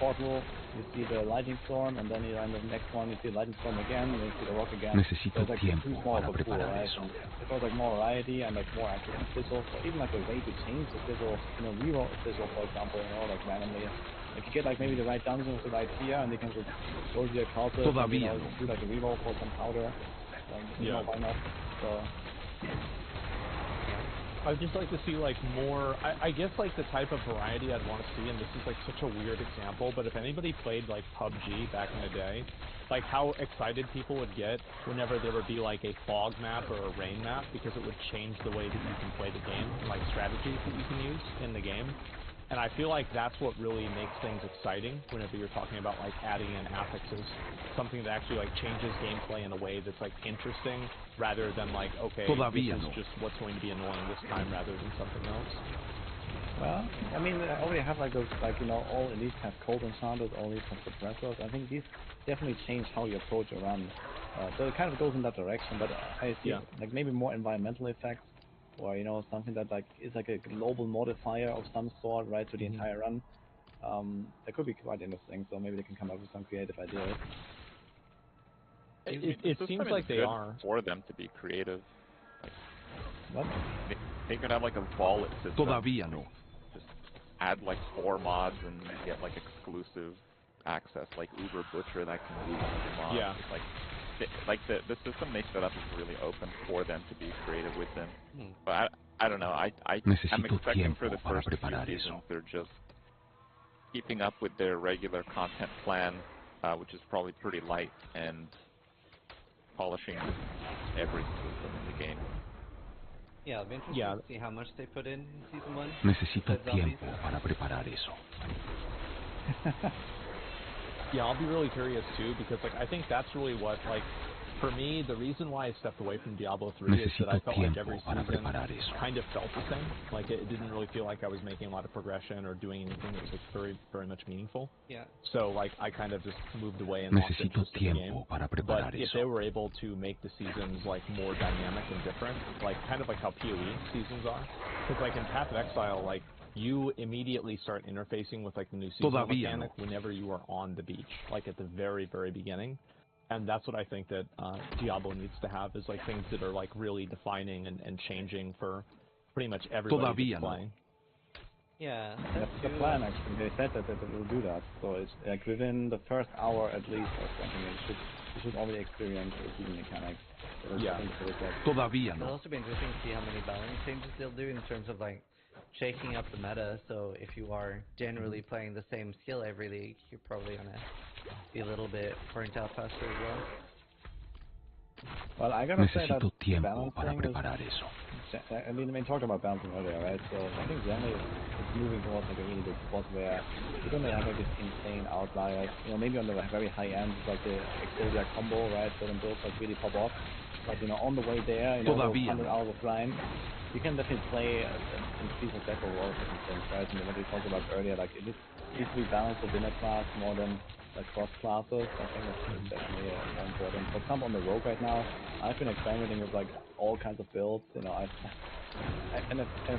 portal, you see the lightning storm, and then you run the next one, you see the lightning storm again, and then you see the rock again. So it's like too small of a pool, right? And if there was like more variety and like more actual sizzle, or even like a way to change the sizzle, you know, reroll a sizzle, for example, you know, like randomly. If you get like maybe the right dungeon with the right tier, and they can just go to your cultist and, you know, do like a reroll for some powder. You know, why not? So I'd just like to see like more, I guess like the type of variety I'd want to see, and this is like such a weird example, but if anybody played like PUBG back in the day, like how excited people would get whenever there would be like a fog map or a rain map, because it would change the way that you can play the game, and like strategies that you can use in the game. And I feel like that's what really makes things exciting whenever you're talking about like adding in affixes, something that actually like changes gameplay in a way that's like interesting, rather than like, okay, this is just what's going to be annoying this time rather than something else. Well, I mean, I already have like those, like, you know, all elites have cold enchanters, all elites have suppressors. I think these definitely change how you approach a run. So it kind of goes in that direction, but I see like maybe more environmental effects, or, you know, something that like is like a global modifier of some sort, right, to the entire run. That could be quite interesting, so maybe they can come up with some creative ideas. It seems like they are. For them to be creative. Like, what? They could have like a wallet system. Just add like 4 mods and get like exclusive access, like Uber Butcher that can do mods. Yeah. Like the system they set up is really open for them to be creative with them. But I don't know. I'm expecting for the first few seasons they're just keeping up with their regular content plan, which is probably pretty light, and polishing every system in the game. Yeah, it'll be interesting to see how much they put in season 1. Necesito tiempo para preparar eso. Yeah, I'll be really curious too, because like I think that's really what like for me, the reason why I stepped away from Diablo 3 is that I felt like every season kind of felt the same. Like it didn't really feel like I was making a lot of progression or doing anything that was like very, very much meaningful. Yeah. So like I kind of just moved away and lost interest in the game. But if they were able to make the seasons like more dynamic and different, like kind of like how PoE seasons are, because like in Path of Exile, like you immediately start interfacing with like the new seasonal mechanic whenever you are on the beach, like at the very, very beginning. And that's what I think that Diablo needs to have, is like things that are like really defining and changing for pretty much everybody that's playing. Yeah, that's the plan actually. They said that it will do that. So it's like within the first hour at least or something, you should already experience the season mechanics. So yeah. It'll also be interesting to see how many balance changes they'll do in terms of like shaking up the meta. So if you are generally playing the same skill every league, you're probably gonna be a little bit burnt out faster as well. Well, I gotta say that balancing is... I mean, we talked about balancing earlier, right? So I think generally it's moving towards like a really good spot where you're gonna have like this insane outliers. You know, maybe on the very high end, like the Exodia combo, right? So then builds like really pop off. But you know, on the way there, you know, 100 hours of grind, you can definitely play in Season Deck or all different things, right? And what we talked about earlier, like it is easily balanced the winner class more than the cross classes. I think that's definitely more important. For example, on the Rogue right now, I've been experimenting with like all kinds of builds. You know, I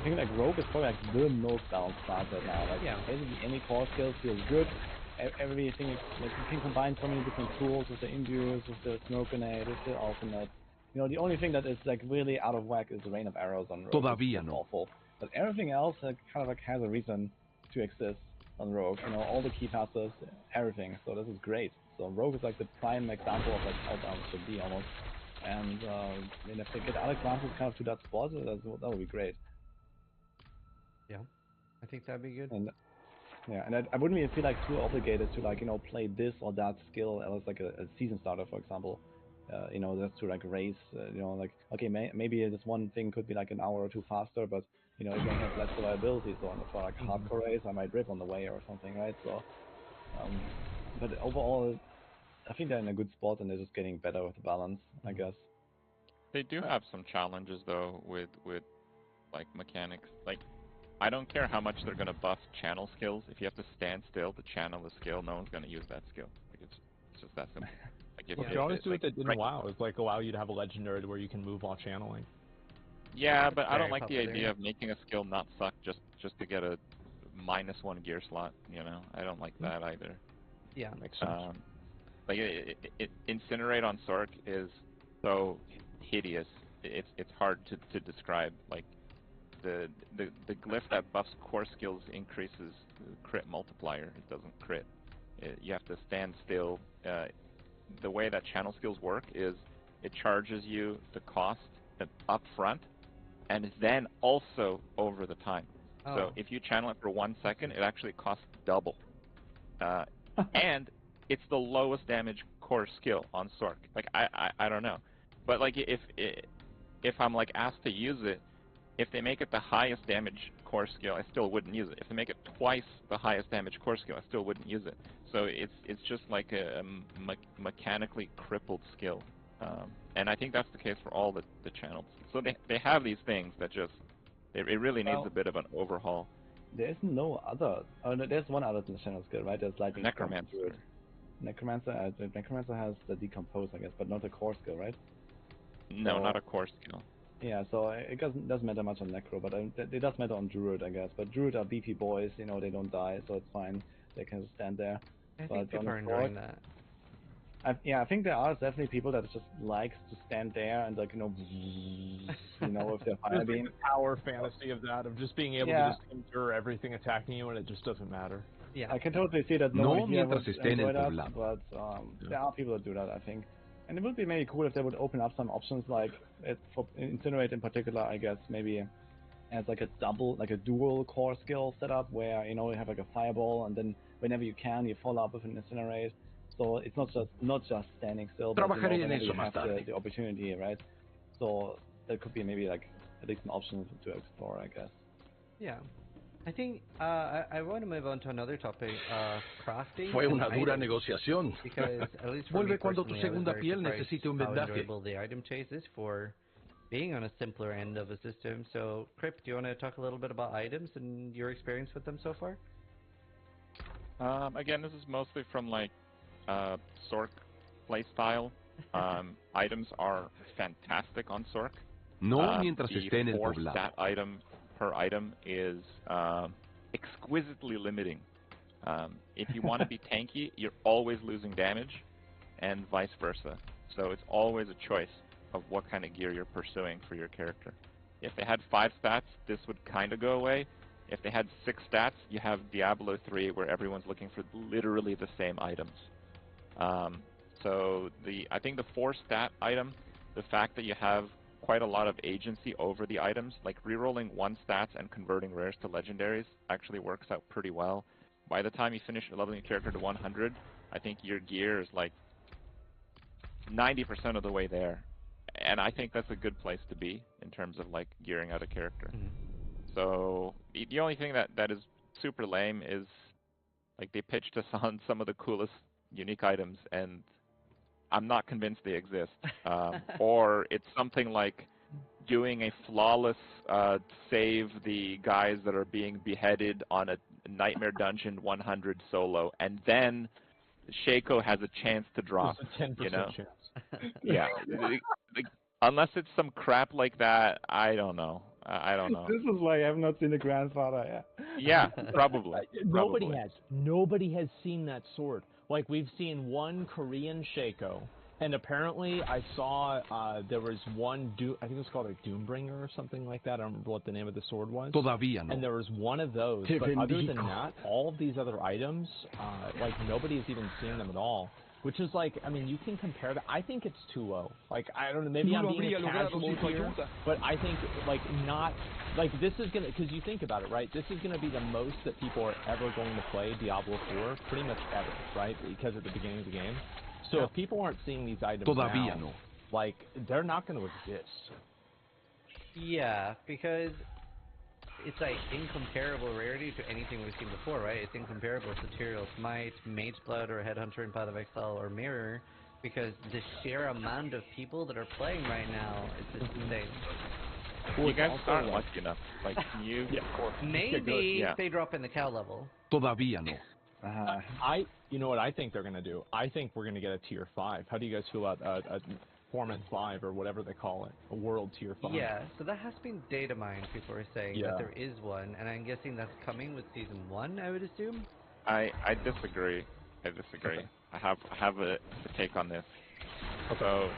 think like Rogue is probably like the most balanced class right now. Like basically any core skill feels good. Everything, like you can combine so many different tools with the Imbues, with the Smoke Grenade, with the Ultimate. You know, the only thing that is like really out of whack is the Rain of Arrows on Rogue. It's awful. But everything else kind of like has a reason to exist on Rogue. You know, all the key passes, everything. So this is great. So Rogue is like the prime example of like how balance should be almost. And if they get other classes kind of to that spot, that would be great. Yeah, I think that'd be good. And yeah, and I wouldn't even feel like too obligated to like, you know, play this or that skill as like a season starter, for example. You know, just to like race, you know, like, okay, maybe this one thing could be like an hour or two faster, but, you know, it may have less reliability, so for like hardcore race, I might rip on the way or something, right? So, but overall, I think they're in a good spot and they're just getting better with the balance, I guess. They do have some challenges, though, with like, mechanics. Like, I don't care how much they're going to buff channel skills. If you have to stand still to channel the skill, no one's going to use that skill. Like, it's just that simple. Well, you always do it that didn't WoW. It's like allow you to have a legendary where you can move while channeling. Yeah, but I don't like the idea of making a skill not suck just to get a -1 gear slot. You know, I don't like that either. Yeah, makes sense. Like Incinerate on Sork is so hideous. It's hard to describe. Like the glyph that buffs core skills increases the crit multiplier. It doesn't crit. You have to stand still. The way that channel skills work is it charges you the cost up front and then also over the time. Oh. So if you channel it for 1 second, it actually costs double. And it's the lowest damage core skill on Sork. Like I don't know. But like if I'm like asked to use it, if they make it the highest damage core skill, I still wouldn't use it. If they make it twice the highest damage core skill, I still wouldn't use it. So it's just like a mechanically crippled skill, and I think that's the case for all the channels. So they have these things that just it really needs a bit of an overhaul. There's no other. Oh no, there's one other channel skill, right? There's Lightning Necromancer. Necromancer has the Decompose, I guess, but not the core skill, right? No, so, not a core skill. Yeah, so it doesn't matter much on Necro, but it does matter on Druid, I guess. But Druid are beefy boys, you know, they don't die, so it's fine. They can stand there. I think people are enjoying that. I think there are definitely people that just likes to stand there and like, you know, with their fire beam. Like the power fantasy of that, of just being able to just endure everything attacking you and it just doesn't matter. Yeah, I can totally see that no one here would enjoy that, but there are people that do that, I think. And it would be maybe cool if they would open up some options like for Incinerate in particular, I guess, maybe as like a dual core skill setup where, you know, you have like a fireball and then whenever you can, you follow up with an Incinerate. So it's not just standing still, but you have the opportunity, right? So that could be maybe like at least an option to explore, I guess. Yeah. I think I want to move on to another topic, crafting. Fue una dura items, negociación. Because at least for me Vuelve cuando tu personally, I was segunda very piel surprised necesite un how vendaje. enjoyable the item chase is for being on a simpler end of a system. So, Crip, do you want to talk a little bit about items and your experience with them so far? Again, this is mostly from like Sork playstyle. Items are fantastic on Sork. No mientras esté en el The 4 poblado. stat item per item is exquisitely limiting. If you want to be tanky, you're always losing damage, and vice versa. So it's always a choice of what kind of gear you're pursuing for your character. If they had 5 stats, this would kind of go away. If they had 6 stats, you have Diablo 3, where everyone's looking for literally the same items. So I think the 4 stat item, the fact that you have quite a lot of agency over the items, like rerolling 1 stats and converting rares to legendaries actually works out pretty well. By the time you finish leveling your character to 100, I think your gear is like 90% of the way there. And I think that's a good place to be in terms of like gearing out a character. So the only thing that is super lame is like they pitched us on some of the coolest unique items, and I'm not convinced they exist. Or it's something like doing a flawless save the guys that are being beheaded on a Nightmare Dungeon 100 solo, and then Shaco has a chance to drop. There's a 10% you know? chance. Yeah. Unless it's some crap like that, I don't know. I don't know. This is why I have not seen the grandfather. Yeah, probably. Nobody has seen that sword. Like, we've seen one Korean Shaco, and apparently I saw there was one, I think it was called a Doombringer or something like that. I don't remember what the name of the sword was. Todavía no. And there was one of those. But other than that, all of these other items, like, nobody has even seen them at all. Which is like, I mean, you can compare that. I think it's too low. Like, I don't know, maybe I'm being a casual here, but I think, like, not, like, this is going to, because you think about it, right? This is going to be the most that people are ever going to play Diablo 4, pretty much ever, right? Because at the beginning of the game. So if people aren't seeing these items now, like, they're not going to exist. Yeah, because it's like incomparable rarity to anything we've seen before, right? It's incomparable to Tyrael's Might, Mage Blood, or Headhunter in Path of Exile, or Mirror, because the sheer amount of people that are playing right now is just insane. You guys aren't lucky enough. Like, you... Maybe they drop in the cow level. Todavía no. You know what I think they're going to do? I think we're going to get a tier 5. How do you guys feel about a Torment 5, or whatever they call it, a world tier 5? Yeah, so that has been data mined, people are saying that there is one, and I'm guessing that's coming with Season 1, I would assume? I disagree. I disagree. I have a take on this. So,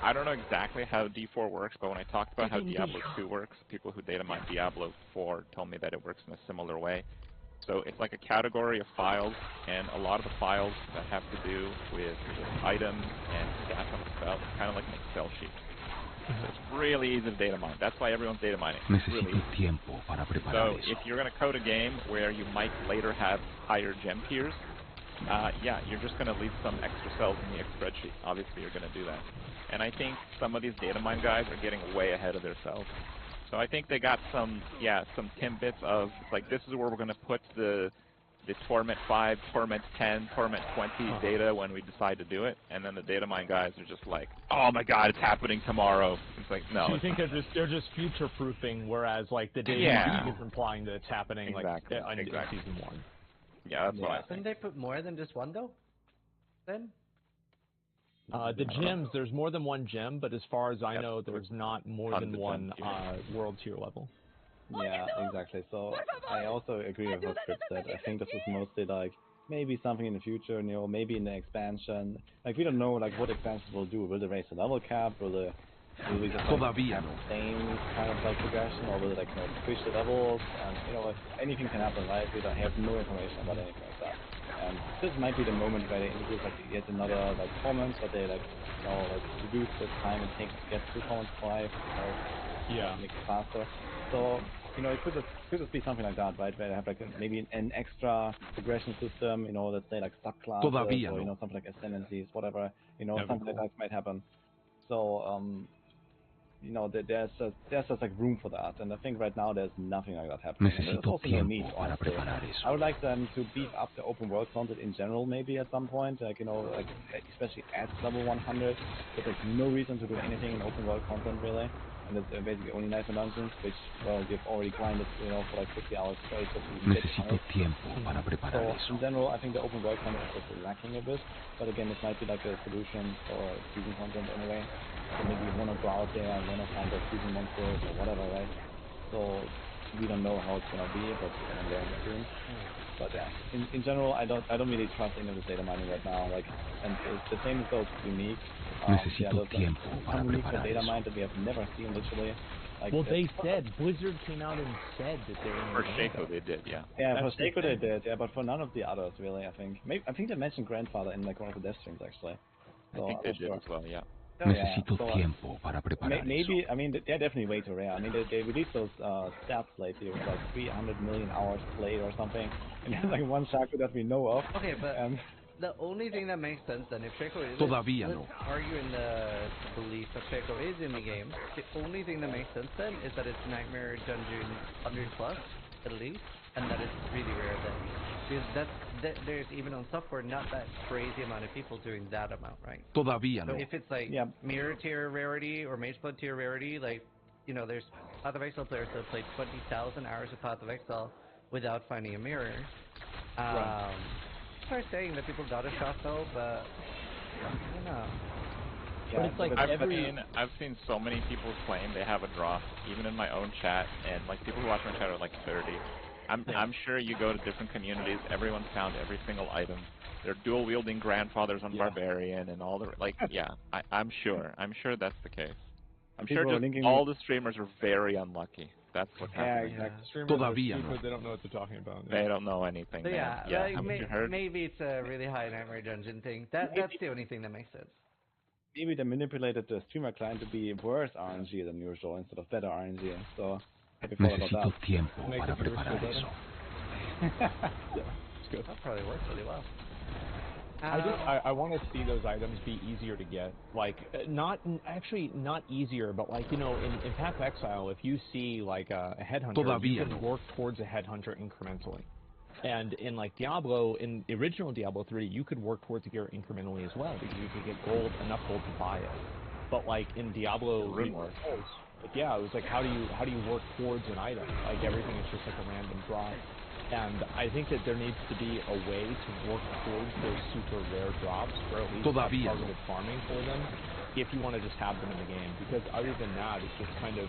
I don't know exactly how D4 works, but when I talked about how Diablo 2 works, people who data mine Diablo 4 told me that it works in a similar way. So it's like a category of files, and a lot of the files that have to do with items and stats on the spell, it's kind of like an Excel sheet. So it's really easy to data mine. That's why everyone's data mining. It's really easy. So if you're going to code a game where you might later have higher gem tiers, yeah, you're just going to leave some extra cells in the X spreadsheet. Obviously, you're going to do that. And I think some of these data mine guys are getting way ahead of themselves. So I think they got some timbits of, like, this is where we're going to put the Torment 5, Torment 10, Torment 20 data when we decide to do it. And then the data mine guys are just like, oh my god, it's happening tomorrow. It's like, no. So you think they're just future-proofing, whereas, like, the data mine is implying that it's happening, like, in Season 1. Yeah, that's what I think. Couldn't they put more than just one, though? Then? The gems, there's more than one gem, but as far as I know, there's not more than one world tier level. Yeah, exactly. So I also agree with what Crip said. I think this is mostly like maybe something in the future, you know, maybe in the expansion. Like, we don't know like what expansions will do. Will they raise the level cap? Will we just have the same kind of like progression, or will they like, you know, push the levels? And you know, anything can happen, right? We don't have no information about anything like that. And this might be the moment where they introduce like yet another like torment, but they like, you know, like reduce the time it takes to get through torment 5, make it faster. So, you know, it could just be something like that, right? Where they have like maybe an extra progression system, you know, let's say like subclasses, or you know, something like ascendancies, whatever, you know, something like that might happen. So, you know, there's just like room for that, and I think right now there's nothing like that happening. And there's also no need, honestly. I would like them to beef up the open world content in general, maybe at some point, like, you know, like especially at level 100. But there's no reason to do anything in open world content really, and it's basically only nicer dungeons, which, well, you've already grinded, you know, for like 50 hours straight just to get So in general, I think the open world content is just lacking a bit. But again, it might be like a solution for season content anyway. So maybe you want to go out there and want to find the season monsters or whatever, right? So we don't know how it's gonna be, but we're gonna learn soon. But yeah, in general, I don't really trust any of this data mining right now. Like, and it's the same with those unique. Yeah, those some unique data mine that we have never seen literally. Like, well, they said Blizzard came out and said that they're in For Shaco they did, yeah. Yeah, for Shaco they did, yeah, but for none of the others really. I think I think they mentioned Grandfather in like one of the death streams actually. So, I think they did as well, yeah. Necesito tiempo para preparar maybe, I mean, they're definitely way too rare. I mean, they released those stats lately with like 300 million hours played or something, and there's like one Shaco that we know of. Okay, but the only thing that makes sense then, if Shaco is, Todavía let's argue in the belief that Shaco is in the game, the only thing that makes sense then is that it's Nightmare Dungeon 100 plus, at least, and that it's really rare then. Because there's even on software not that crazy amount of people doing that amount, right? Todavía So no. if it's like Mirror tier rarity or Mageblood tier rarity, like, you know, there's Path of Exile players that play 20,000 hours of Path of Exile without finding a mirror. Start saying that people got a shot though, but I don't know. But it's like I've seen so many people claim they have a drop, even in my own chat, and like people who watch my chat are like 30. I'm sure you go to different communities, everyone's found every single item. They're dual wielding grandfathers on Barbarian and all the I'm sure that's the case. I'm sure just all the streamers are very unlucky. That's what's happening. Yeah, exactly. Streamers are stupid, they don't know what they're talking about. They don't know anything. So man. like, maybe it's a really high Nightmare Dungeon thing. That's the only thing that makes sense. Maybe they manipulated the streamer client to be worse RNG than usual instead of better RNG. So happy for about that. Tiempo para preparar eso. That probably works really well. I want to see those items be easier to get. Like, not easier, but like, you know, in Path of Exile, if you see like a headhunter, you can work towards a headhunter incrementally. And in like Diablo, in the original Diablo 3, you could work towards the gear incrementally as well, because you could get enough gold to buy it. But like in Diablo, it was like how do you work towards an item? Like everything is just like a random drop. And I think that there needs to be a way to work towards those super rare drops, or at least have targeted farming for them, if you want to just have them in the game. Because other than that, it's just kind of,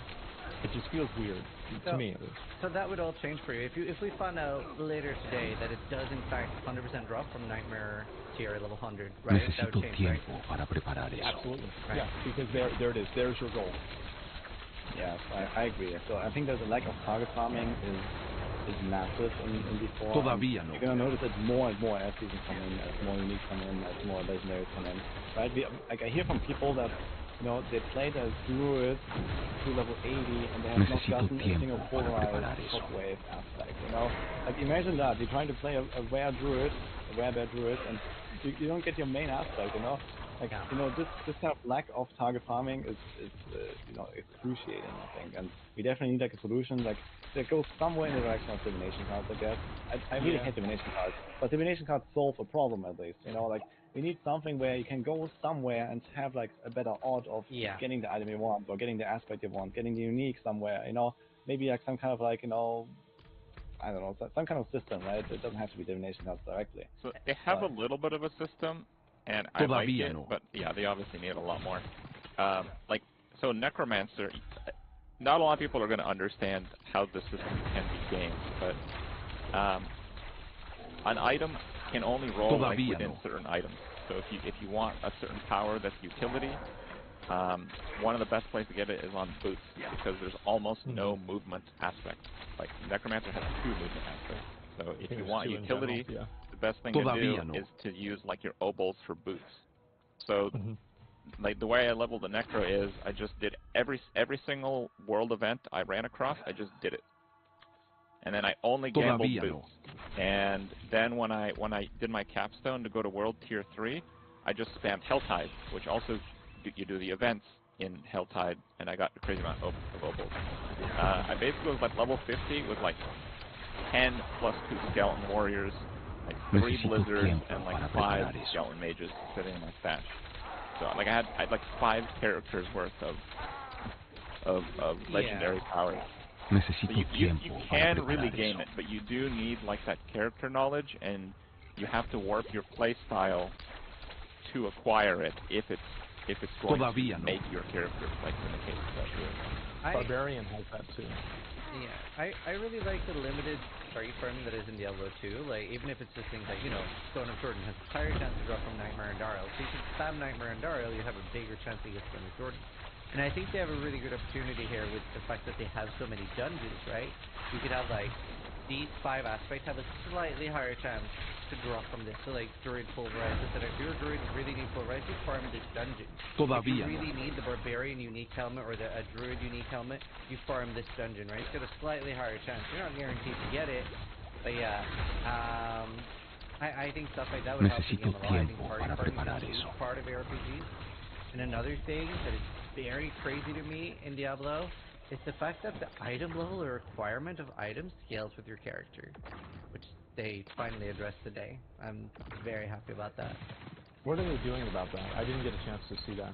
it just feels weird to me. So that would all change for you. If we find out later today that it does in fact 100% drop from Nightmare tier level 100, right? That would change, right? Para preparar eso. Absolutely. Right. Yeah, because there it is. There's your goal. Yes, I agree. So I think that the lack of target farming is massive in D4. Todavía no. You're gonna notice it more and more as seasons come in, as more unique come in, as more legendaries come in. Right? Like I hear from people that, you know, they played as druid to level 80 and they have not gotten a single polarized shockwave aspect. You know, like imagine that you're trying to play a rare druid, a rare bear druid, and you don't get your main aspect. You know. Like, you know, this kind of lack of target farming is you know, excruciating, I think, and we definitely need like a solution like that goes somewhere in the direction of divination cards, I guess. I really hate divination cards, but divination cards solve a problem at least, you know, like we need something where you can go somewhere and have like a better odd of getting the item you want, or getting the aspect you want, getting the unique somewhere, you know, maybe like some kind of like, you know, I don't know, some kind of system, right? It doesn't have to be divination cards directly. So they have a little bit of a system. And I like it, but yeah, they obviously need a lot more. Like, so Necromancer, not a lot of people are going to understand how the system can be gamed, but an item can only roll like within certain items. So if you want a certain power that's utility, one of the best places to get it is on boots, because there's almost no movement aspect. Like, Necromancer has 2 movement aspects. So if you want utility, the best thing to do is to use like your obols for boots. So like the way I leveled the Necro is I just did every single world event I ran across, I just did it. And then I only gambled boots. And then when I did my capstone to go to world tier 3, I just spammed Helltide, which also you do the events in Helltide, and I got a crazy amount of opals. I basically was like level 50 with like 10 plus 2 skeleton warriors, like 3 blizzards, and like 5 skeleton mages sitting in my stash. So like I had like 5 characters worth of legendary powers. So you can really game it, but you do need like that character knowledge, and you have to warp your play style to acquire it if it's going to make your character, like in the case of that. Barbarian has that too. Yeah, I really like the limited target farming that is in Diablo 2. Like, even if it's just things like, you know, Stone of Jordan has a higher chance to drop from Nightmare and Darl. So you can spam Nightmare and Darl, you have a bigger chance to get Stone of Jordan. And I think they have a really good opportunity here with the fact that they have so many dungeons, right? You could have, like, these 5 aspects have a slightly higher chance to drop from this. So, like, Druid Pulverize, etc. If you're a Druid and really need Pulverize, you farm this dungeon. If you really need the Barbarian unique helmet or a Druid unique helmet, you farm this dungeon, right? It's got a slightly higher chance. You're not guaranteed to get it, but yeah. I think stuff like that would help the game a lot. I think target farming is part of RPGs. And another thing that is very crazy to me in Diablo is the fact that the item level or requirement of items scales with your character, which they finally addressed today. I'm very happy about that. What are they doing about that? I didn't get a chance to see that.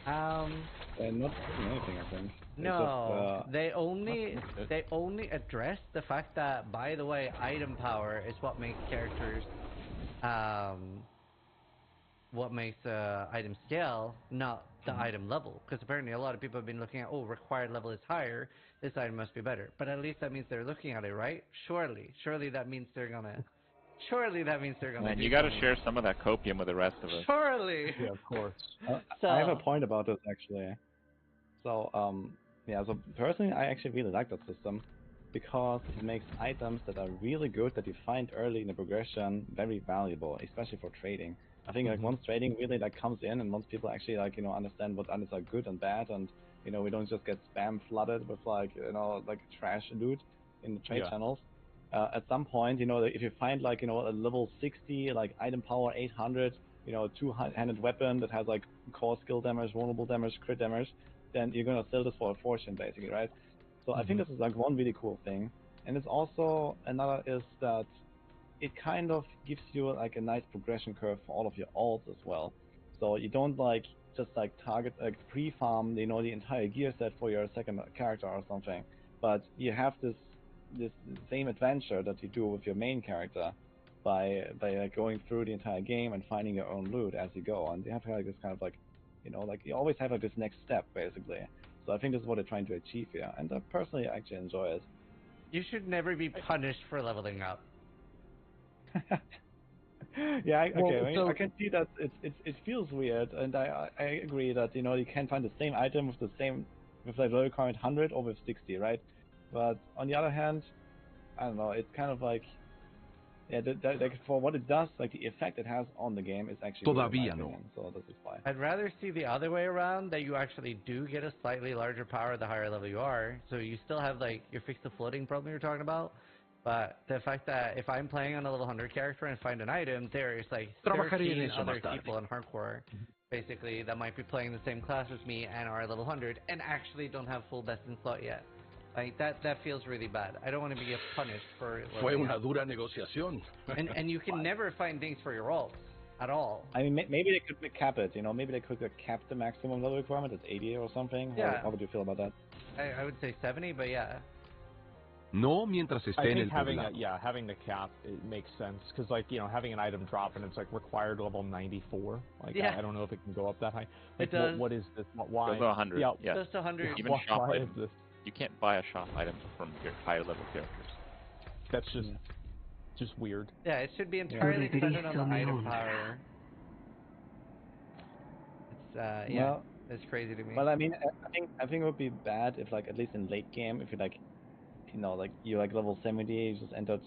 Not doing anything, I think. No, they only addressed the fact that, by the way, item power is what makes characters, what makes item scale, not the item level. Because apparently a lot of people have been looking at, oh, required level is higher, this item must be better. But at least that means they're looking at it, right? Surely that means they're gonna. Surely that means they're gonna. And you got to share some of that copium with the rest of us. Surely. Yeah, of course. I have a point about this actually. So yeah. So personally, I actually really like that system because it makes items that are really good that you find early in the progression very valuable, especially for trading. I think like once trading really like comes in and once people actually like understand what items are good and bad, and we don't just get spam flooded with like like trash loot in the trade channels. At some point, if you find like a level 60 like item power 800, two-handed weapon that has like core skill damage, vulnerable damage, crit damage, then you're gonna sell this for a fortune basically, right? So I think this is like one really cool thing, and it's also another is that it kind of gives you like a nice progression curve for all of your alts as well. So you don't like just like target like pre-farm the entire gear set for your second character or something, but you have this same adventure that you do with your main character by like going through the entire game and finding your own loot as you go, and you have like this kind of like like you always have like this next step basically. So I think this is what they're trying to achieve here, and personally I actually enjoy it. You should never be punished for leveling up. Yeah, I can see that it feels weird, and I agree that you can find the same item with like level requirement 100 or with 60, right? But on the other hand, I don't know, it's kind of like like for what it does, like the effect it has on the game is actually good in my opinion, so this is why. I'd rather see the other way around, that you actually do get a slightly larger power the higher level you are, so you still have like your fix the floating problem you're talking about. But the fact that if I'm playing on a level 100 character and find an item, there is like 13 other people in hardcore, basically, that might be playing the same class as me and are level 100 and actually don't have full best in slot yet. Like that feels really bad. I don't want to be punished for. Fue una dura negociación. And you can never find things for your alts at all. I mean, maybe they could cap it. Maybe they could cap the maximum level requirement at 80 or something. Yeah. How would you feel about that? I would say 70, but yeah. No, mientras esté en el poblado. Having the cap, it makes sense, because like having an item drop and it's like required level 94. Like I don't know if it can go up that high. Like, it does. What is this? Why? Goes to 100. Yeah. Just 100. Even shop items. You can't buy a shop item from your higher level characters. That's just weird. Yeah, it should be entirely dependent on the item power. It's well, it's crazy to me. Well, I mean, I think it would be bad if like at least in late game, if you like like you're like level 70, you just entered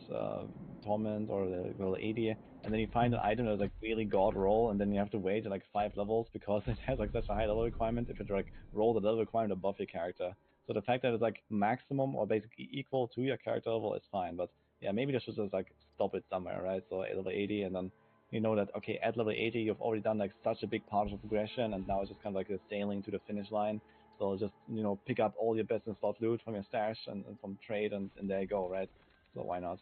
Torment or level 80, and then you find an item that's like really god roll, and then you have to wait like 5 levels because it has like such a high level requirement if you like roll the level requirement above your character. So the fact that it's like maximum or basically equal to your character level is fine, but yeah, maybe they should just like stop it somewhere, right? So level 80, and then you know that, okay, at level 80, you've already done like such a big part of the progression, and now it's just kind of like a sailing to the finish line. So just, you know, pick up all your business slot loot from your stash and from trade, and there you go, right? So why not?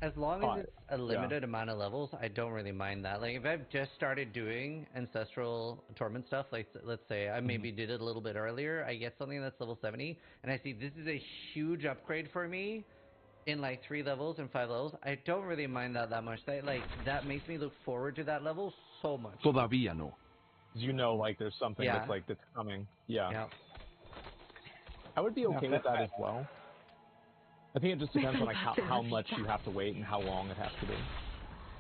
As long as it's a limited amount of levels, I don't really mind that. Like, if I've just started doing Ancestral Torment stuff, like, let's say I maybe did it a little bit earlier, I get something that's level 70, and I see this is a huge upgrade for me in, like, 3 levels and 5 levels, I don't really mind that much. That makes me look forward to that level so much. Todavía no. You know, like, there's something that's coming. Yeah. I would be okay with that as well. I think it just depends on like how much you have to wait and how long it has to be.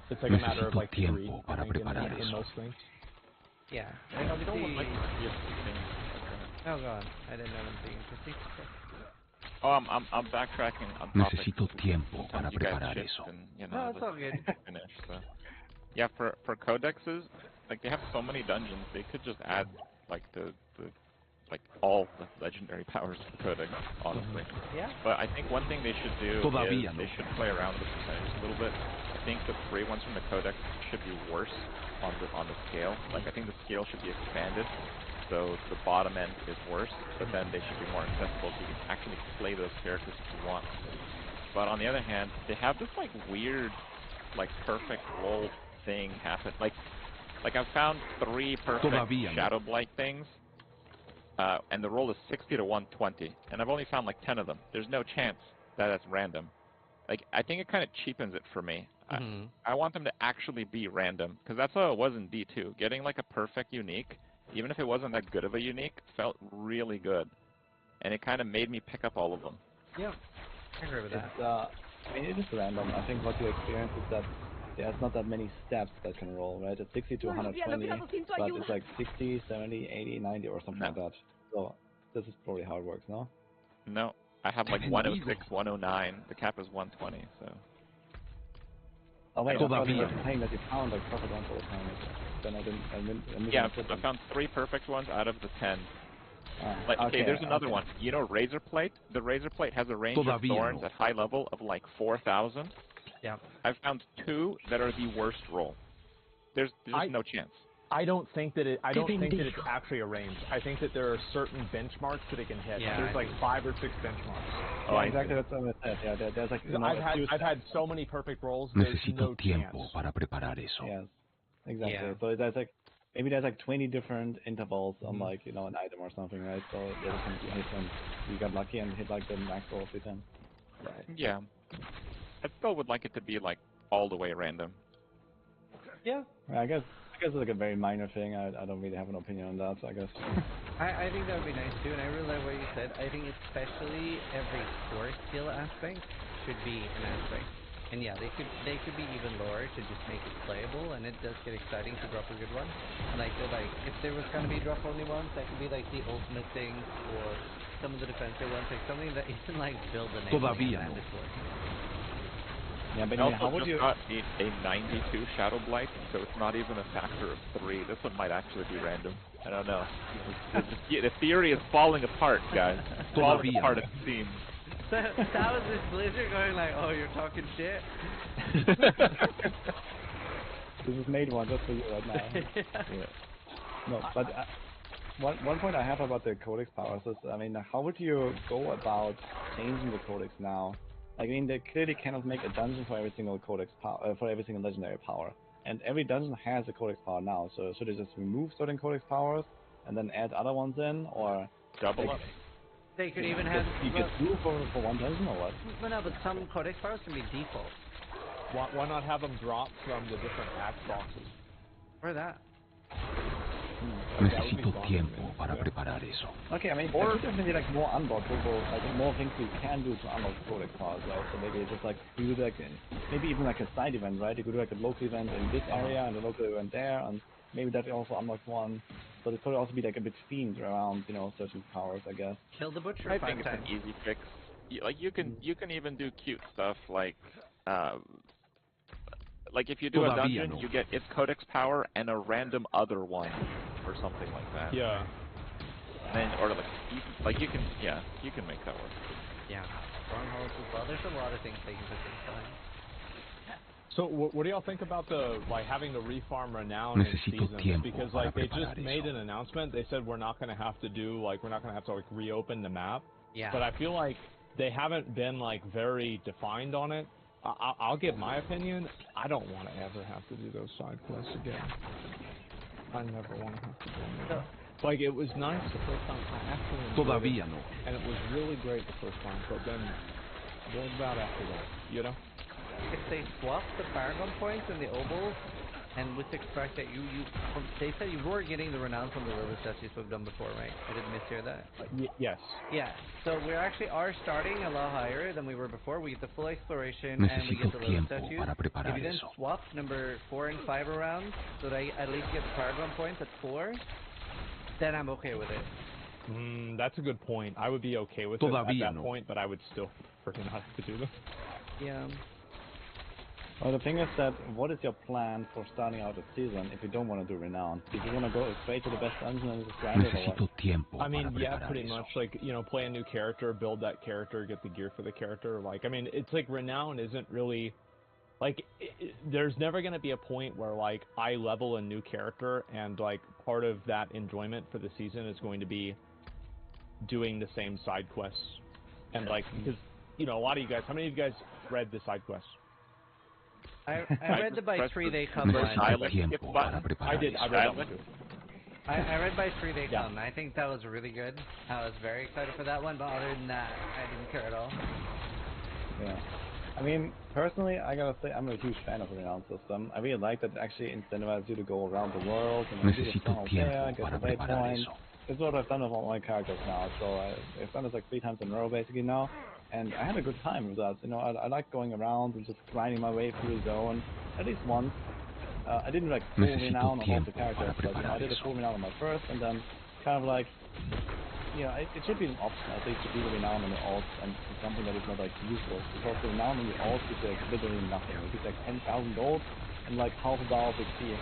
It's like a matter of like degree, I think, in most things. Yeah. I don't like Oh god, I didn't know anything interesting. Oh, I'm backtracking on topic. Necesito tiempo para preparar eso. And, you No, know, it's all good. Finish, so. Yeah, for codexes, like they have so many dungeons, they could just add like the all the legendary powers to the codex, honestly. Yeah. But I think one thing they should do is they should play around with the percentage a little bit. I think the 3 ones from the codex should be worse on the scale. Like I think the scale should be expanded, so the bottom end is worse, but then they should be more accessible so you can actually play those characters if you want. But on the other hand, they have this like weird, like perfect roll thing happen. Like I've found 3 perfect Shadow Blight things. And the roll is 60 to 120, and I've only found like 10 of them. There's no chance that that's random. Like, I think it kind of cheapens it for me. I want them to actually be random, because that's how it was in D2. Getting like a perfect unique, even if it wasn't that good of a unique, felt really good. And it kind of made me pick up all of them. Yeah, I agree with that. I mean, it is random. I think what you experience is that there's not that many steps that can roll, right? It's 60 to 120, but it's like 60, 70, 80, 90 or something like that. So this is probably how it works, no? No, I have like 106, 109. The cap is 120, so. Oh wait, I thought you were saying that you found like perfect ones all the time. Then I didn't. Yeah, I found 3 perfect ones out of the 10. Like, okay, there's another one. You know Razor Plate? The Razor Plate has a range of thorns at high level of like 4,000. Yeah. I've found 2 that are the worst roll. There's no chance. I don't think that it's actually a range. I think that there are certain benchmarks that it can hit. Yeah, there's like 5 or 6 benchmarks. Oh, exactly. That's what I said. Yeah, there's like. You know, I've had so many perfect rolls. There's no chance. Para preparar eso. Yes, exactly. Yeah. So there's like maybe there's like 20 different intervals on like, you know, an item or something, right? So they can hit and you got lucky and hit like the max roll of the 10. Right. Yeah. I still would like it to be like all the way random. Yeah. I guess it's like a very minor thing. I don't really have an opinion on that, so I guess. I think that would be nice too, and I really like what you said. I think especially every core skill aspect should be an aspect. And yeah, they could be even lower to just make it playable, and it does get exciting to drop a good one. And like if there was gonna be drop only ones, that could be like the ultimate thing, or some of the defensive ones, like something that isn't like build an mandatory. Yeah, but I how would you? got a 92 Shadow Blight, so it's not even a factor of 3. This one might actually be random. I don't know. The theory is falling apart, guys. It's falling apart at the seams. So that was this Blizzard going like, oh, you're talking shit? This is made one just for you right now. Yeah. No, but one point I have about the codex powers is, I mean, how would you go about changing the codex now? Like, I mean, they clearly cannot make a dungeon for every single codex power, for every single legendary power, and every dungeon has a codex power now. So should they just remove certain codex powers and then add other ones in, or double up? They could even have. You could do for one dungeon or what? No, but some codex powers can be default. Why not have them drop from the different axe boxes? Or that. Necesito tiempo para preparar eso. Okay, I mean, or definitely like more unlockable, like more things you can do to unlock codex powers, right? So maybe just like you do like maybe even like a side event, right? You could do like a local event in this area and a local event there, and maybe that also unlocks one. So it could also be like a bit themed around, you know, certain powers, I guess. Kill the butcher. I think it's an easy fix. Like you can even do cute stuff like if you do a dungeon, you get its codex power and a random other one, or something like that. Yeah. And then, or you can make that work. Yeah. Strongholds as well. There's a lot of things they can put inside. So what do y'all think about the having to refarm renown in seasons? Because they just made an announcement. They said we're not going to have to reopen the map. Yeah. But I feel like they haven't been very defined on it. I'll give my opinion. I don't want to ever have to do those side quests again. I never want to have to do them again. It was nice the first time. I actually enjoyed it, and it was really great the first time. But then, what about after that? You know? If they swap the Paragon points and the Obels, and with the fact that they said you were getting the renown from the Lilith that you spoke on before, right? I didn't mishear that. Yes. Yeah. So we actually are starting a lot higher than we were before. We get the full exploration and we get the Lilith statues. If you then swap number 4 and 5 around, so that I at least get the Paragon points at 4, then I'm okay with it. That's a good point. I would be okay with it at that point, but I would still prefer not to do them. Yeah. Well, the thing is that, what is your plan for starting out a season if you don't want to do renown? If you want to go straight to the best dungeon and just grind it, or what? I mean, yeah, pretty much. Play a new character, build that character, get the gear for the character. It's renown isn't really there's never going to be a point where I level a new character and part of that enjoyment for the season is going to be doing the same side quests and because a lot of you guys, how many of you guys read the side quests? I read the by 3 they come line. I did. I read that one too. I read by 3 they come. I think that was really good. I was very excited for that one, but other than that, I didn't care at all. Yeah. I mean, personally, I gotta say, I'm a huge fan of the renown system. I really like that it actually incentivizes you to go around the world and do the tunnel there, get the waypoints. It's what I've done with all my characters now. So I've done this 3 times in a row basically now. And I had a good time with that. I like going around and just grinding my way through the zone. At least once. I didn't full renown on all the characters, but I did a full renown on my first, and then kind of it should be an option at least to do the renown on the alts and something that is not useless. Because the renown on the alts is literally nothing. It gives 10,000 gold and half a bar of XP,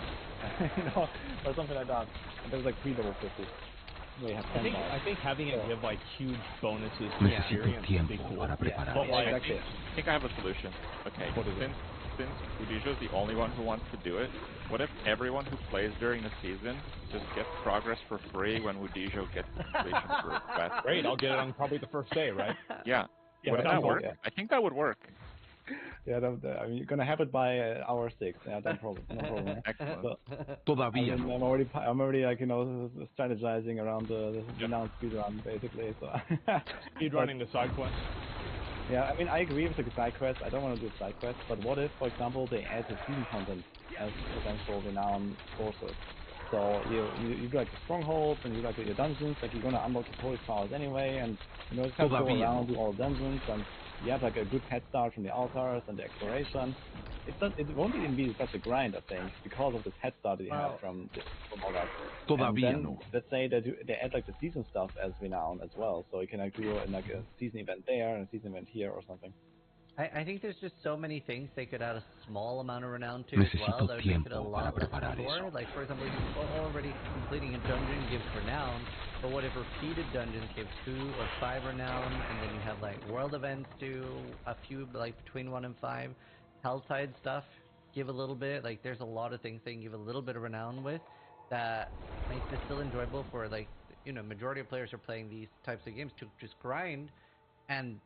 or something like that. And there's 3 level 50. I think having it give huge bonuses to experience would be cool. I think I have a solution. Okay, since Udijo's the only one who wants to do it, what if everyone who plays during the season just gets progress for free when Udijo gets completion for a quest? Great, I'll get it on probably the first day, right? Yeah. Would that work? I think that would work. Yeah, I mean, you're gonna have it by hour 6. Yeah, no problem. Excellent. I'm already strategizing around the renowned speedrun basically. So speedrunning the side quest. Yeah, I mean, I agree with the side quest. I don't want to do side quests, but what if, for example, they add the season content as potential renown sources? So you do the strongholds and you your dungeons, you're gonna unlock the police powers anyway, and just kind of go around do all the dungeons, and you have a good head start from the altars and the exploration. It won't even be such a grind, I think, because of this head start that you have from all that. And then, let's say that they add the season stuff as renown as well, so you can do a season event there and a season event here or something. I think there's just so many things they could add a small amount of renown to as well that would make it a lot less core. For example, already completing a dungeon gives renown, but what if repeated dungeons give 2 or 5 renown, and then you have world events do a few between 1 and 5. Helltide stuff give a little bit. There's a lot of things they can give a little bit of renown with that makes it still enjoyable for majority of players are playing these types of games to just grind. And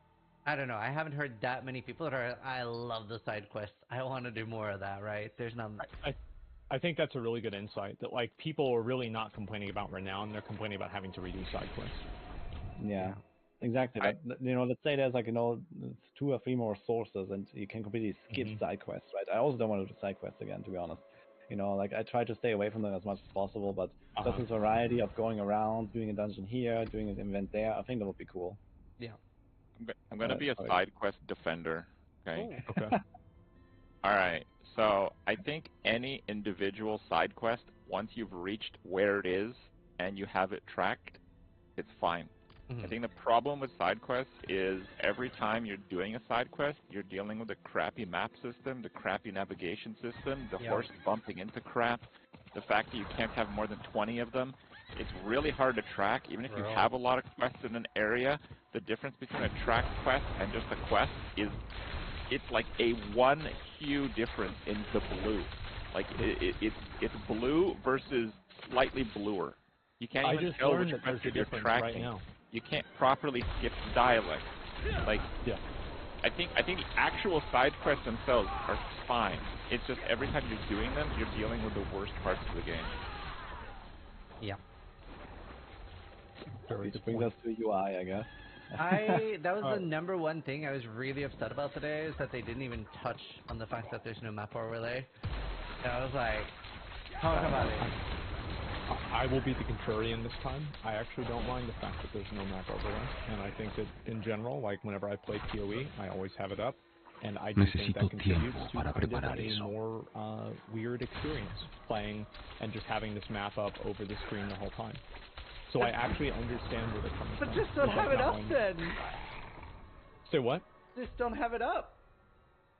I don't know, I haven't heard that many people that are, I love the side quests, I want to do more of that, right? There's none. I think that's a really good insight, that people are really not complaining about renown, they're complaining about having to redo side quests. Yeah, exactly. But let's say there's 2 or 3 more sources and you can completely skip side quests, right? I also don't want to do side quests again, to be honest. I try to stay away from them as much as possible, but just this variety of going around, doing a dungeon here, doing an event there, I think that would be cool. Yeah. I'm going to be a side quest defender, okay? Oh, okay. Alright, so I think any individual side quest, once you've reached where it is and you have it tracked, it's fine. I think the problem with side quests is every time you're doing a side quest, you're dealing with a crappy map system, the crappy navigation system, the horse bumping into crap, the fact that you can't have more than 20 of them. It's really hard to track, even if you have a lot of quests in an area. The difference between a tracked quest and just a quest is it's like a 1 hue difference in the blue. Like it's blue versus slightly bluer. You can't even tell which quest you're tracking. Right now. You can't properly skip dialect. Like yeah. I think the actual side quests themselves are fine. It's just every time you're doing them, you're dealing with the worst parts of the game. Yeah. Which brings us to UI, I guess. That was the number one thing I was really upset about today, is that they didn't even touch on the fact that there's no map overlay. And I was like, talk about it. I will be the contrarian this time. I actually don't mind the fact that there's no map overlay, and I think that in general, like whenever I play PoE, I always have it up, and I do think that contributes to kind of a more weird experience playing and just having this map up over the screen the whole time. So I actually understand where they're coming from. But just don't have it up then. Say what? Just don't have it up.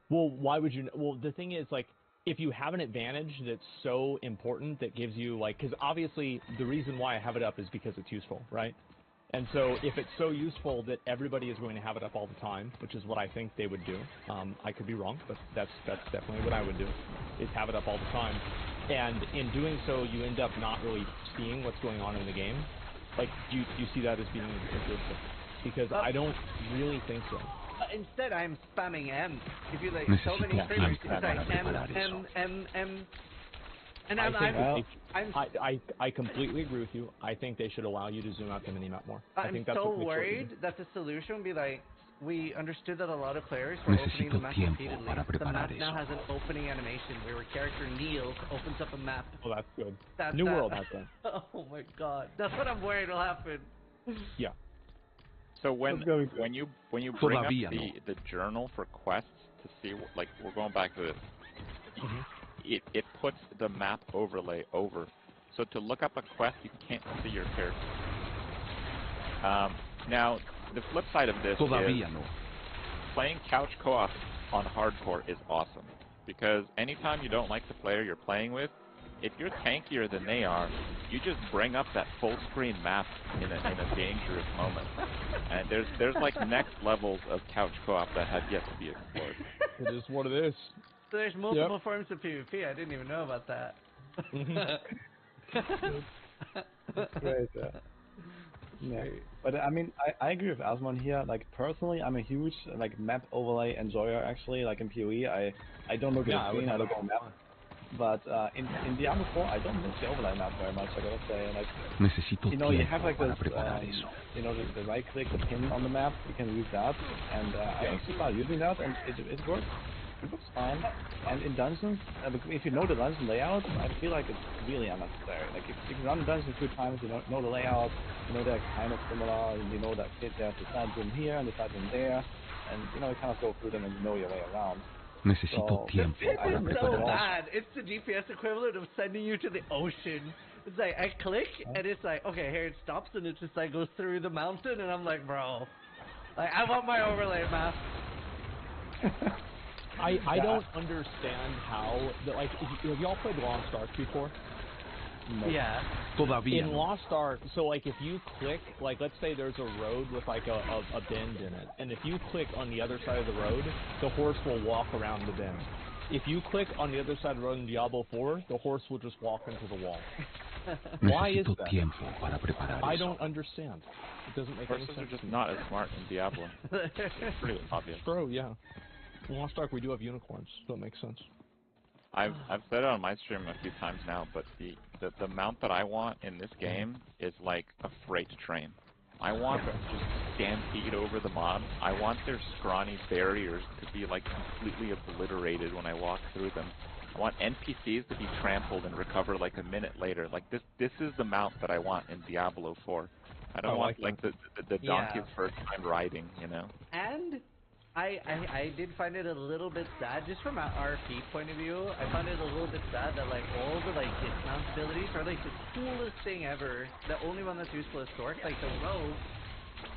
Well, why would you? Well, the thing is, like, if you have an advantage that's so important that gives you, like, because obviously the reason why I have it up is because it's useful, right? And so if it's so useful that everybody is going to have it up all the time, which is what I think they would do, I could be wrong, but that's definitely what I would do, is have it up all the time. And in doing so, you end up not really seeing what's going on in the game. Like, do you see that as being a good thing? Because I don't really think so. Instead, I'm spamming M. If you like so many fingers, it's like M. And I completely agree with you. I think they should allow you to zoom out the minimap more. I think that's so what worried that the solution would be like, we understood that a lot of players were opening the map repeatedly. The map now has an opening animation where a character kneels, opens up a map. Well, that's good. New World has that. Oh my god, that's what I'm worried will happen. Yeah. So when you bring up the journal for quests to see, like, we're going back to this, it puts the map overlay over. So to look up a quest, you can't see your character. Now, the flip side of this is playing couch co-op on hardcore is awesome, because anytime you don't like the player you're playing with, if you're tankier than they are, you just bring up that full screen map in a dangerous moment. And there's like next levels of couch co-op that have yet to be explored. It is what it is. So there's multiple forms of PvP. I didn't even know about that. That's great. Yeah. But I mean, I agree with Asmon here. Like, personally, I'm a huge like map overlay enjoyer. Actually, like in PoE, I don't look at the screen. I look on map. But in Diablo 4, I don't miss the overlay map very much. I gotta say, like, you know, you have like this, you know, the right click, the pin on the map. You can use that, and I actually started using that, and it works. It looks fine. And in dungeons, if you know the dungeon layout, I feel like it's really unnecessary. Like, if you run the dungeon a few times, you know the layout, you know they're kind of similar, and you know that there's the side room here and the side room there, and you know you kind of go through them and you know your way around. Necesito tiempo para It's preparar so bad. It's the GPS equivalent of sending you to the ocean. It's like, I click, and it's like, okay, here it stops, and it just like goes through the mountain, and I'm like, bro, like, I want my overlay map. I don't understand how, like, have y'all played Lost Ark before? No. Yeah. In Lost Ark, so like if you click, like let's say there's a road with like a bend in it, and if you click on the other side of the road, the horse will walk around the bend. If you click on the other side of the road in Diablo 4, the horse will just walk into the wall. Why is that? I don't understand. It doesn't make any sense. Horses are just not as smart in Diablo. It's pretty obvious. True, yeah. In Lost Ark we do have unicorns, so it makes sense. I've said it on my stream a few times now, but the mount that I want in this game is like a freight train. I want to just stampede over the mobs. I want their scrawny barriers to be like completely obliterated when I walk through them. I want NPCs to be trampled and recover like a minute later. Like this is the mount that I want in Diablo 4. I don't want like the donkey's first time riding, you know. And I did find it a little bit sad, just from an RP point of view. I found it a little bit sad that like all the like dismount abilities are like the coolest thing ever. The only one that's useful is Stork. Like the rogue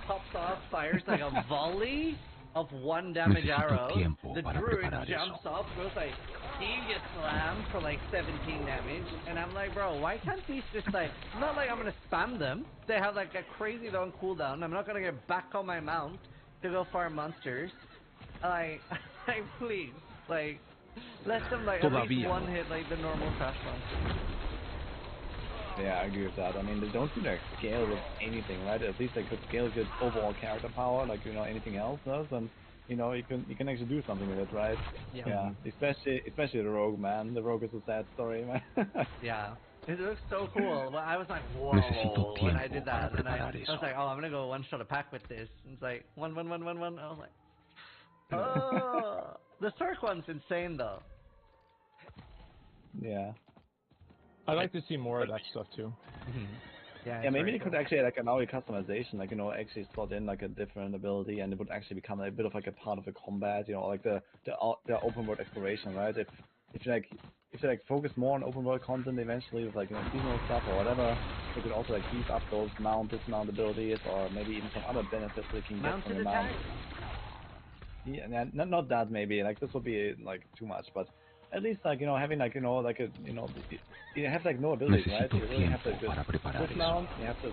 pops off, fires like a volley of 1 damage arrow. The druid jumps off, goes like, he gets slammed for like 17 damage. And I'm like, bro, why can't these just like, it's not like I'm gonna spam them. They have like a crazy long cooldown. I'm not gonna get back on my mount to go farm monsters. Like, Like, please, like, let them like at least one hit like the normal crash monster. Yeah, I agree with that. I mean, they don't really scale with anything, right? At least they could scale with overall character power, like anything else does, and you can actually do something with it, right? Yeah. Especially the rogue, man. The rogue is a sad story, man. Yeah. It looks so cool. But I was like, whoa, when I did that, and I was like, oh, I'm gonna go one shot a pack with this. And it's like one. I was like, oh, the Cirque one's insane though. Yeah. I'd like to see more of that stuff too. Yeah, maybe they could actually allow a customization, actually slot in a different ability, and it would actually become a bit of a part of the combat, like the open world exploration, right? If you focus more on open world content eventually with seasonal stuff or whatever, they could also beef up those dismount abilities, or maybe even some other benefits they can get from the mount. Yeah, not that maybe, this would be too much, but at least having you have no abilities, right? You really have to dismount, you have to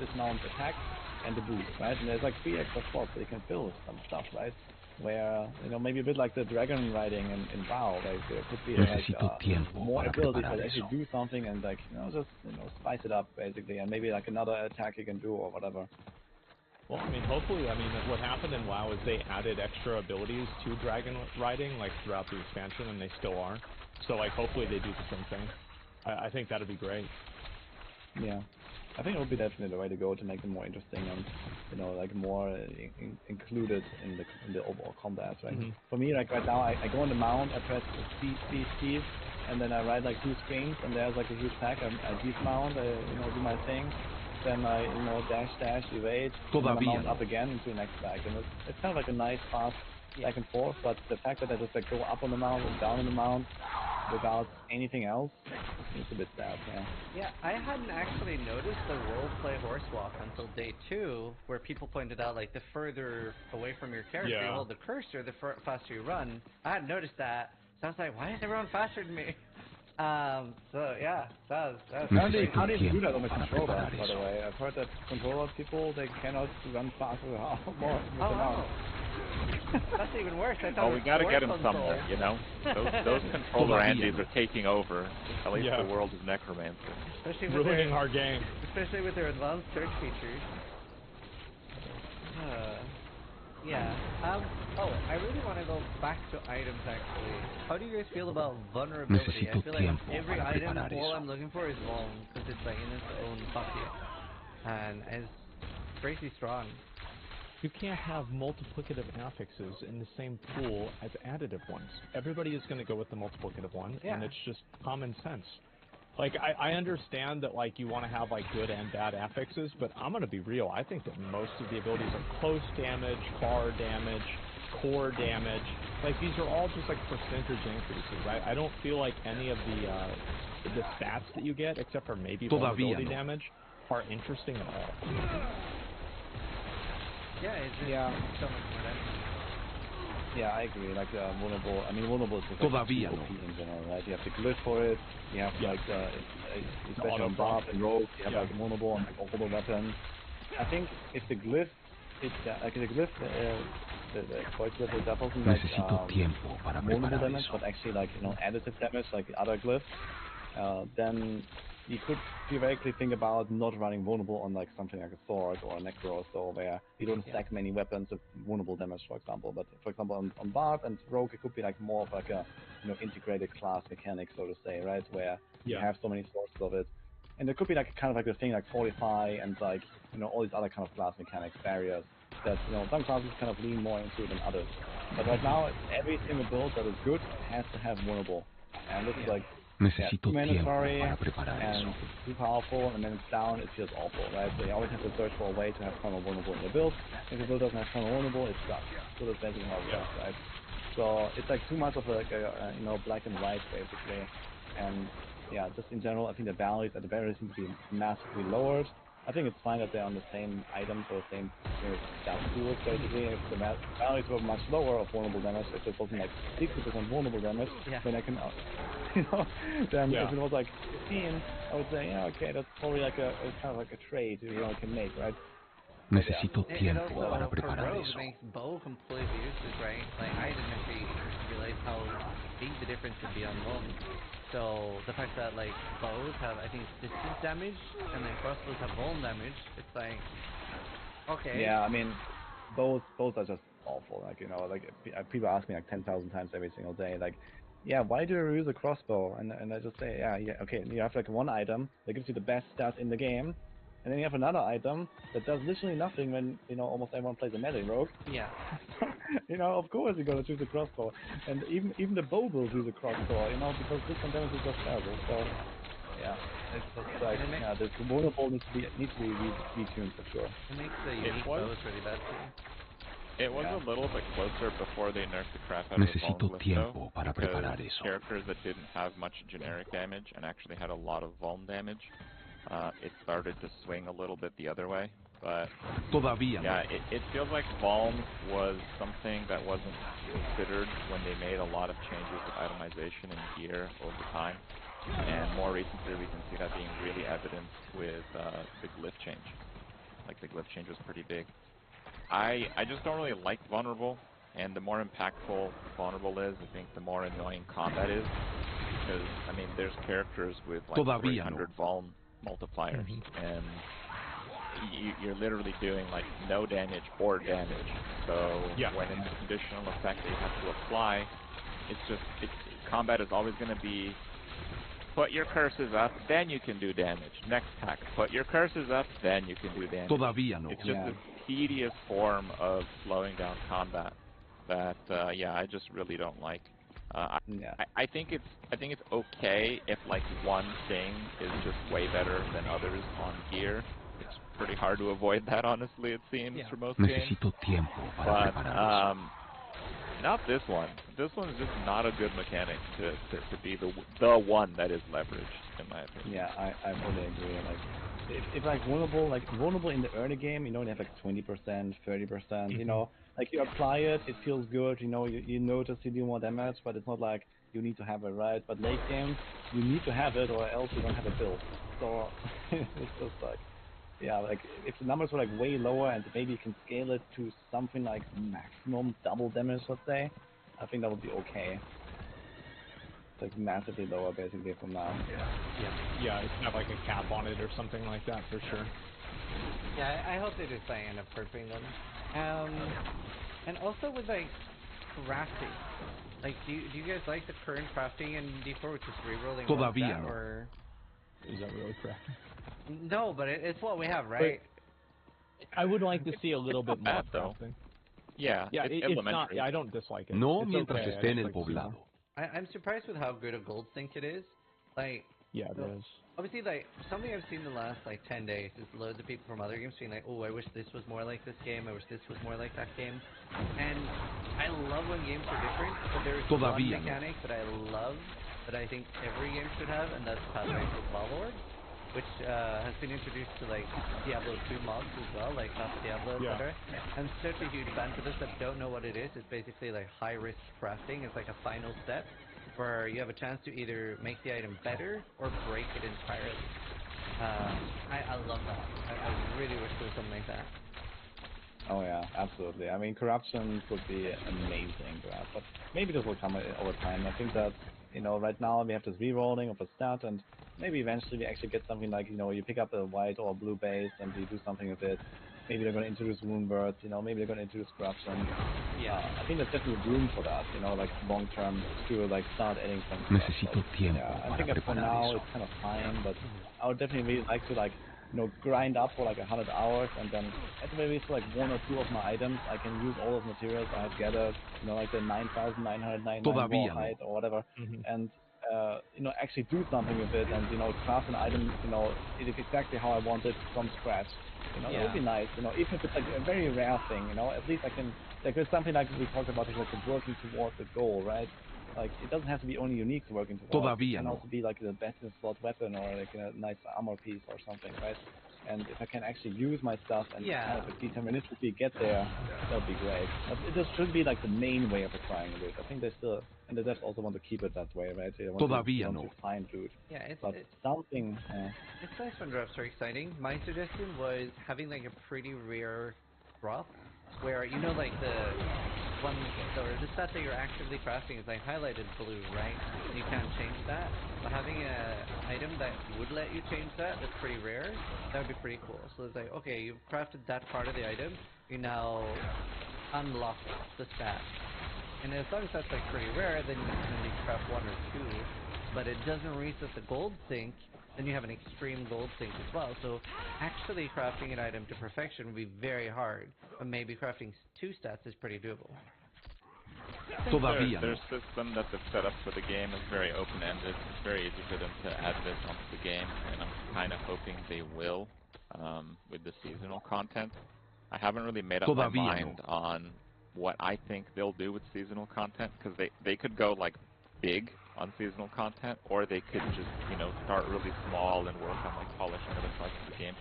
dismount attack and the boost, right? And there's 3 extra slots that you can fill with some stuff, right? Where maybe a bit like the dragon riding in WoW, there could be more abilities that actually do something and just spice it up basically, and maybe another attack you can do or whatever. Well, I mean, hopefully, what happened in WoW is they added extra abilities to dragon riding, throughout the expansion, and they still are. So, hopefully they do the same thing. I think that'd be great. Yeah. I think it would be definitely the way to go to make them more interesting and, more included in the overall combat, right? For me, right now, I go on the mount, I press speed, and then I ride 2 screens, and there's a huge pack, I dismount, do my thing. Then I, dash, evade, and then I mount up again into the next pack. And it's kind of a nice, fast back and forth, but the fact that I just go up on the mount and down on the mount without anything else, it's a bit sad, Yeah, I hadn't actually noticed the roleplay horse walk until day 2, where people pointed out, the further away from your character you hold the cursor, the faster you run. I hadn't noticed that, so I was like, why is everyone faster than me? So yeah, that was How do you do that on the controller, by the way? I've heard that controller people, they cannot run faster more with the mount. That's even worse. I thought well, we gotta get them somewhere, Those controller Andes are taking over, at least the world of Necromancer. Especially with ruining our game. Especially with their advanced search features. Oh, I really want to go back to items, actually. How do you guys feel about vulnerability? I feel like every item, all I'm looking for is Vuln, because it's in its own bucket. And it's crazy strong. You can't have multiplicative affixes in the same pool as additive ones. Everybody is going to go with the multiplicative one, and it's just common sense. I understand that, you want to have, good and bad affixes, but I'm going to be real. I think that most of the abilities are close damage, far damage, core damage. These are all just, percentage increases. I don't feel like any of the stats that you get, except for maybe vulnerability damage, are interesting at all. Yeah, it's just so much more damage. Yeah, I agree. Vulnerable. I mean, vulnerable is just OP in general, right? You have the glyph for it. You have especially on Barb and Rogue, you have vulnerable on all the weapons. I think if the glyph, the glyph, the void glyph is definitely vulnerable damage, but actually additive damage like the other glyphs, then you could theoretically think about not running vulnerable on something like a sword or a necro or so, where you don't stack many weapons with vulnerable damage, for example. But for example, on Barb and Rogue, it could be more of a integrated class mechanic, so to say, right? Where you have so many sources of it, and there could be kind of a thing like Fortify and all these other kind of class mechanics barriers that some classes kind of lean more into than others. But right now, every single build that is good has to have vulnerable, and this is too mandatory and too powerful, and then it's down, it feels awful, right? So you always have to search for a way to have Chrono Vulnerable in your build. If your build doesn't have Chrono Vulnerable, it sucks. So that's basically how it works, right? So it's too much of a black and white basically, and just in general, I think the values at the very least need to be massively lowered. I think it's fine that they're on the same items or the same stat pools, basically. If the values were much lower of vulnerable damage, if it wasn't 60% vulnerable damage, then I can, then if it was 15, I would say, okay, that's probably it's kind of a trade you can make, right? Necesito tiempo also, para preparar for Rogue, eso. makes bow completely useless, right? Like, I didn't actually realize how big the difference could be on Vuln. So, the fact that, like, bows have, I think, distance damage, and then crossbows have Vuln damage, it's like, okay. Yeah, I mean, both are just awful. Like, you know, like, people ask me like 10,000 times every single day, like, yeah, why do you use a crossbow? And I just say, yeah, okay, you have like one item that gives you the best stat in the game, and then you have another item that does literally nothing when, you know, almost everyone plays a melee rogue. Yeah. You know, of course you're gonna choose a crossbow, and even the bow will use a crossbow, you know, because distance damage is just terrible. So, yeah, it's just like, yeah, the vulnerable needs to be retuned for sure. It makes the unique bows really bad too. It was a little bit closer before they nerfed the crap out of the Vuln Glyph, though, because characters that didn't have much generic damage and actually had a lot of Vuln damage, it started to swing a little bit the other way. But yeah, it feels like Vuln was something that wasn't considered when they made a lot of changes with itemization and gear over time. And more recently, we can see that being really evident with the glyph change. Like, the glyph change was pretty big. I just don't really like Vulnerable, and the more impactful Vulnerable is, I think the more annoying combat is, because, I mean, there's characters with like 300 Vuln multipliers, and you're literally doing like no damage or damage, so when in the conditional effect that you have to apply, combat is always going to be, put your curses up, then you can do damage. Next hack, put your curses up, then you can do damage. It's just a tedious form of slowing down combat that, yeah, I just really don't like. I think it's okay if like one thing is just way better than others on gear. It's pretty hard to avoid that, honestly, it seems, for most games. But not this one. This one's just not a good mechanic to be the one that is leveraged, in my opinion. Yeah, I fully agree. Like, if like vulnerable in the early game, you know, you have like 20%, 30%. You know, like you apply it, it feels good. You know, you notice you do more damage, but it's not like you need to have it, right? But late game, you need to have it, or else you don't have a build. So it's just like, yeah, like if the numbers were like way lower and maybe you can scale it to something like maximum double damage, let's say, I think that would be okay. It's like massively lower basically from now. Yeah, it can have like a cap on it or something like that for sure. Yeah, I hope they just like end up perfecting them. And also with like crafting, like do you guys like the current crafting in D4, which is rerolling one stat, or is that really crafting? No, but it's what we have, right? But I would like to see a little bit more crafting. Yeah, it's not. Yeah, I don't dislike it. No, it's mientras okay. esté en el poblado. I'm surprised with how good a gold sync it is. Like, yeah, it is. Obviously, like something I've seen in the last like 10 days is loads of people from other games being like, "Oh, I wish this was more like this game. I wish this was more like that game." And I love when games are different. But there's one mechanic that I love that I think every game should have, and that's Pathfinder Warlord, which has been introduced to like Diablo 2 mods as well, like Not Diablo, etc. I'm such a huge fan for this that don't know what it is. It's basically like high risk crafting. It's like a final step where you have a chance to either make the item better or break it entirely. I love that. I really wish there was something like that. Oh yeah, absolutely. I mean, corruption would be amazing, but maybe this will come over time. I think that, you know, right now we have this re-rolling of a stat, and maybe eventually we actually get something like, you know, you pick up a white or blue base and you do something with it. Maybe they're going to introduce wound birds, you know, maybe they're going to introduce corruption. Yeah. I think there's definitely room for that, you know, like long term to like start adding some stuff. Like, I think that for now it's kind of fine, but I would definitely really like to like, you know, grind up for like 100 hours, and then at the very least for like 1 or 2 of my items, I can use all those materials I have gathered, you know, like the 9,999 warhide or whatever, and you know, actually do something with it, and you know, craft an item, you know, it is exactly how I want it from scratch. You know, that would be nice. You know, even if it's like a very rare thing, you know, at least I can. Like there's something like we talked about, like working towards a goal, right? Like it doesn't have to be only unique to working towards. It can also be like the best in slot weapon or like a nice armor piece or something, right? and if I can actually use my stuff and kind of deterministically get there, that would be great. But it should be like the main way of acquiring a raid. I think they still, and the devs also want to keep it that way, right? They want to find loot. Yeah, it's something. It's nice when drops are exciting. My suggestion was having like a pretty rare drop, where you know like the stat that you're actively crafting is like highlighted blue, right? You can't change that. But having an item that would let you change that, that's pretty rare, that would be pretty cool. So it's like, okay, you've crafted that part of the item, you now unlock the stat. And as long as that's like pretty rare, then you can only craft 1 or 2, but it doesn't reset the gold sink, then you have an extreme gold sink as well. So actually crafting an item to perfection would be very hard, but maybe crafting 2 stats is pretty doable. Their system that they've set up for the game is very open-ended. It's very easy for them to add this onto the game, and I'm kind of hoping they will with the seasonal content. I haven't really made up my mind on what I think they'll do with seasonal content, because they could go like big on seasonal content, or they could just, you know, start really small and work on like polishing other parts of the game.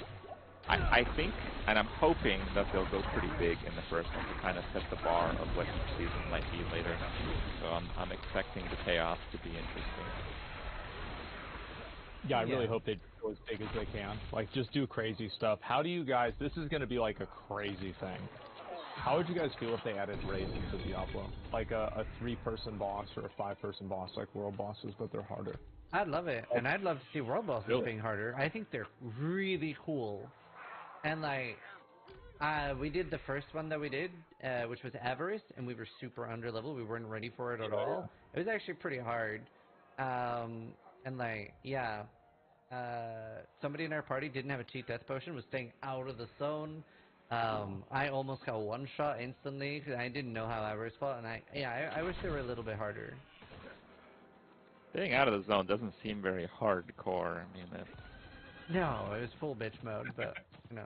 I think, and I'm hoping that they'll go pretty big in the first one to kind of set the bar of what each season might be later. So I'm expecting the payoff to be interesting. Yeah, I really hope they go as big as they can. Like, just do crazy stuff. How do you guys, this is going to be like a crazy thing. How would you guys feel if they added raids into Diablo? Like a 3-person boss or a 5-person boss, like world bosses, but they're harder. I'd love it, and I'd love to see world bosses being harder. I think they're really cool. And like, we did the first one that we did, which was Avarice, and we were super underleveled. We weren't ready for it at all. It was actually pretty hard. And like, somebody in our party didn't have a cheat death potion, was staying out of the zone. I almost got one shot instantly because I didn't know how Avarice fought, and I wish they were a little bit harder. Staying out of the zone doesn't seem very hardcore. I mean, no, it was full bitch mode, but you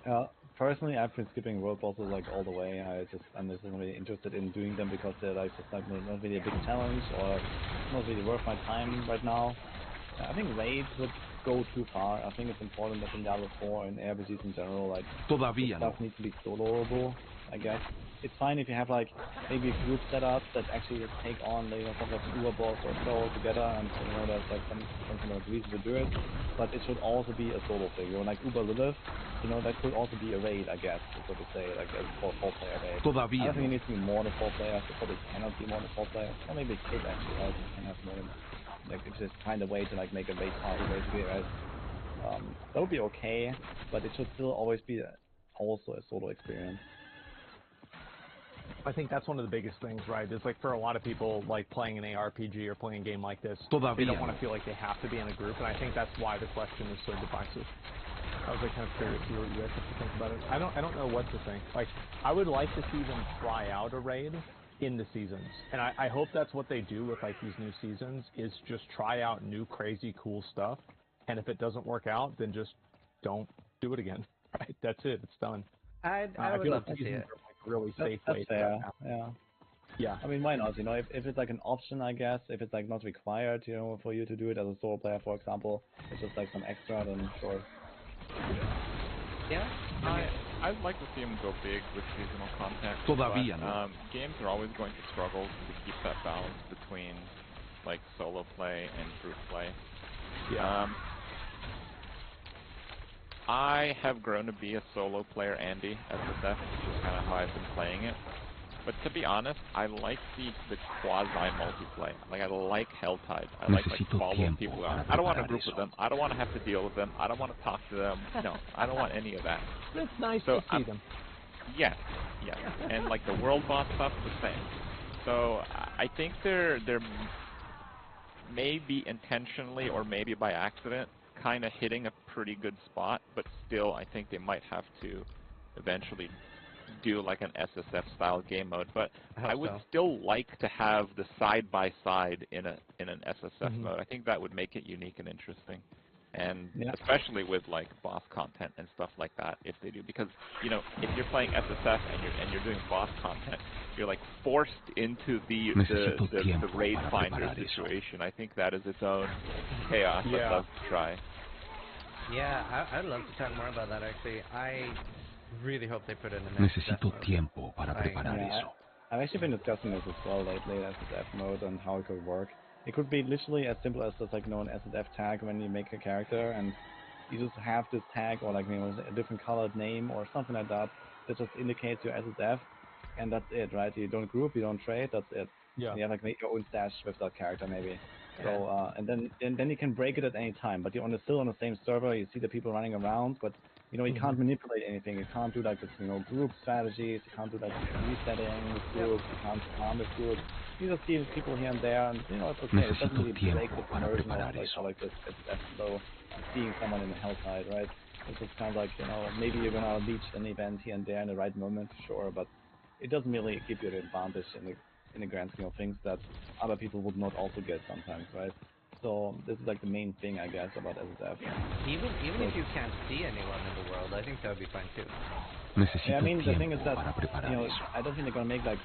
know. Personally, I've been skipping world bosses like all the way. I'm just not really interested in doing them because they're like just like not really a big challenge or not really worth my time right now. I think raids would go too far. I think it's important that in Diablo 4 and RPGs in general, like stuff needs to be soloable, I guess. It's fine if you have like maybe a group setup that actually take on something like an Uber boss or so together, and there's like some kind of reason to do it. But it should also be a solo thing. Like Uber Lilith, that could also be a raid, I guess, so to say, like a 4-player raid. I don't think it needs to be more than 4 players. It probably cannot be more than 4 players. Or maybe it could actually, right? You can have more than like just find a way to like make a raid party basically, right? That would be okay, but it should still always be also a solo experience. I think that's one of the biggest things, right? Is like for a lot of people, like playing an ARPG or playing a game like this, they don't want to feel like they have to be in a group, and I think that's why the question is so divisive. I was like kind of curious to see what you guys have to think about it. I don't know what to think. Like, I would like to see them try out a raid in the seasons, and I hope that's what they do with like these new seasons, is just try out new crazy cool stuff, and if it doesn't work out, then just don't do it again. Right? That's it. It's done. I would love to see it. Really safe way to fair. Yeah. I mean, why not? If it's like an option, I guess. If it's like not required, for you to do it as a solo player, for example, it's just like some extra, then sure. Yeah. I'd like to see them go big with seasonal content. But, games are always going to struggle to keep that balance between like solo play and group play. Yeah. I have grown to be a solo player, Andy, SSF, which is kind of how I've been playing it. But to be honest, I like the quasi-multiplayer. Like, I like Helltide. I like following people out. I don't want to group with them. I don't want to have to deal with them. I don't want to talk to them. No, I don't want any of that. It's nice to see them. Yes. And like the world boss stuff, the same. So I think they're maybe intentionally or maybe by accident kind of hitting a pretty good spot, but still I think they might have to eventually do like an SSF style game mode. But I would still like to have the side-by-side in an SSF mode. I think that would make it unique and interesting. And especially with like boss content and stuff like that, if they do, because if you're playing SSF and you're doing boss content, you're like forced into the raid finder situation. I think that is its own chaos. I'd love to try. Yeah, I'd love to talk more about that actually. I really hope they put it in the Necesito tiempo para preparar eso. I've actually been discussing this as well lately, SSF mode and how it could work. It could be literally as simple as just like an SSF tag when you make a character, and you just have this tag or like a different colored name or something like that that just indicates your SSF, and that's it, right? You don't group, you don't trade, that's it. Yeah. You have like make your own stash with that character maybe. So and then you can break it at any time, but you're still on the same server. You see the people running around, but you can't manipulate anything. You can't do like this, group strategies. You can't do like resetting with groups. You can't farm with groups. You just see people here and there, and it's okay. It doesn't really break the conversion of like this. It's so seeing someone in the hellside, right? It's just kind of like maybe you're gonna reach an event here and there in the right moment, sure, but it doesn't really give you the advantage in the grand scheme of things that other people would not also get sometimes, right? So this is like the main thing, I guess, about SSF. Even if you can't see anyone in the world, I think that would be fine too. Yeah, I mean, the thing is that I don't think they're gonna make like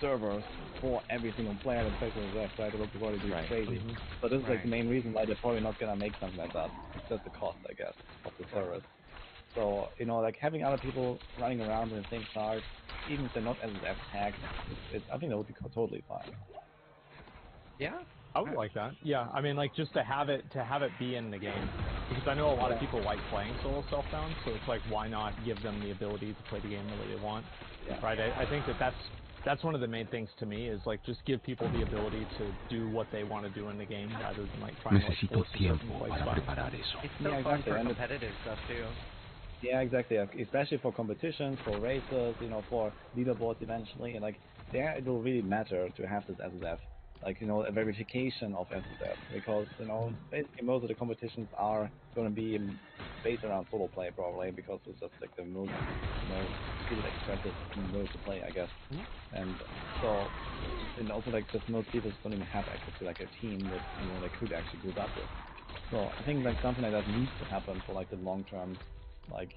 servers for every single player that plays SSF, right? It would probably be crazy. So this is like the main reason why they're probably not gonna make something like that. It's just the cost, I guess, of the servers. So, like having other people running around in the same chart, even if they're not SSF tagged, I think that would be totally fine. Yeah? I would like that. Yeah, I mean, like just to have it be in the game, because I know a lot of people like playing solo self-found, so it's like why not give them the ability to play the game the way they want, right? I think that's one of the main things to me is like just give people the ability to do what they want to do in the game rather than like trying to like force a certain play style. It's so fun for competitive stuff too. Yeah, exactly. Especially for competitions, for races, for leaderboards eventually, and like there it will really matter to have this SSF, like a verification of SSF, because basically most of the competitions are going to be based around solo play probably, because it's just like the most skill expressive mode to play, I guess. And so also like just most people don't even have access to like a team that they could actually group up with. So I think like something like that needs to happen for like the long term. Like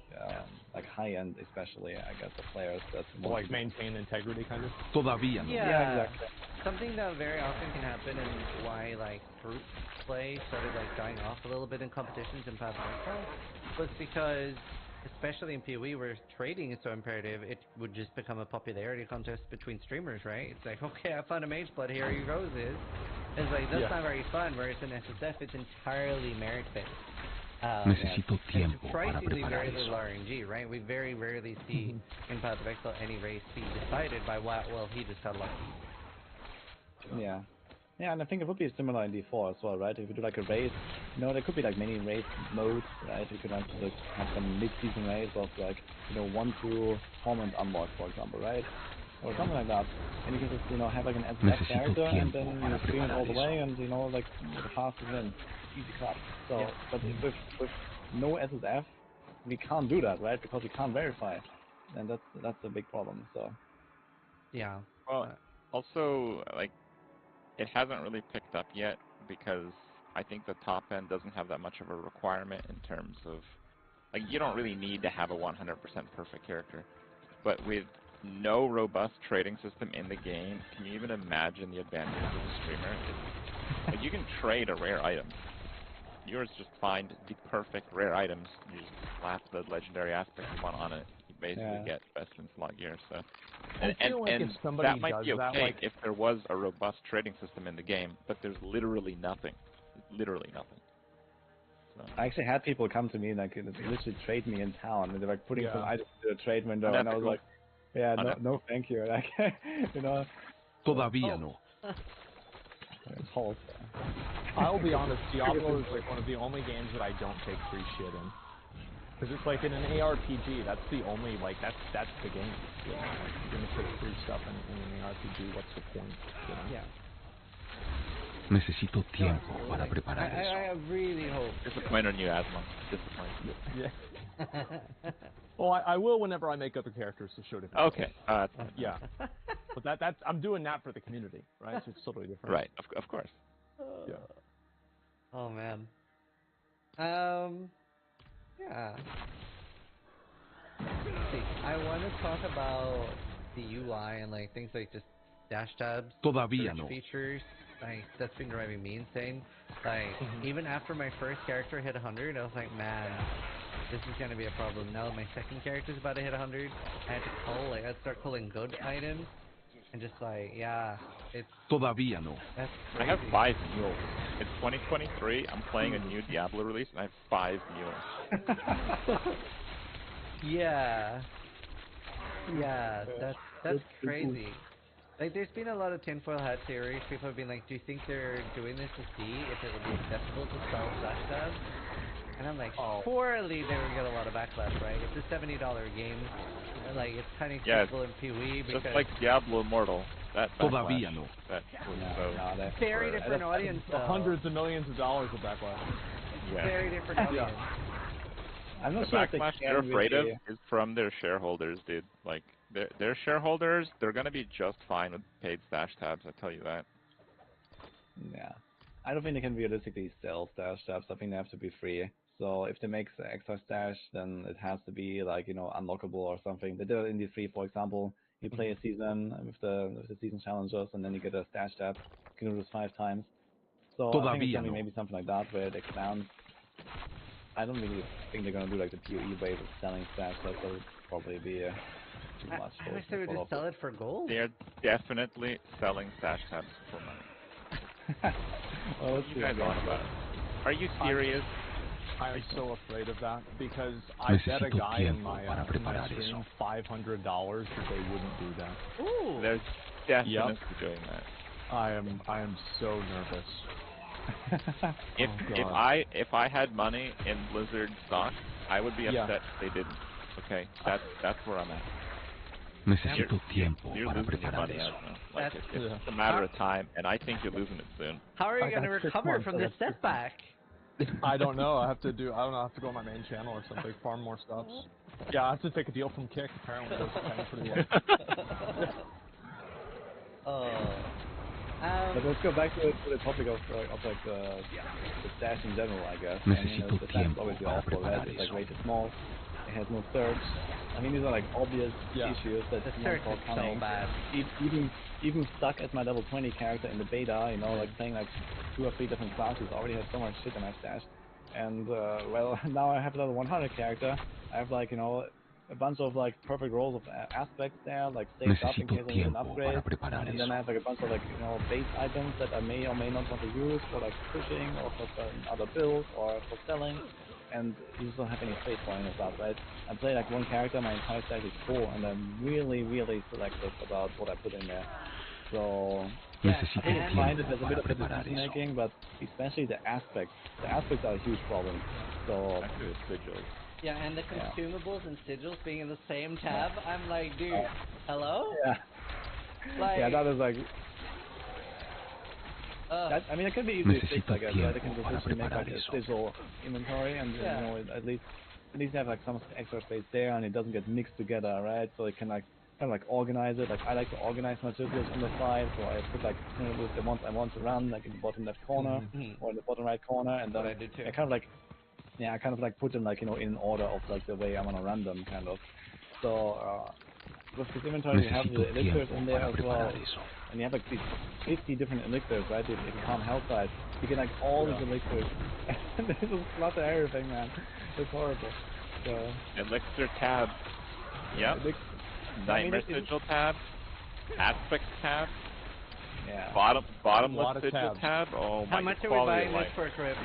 high end, especially, I guess, the players that like maintain integrity, kind of. Todavía no. Yeah, exactly. Something that very often can happen, and why like group play started like dying off a little bit in competitions in Path of Exile, was because, especially in PoE, where trading is so imperative, it would just become a popularity contest between streamers, right? It's like, okay, I found a mage blood, here you go, this. It's like that's not very fun. Whereas in SSF, it's entirely merit based. Necesito tiempo para surprisingly preparar very eso. little RNG, right? We very rarely see in Path of Exile any race be decided by well, he just got lucky. Yeah, and I think it would be similar in D4 as well, right? If you do like a race, there could be like many race modes, right? You could have some mid-season race of like 1-2 tournament unlock, for example, right? Or something like that. And you can just have like an SSF character, and then you stream it all the way, and like the fastest win, easy clap. So, but with no SSF, we can't do that, right? Because we can't verify, and that's a big problem. So. Yeah. Well, also like it hasn't really picked up yet because I think the top end doesn't have that much of a requirement in terms of like you don't really need to have a 100% perfect character, but with no robust trading system in the game, can you even imagine the advantage of a streamer? Like you can trade a rare item. Yours just find the perfect rare items. You just slap the legendary aspect you want on it. You basically get best in slot gear. So, and that might be okay if there was a robust trading system in the game, but there's literally nothing. Literally nothing. So. I actually had people come to me like literally trade me in town, and they were putting some items to the trade window, and I was like, yeah, no, thank you. Like, Todavía no. I'll be honest, Diablo is like one of the only games that I don't take free shit in. Because it's like in an ARPG, that's the only, like, that's the game. Like, you're going to take free stuff in an ARPG, what's the point? Yeah. Necesito tiempo para preparar eso. I really hope. Disappointed on you, Asma. Disappointed. Yeah. Well, I will whenever I make other characters to show different. Okay. Yeah. But that's I'm doing that for the community, right? So it's totally different. Right. Of course. Yeah. Oh man. Yeah. Let's see. I want to talk about the UI and like things like just dash tabs, Todavía no. features, Like, that's been driving me insane. Like, even after my first character hit 100, I was like, man, this is gonna be a problem. Now that my second character's about to hit 100, I had to cull, like, I'd start culling good items, and just like, yeah, it's... Todavía no. That's I crazy. have 5 mules. It's 2023, I'm playing a new Diablo release, and I have 5 mules. Yeah. Yeah, that's crazy. Like, there's been a lot of tinfoil hat theories. People have been like, do you think they're doing this to see if it would be acceptable to sell Flash tabs? And I'm like, surely they would get a lot of backlash, right? It's a $70 game. Like, it's kind of accessible in PoE because... Just like Diablo Immortal. That Todavía no. That was so... Very different audience, though. Hundreds of millions of dollars of backlash. Yeah. Very different audience. I'm not The sure if backlash they they're can afraid of really... is from their shareholders, dude. Like, their shareholders, they're gonna be just fine with paid stash tabs, I tell you that. Yeah. I don't think they can realistically sell stash tabs. I think they have to be free. So if they make the extra stash, then it has to be like, you know, unlockable or something. They did it in the 3, for example. You play a season with the season challenges, and then you get a stash tab. You can do this 5 times. So I think it's gonna be maybe something like that where it expands. I don't really think they're gonna do like the PoE way of selling stash tabs. That would probably be too much. I wish they would just sell it for gold. They're definitely selling stash tabs for money. Well, What are you guys on about? Are you serious? I'm so afraid of that because I bet a guy in my stream $500 that they wouldn't do that. Ooh. They're definitely doing that. I am so nervous. If I had money in Blizzard stock, I would be upset if they didn't. Okay, that's where I'm at. Necesito tiempo You're para losing your preparar money, eso. like it's a matter of time, and I think you're losing it soon. How are you going to recover from this setback? I don't know. I have to go on my main channel or something, farm more stuff. Yeah, I have to take a deal from Kick. Apparently, those are paying pretty well. But let's go back to the topic of like the stash in general, I guess. I mean, the stash is obviously awful, right? It's like way too small. It has no search. I mean, these are like obvious issues that the search is so bad. Even stuck at my level 20 character in the beta, you know, like playing like 2 or 3 different classes, I already had so much shit in my stash. And well, now I have level 100 character. I have like, you know, a bunch of like perfect rolls of aspects there, like saved up in case I need an upgrade, and then I have like a bunch of like, you know, base items that I may or may not want to use for like pushing or for other builds or for selling, and you just don't have any space for any of that, right? I play like one character, my entire stack is full, and I'm really selective about what I put in there. So I think it's fine that there's a bit of decision making, but especially the aspects. The aspects are a huge problem. So sigils. Yeah, and the consumables and sigils being in the same tab, I'm like, dude, hello? Yeah. Like, yeah, that is like... That, I mean, it can be easily fixed, I guess, right? They can decision make like a sigil inventory, and you know, at least have like some extra space there, and it doesn't get mixed together, right? So it can like kind of like organize it. Like I like to organize my sigils on the side, so I put like, you know, the ones I want to run like in the bottom left corner or in the bottom right corner, and then I kind of like. Yeah, I kind of like put them like, you know, in order of like the way I want to run them, kind of. So with this inventory, you have the elixirs in there as well, and you have like these 50 different elixirs, right? If you can't help that, you get like all these elixirs, and they just clutter everything, man. It's horrible. So elixir tab. Yep. Nightmare sigil tab. Aspect tab. Yeah. Bottomless sigil tab. Oh my god. How much are we buying this for, Trip?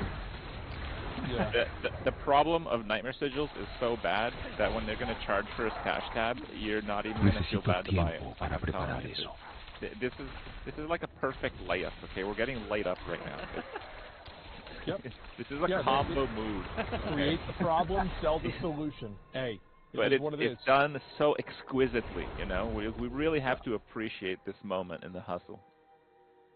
Yeah. The problem of Nightmare Sigils is so bad that when they're going to charge for a stash tab, you're not even going to feel bad to buy it. This is like a perfect layup, okay? We're getting laid up right now. This is a combo move. Create the problem, sell the solution. Hey, but it's done so exquisitely, you know? We really have to appreciate this moment in the hustle.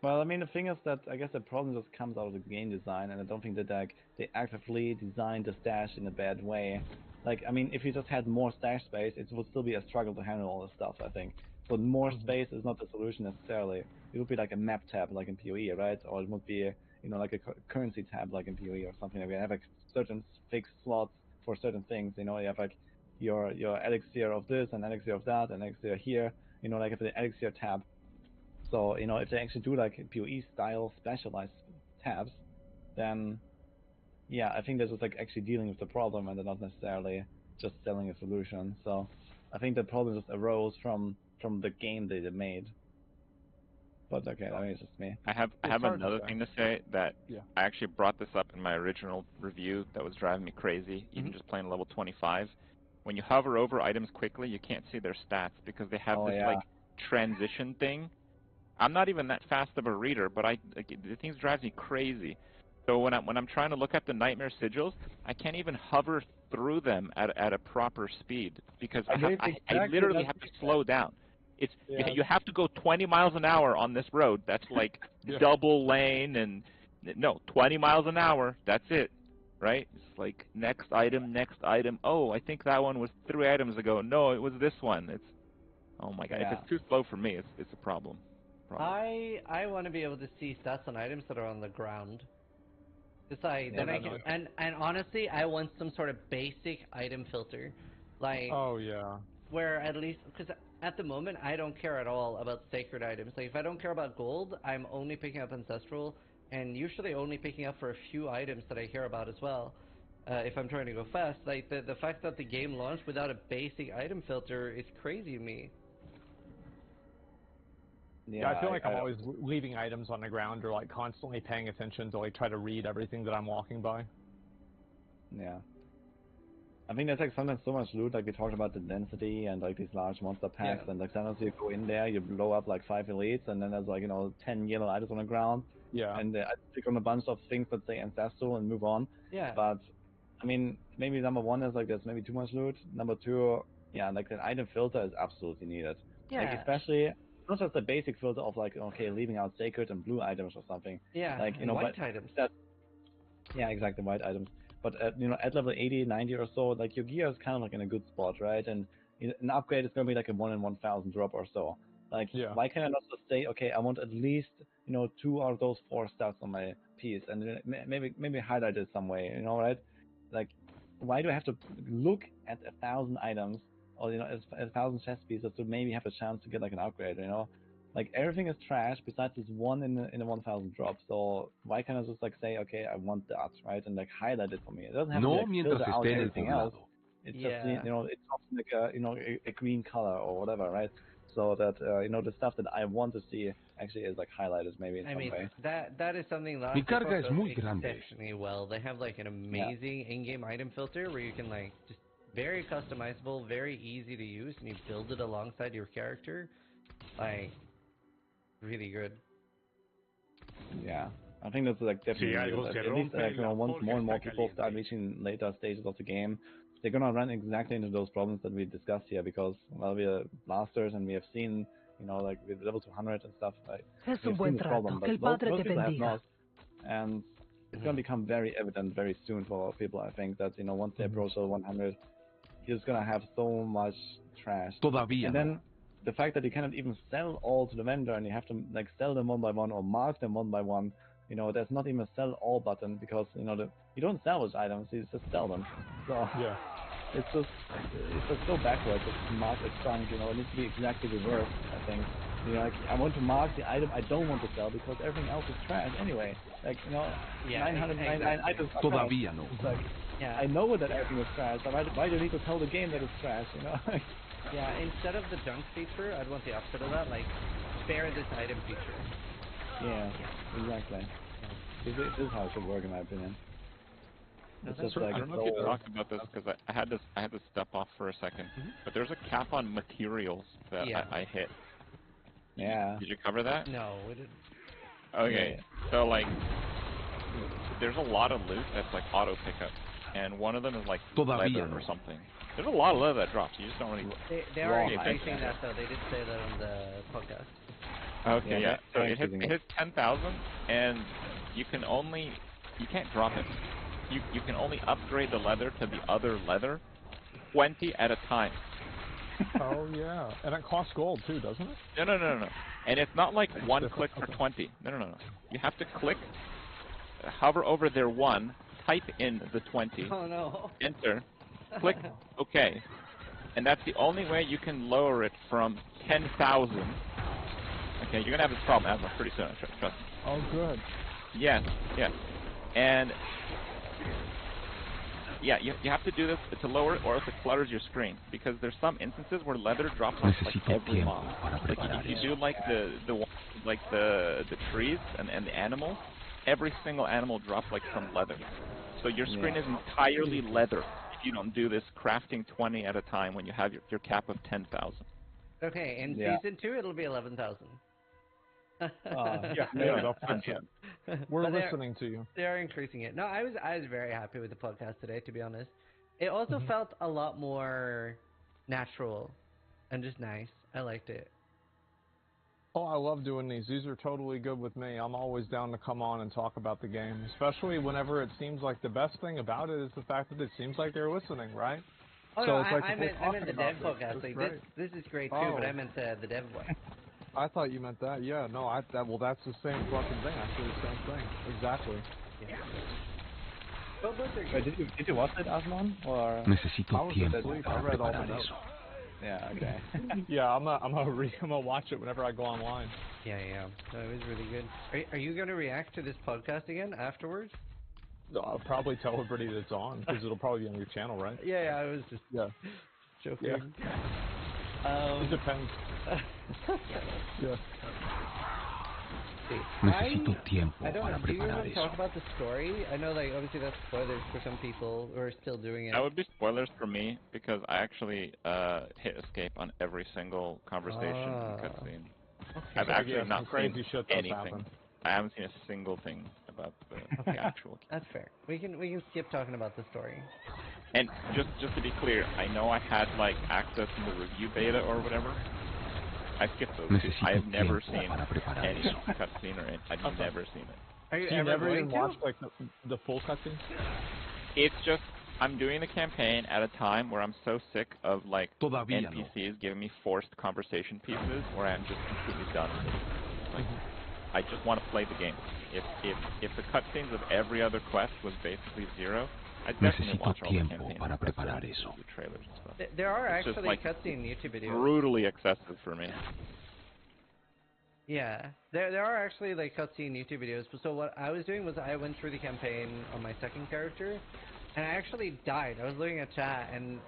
Well, I mean, the thing is that I guess the problem just comes out of the game design, and I don't think that like they actively designed the stash in a bad way. Like, I mean, if you just had more stash space, it would still be a struggle to handle all this stuff, I think. So more space is not the solution necessarily. It would be like a map tab, like in PoE, right? Or it would be, you know, like a currency tab, like in PoE or something. Like you have like certain fixed slots for certain things. You know, you have like your elixir of this and elixir of that and elixir here. You know, like the elixir tab. So, you know, if they actually do like PoE style specialized tabs, then yeah, I think this is like actually dealing with the problem and they're not necessarily just selling a solution. So I think the problem just arose from the game they made. But okay, I mean, it's just me. I have another thing to say that I actually brought this up in my original review that was driving me crazy, even just playing level 25. When you hover over items quickly, you can't see their stats because they have this like transition thing. I'm not even that fast of a reader, but the thing drives me crazy. So when I'm trying to look at the Nightmare Sigils, I can't even hover through them at a proper speed because I literally have to slow down. It's you have to go 20 miles an hour on this road. That's like double lane and no 20 miles an hour. That's it, right? It's like next item. Oh, I think that one was 3 items ago. No, it was this one. It's oh my god. If it's too slow for me, it's a problem. I want to be able to see stats on items that are on the ground. Then I can, and honestly, I want some sort of basic item filter, like where at least because at the moment I don't care at all about sacred items. Like if I don't care about gold, I'm only picking up ancestral, and usually only picking up for a few items that I care about as well. If I'm trying to go fast, like the fact that the game launched without a basic item filter is crazy to me. Yeah, I feel like I'm always leaving items on the ground or like constantly paying attention to like try to read everything that I'm walking by. Yeah. I think there's like sometimes so much loot, like we talked about the density and like these large monster packs, and like sometimes you go in there, you blow up like 5 elites, and then there's like, you know, 10 yellow items on the ground. Yeah. And I pick on a bunch of things that say ancestral and move on. Yeah. But I mean, maybe number one is like there's maybe too much loot. Number two, yeah, like the item filter is absolutely needed. Yeah. Like especially not just the basic filter of like, okay, leaving out sacred and blue items or something. Yeah. Like, you know, white items. Yeah, exactly, white items. But you know, at level 80, 90 or so, like your gear is kind of like in a good spot, right? And an upgrade is going to be like a 1 in 1,000 drop or so. Like, why can't I not just say, okay, I want at least, you know, 2 out of those 4 stats on my piece, and maybe highlight it some way, you know, right? Like, why do I have to look at 1,000 items or, you know, 1,000 chest pieces to maybe have a chance to get like an upgrade, you know? Like everything is trash besides this 1 in a 1,000 drop. So why can't I just like say, okay, I want that, right, and like highlight it for me? It doesn't have to be like filter out everything else. It's just, you know, it's often like a, you know, a green color or whatever, right? So that you know, the stuff that I want to see actually is like highlighted maybe in some way. That is something that exceptionally well. They have like an amazing in-game item filter where you can like just very customizable, very easy to use, and you build it alongside your character. Like really good. Yeah, I think that's like definitely at least like, you know, once more and more people start reaching later stages of the game, they're gonna run exactly into those problems that we discussed here, because well, we are blasters and we have seen, you know, like with level 200 and stuff, like we've seen this problem, but most people have not, and it's gonna become very evident very soon for people. I think that, you know, once they approach level 100, you're just gonna have so much trash, and then the fact that you cannot even sell all to the vendor and you have to like sell them one by one or mark them one by one, you know, there's not even a sell all button, because, you know, you don't salvage items, you just sell them. So it's just so backwards. It's mark a chunk, you know, it needs to be exactly reversed, I think. You know, like, I want to mark the item I don't want to sell because everything else is trash anyway. Like, you know, 999 items are trash. It's like, I know that everything is trash, but why do you need to tell the game that it's trash, you know? Yeah, instead of the junk feature, I'd want the opposite of that, like, spare this item feature. Yeah, exactly. This is how it should work, in my opinion. It's just like, I don't know if you talked about this, because I had to step off for a second, but there's a cap on materials that I hit. Yeah. Did you cover that? No, we didn't. Okay, so like, there's a lot of loot that's like auto pickup, and one of them is like leather or something. There's a lot of leather that drops. You just don't really. They are increasing that though. They did say that on the podcast. Okay, yeah. So it hits 10,000, and you can't drop it. You can only upgrade the leather to the other leather 20 at a time. Oh yeah, and it costs gold too, doesn't it? No. And it's not like one click for 20. No. You have to click, hover over their 1, type in the 20, enter, click OK, and that's the only way you can lower it from 10,000 Okay, you're gonna have this problem, Asma, pretty soon. Trust me. Oh, good. Yes, yes. And yeah, you have to do this to lower it, or else it clutters your screen. Because there's some instances where leather drops off like every mob. Like if you do like the trees and the animals, every single animal drops like from leather. So your screen is entirely leather if you don't do this crafting 20 at a time when you have your cap of 10,000. Okay, in season 2 it'll be 11,000. They'll fix it. We're listening to you. They are increasing it. No, I was very happy with the podcast today, to be honest. It also felt a lot more natural and just nice. I liked it. Oh, I love doing these. These are totally good with me. I'm always down to come on and talk about the game, especially whenever it seems like the best thing about it is the fact that it seems like they're listening, right? Oh, so no, it's like I meant the dev podcast. Like, this is great too, but I meant the dev one. I thought you meant that. Yeah, no, well, that's the same fucking thing. I said the same thing. Exactly. Yeah. Did you watch it, Asmon? Or Necesito tiempo I para read all the preparar notes. eso. Yeah, okay. Yeah, I'm gonna watch it whenever I go online. Yeah. No, it was really good. Are you gonna react to this podcast again afterwards? No, I'll probably tell everybody that it's on, because it'll probably be on your channel, right? Yeah, I was just joking. It depends. Yeah. Necesito tiempo I don't para know. Do you preparar want to eso. talk about the story? I know, like, obviously that's spoilers for some people who are still doing it. That would be spoilers for me, because I actually hit escape on every single conversation and cutscene. Okay. I've actually not crazy seen shit does anything. happen. I haven't seen a single thing about the actual game. That's fair. We can skip talking about the story. And just to be clear, I know I had like access to the review beta or whatever. I skipped those. I have never seen any cutscene or I've never seen it. Are you So you ever never going even to? watched like the full cutscene? It's just I'm doing the campaign at a time where I'm so sick of like NPCs giving me forced conversation pieces where I'm just completely done with it. Like, I just want to play the game. If the cutscenes of every other quest was basically zero, I'd definitely watch all the campaigns, the trailers and stuff. There are It's just, actually like, cutscene YouTube videos. Brutally excessive for me. Yeah, there are actually like cutscene YouTube videos. So what I was doing was I went through the campaign on my second character, and I actually died. I was looking at chat, and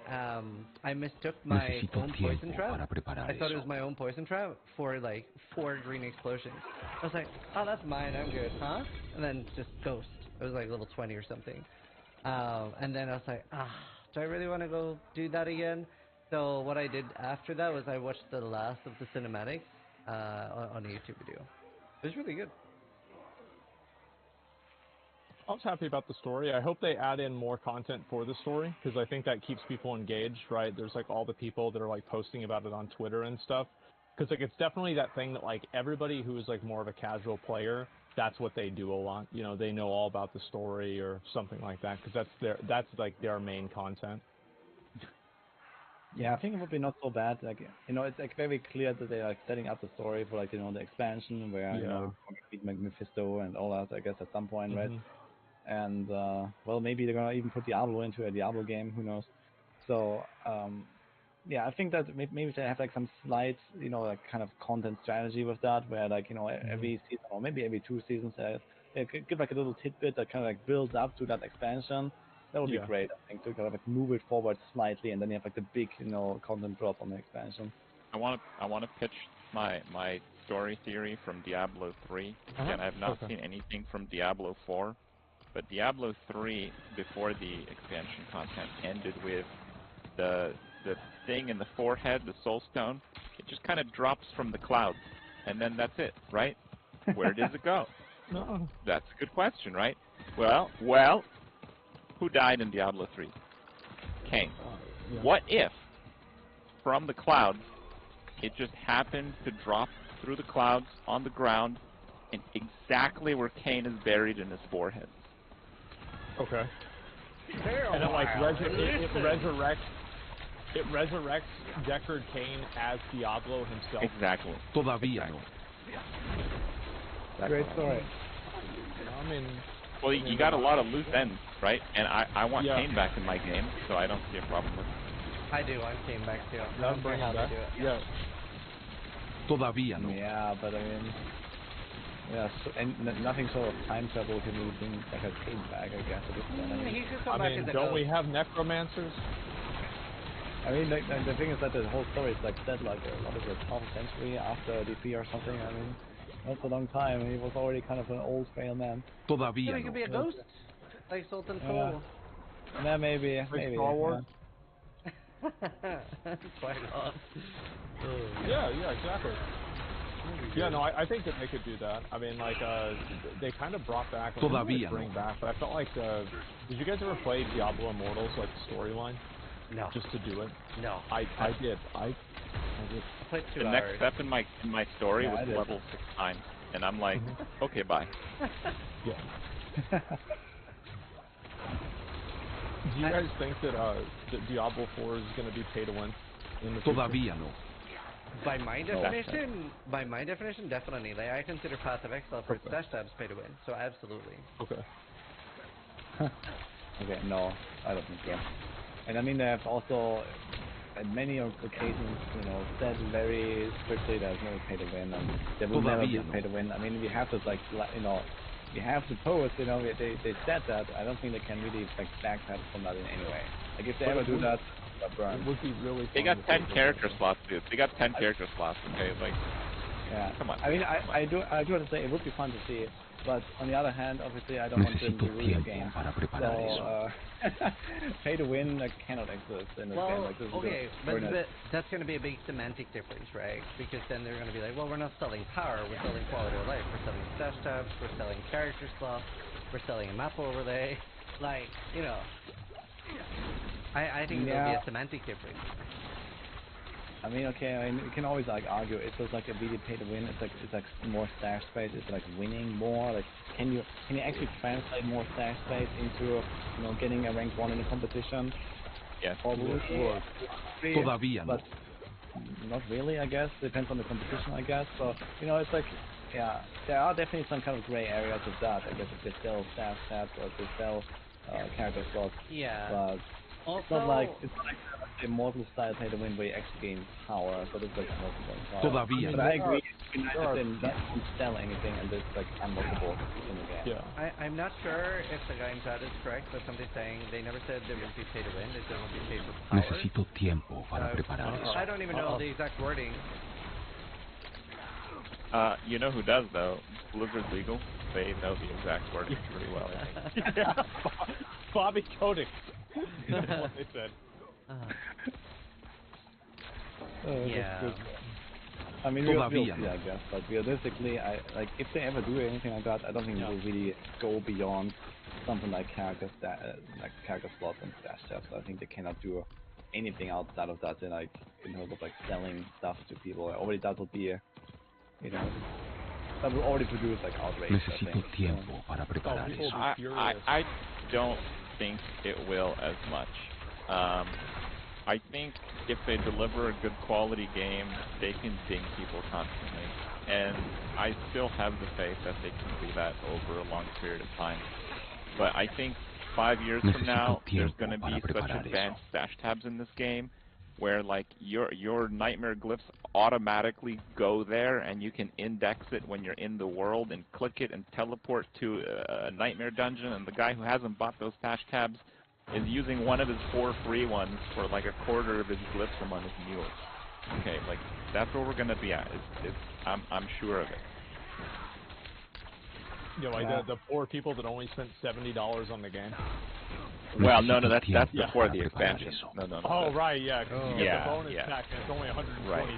I mistook my own poison trap. I thought it was my own poison trap for like 4 green explosions. I was like, oh, that's mine. I'm good, huh? And then just ghost. It was like level 20 or something. And then I was like, do I really want to go do that again? So what I did after that was I watched the last of the cinematics on a YouTube video. It was really good. I was happy about the story. I hope they add in more content for the story, because I think that keeps people engaged, right? There's like all the people that are like posting about it on Twitter and stuff. Because like it's definitely that thing that like everybody who is like more of a casual player, that's what they do a lot. You know, they know all about the story or something like that, because that's like their main content. Yeah, I think it would be not so bad. Like, you know, it's like very clear that they are like setting up the story for like, you know, the expansion where you know we beat Mephisto and all that. I guess at some point, right? And well, maybe they're gonna even put Diablo into a Diablo game. Who knows? So yeah, I think that maybe they have like some slight, you know, like kind of content strategy with that, where like, you know, every season or maybe every 2 seasons, they could give like a little tidbit that kind of like builds up to that expansion. That would be great, I think, to kind of like move it forward slightly, and then you have like the big, you know, content drop on the expansion. I want to pitch my story theory from Diablo 3. Again, I have not seen anything from Diablo 4, but Diablo 3 before the expansion content ended with the thing in the forehead, the soul stone. It just kind of drops from the clouds, and then that's it, right? Where does it go? No. That's a good question, right? Well, who died in Diablo 3? Cain. What if, from the clouds, it just happened to drop through the clouds on the ground and exactly where Cain is buried in his forehead? Okay. And it like it resurrects Deckard Cain as Diablo himself. Exactly. Todavía no. Great story. I mean, well, you got a lot of loose ends, right? And I want Cain back in my game, so I don't see a problem with it. I do. I came back too. Bring it back. Yeah. Todavía no. Yeah, but I mean, yeah, so, and nothing sort of time travel can really bring like a kid back, I guess. At this point. He could come back as a don't we ghost. have necromancers? I mean, like, the thing is that the whole story is like set like what is it, 12th century after DP or something. I mean, that's a long time. He was already kind of an old, frail man. Todavía So he could be a ghost, like Sultan Cole. Yeah, maybe. Star Wars? Quite on. Yeah, exactly. Yeah, no, I think that they could do that. I mean, like, they kind of brought back, Todavía bring back, but I felt like, did you guys ever play Diablo Immortals, like, storyline? No. Just to do it? No. I did. I did. I played 2 The hours. next step in my story was I did. level 6 times, and I'm like, okay, bye. Yeah. Do you guys think that Diablo 4 is going to be pay to win in the future? Todavía no. By my definition, definitely. Like, I consider passive excel for dash tabs pay to win, so absolutely. Okay. Okay, no, I don't think so. And I mean, they have also, at many occasions, you know, said very strictly there's no pay to win, and there will never be pay to win. I mean, we have to, like, you know, we have to post, you know, they said that. I don't think they can really, like, backpedal from that in any way. Like, if they ever do that, it would be really They got 10 character slots, dude. They got 10 character slots, okay? Like, yeah. Come on. I mean, I do have to say it would be fun to see, but on the other hand, obviously, I don't want them to ruin the game. So, pay to win cannot exist in this game. Like, this okay, is but that's going to be a big semantic difference, right? Because then they're going to be like, well, we're not selling power, we're selling quality of life, we're selling stash tabs, we're selling character slots, we're selling a map overlay. Like, you know, I think there'll be a semantic difference. I mean, okay, I mean, you can always like argue it's just like a really pay to win. It's like more stash space. It's like winning more. Like, can you actually translate more stash space into, you know, getting a rank 1 in a competition? Yes. Probably. Todavía no. But not really, I guess. Depends on the competition, I guess. So, you know, it's like, yeah, there are definitely some kind of gray areas of that. I guess if they sell stash tabs or if they sell character slots. Yeah. But it's not like a Immortal style pay to win where you actually gain power, so it's like Todavía but no. I agree, it's nice if they don't sell anything and it's like unlockable in the game. Yeah. I'm not sure if the guy in chat is correct, but somebody's saying they never said there would be pay to win, they said it would be pay for power. Necesito tiempo para preparar eso. I don't even know the exact wording. You know who does, though? Blizzard Legal. They know the exact wording pretty well, I think. Yeah. Bobby Kotick. That's what they said. Yeah. I mean, we'll see, I guess, but realistically, like if they ever do anything like that, I don't think it will really go beyond something like character slots and stash tabs. I think they cannot do anything outside of that, in terms of like selling stuff to people. Already that would be, you know, that will already produce like outrage. Necesito tiempo para preparar eso. I don't think it will as much. I think if they deliver a good quality game, they can ding people constantly. And I still have the faith that they can do that over a long period of time. But I think 5 years from now, there's going to be such advanced stash tabs in this game where like your nightmare glyphs automatically go there and you can index it when you're in the world and click it and teleport to a nightmare dungeon, and the guy who hasn't bought those stash tabs is using one of his 4 free ones for like a quarter of his glyphs among his mules. Okay, like that's where we're gonna be at. I'm sure of it. You know, like the poor people that only spent $70 on the game. Well, no, that's before the expansion. No. Oh right, yeah. You get the bonus yeah. pack and it's only $120. Right.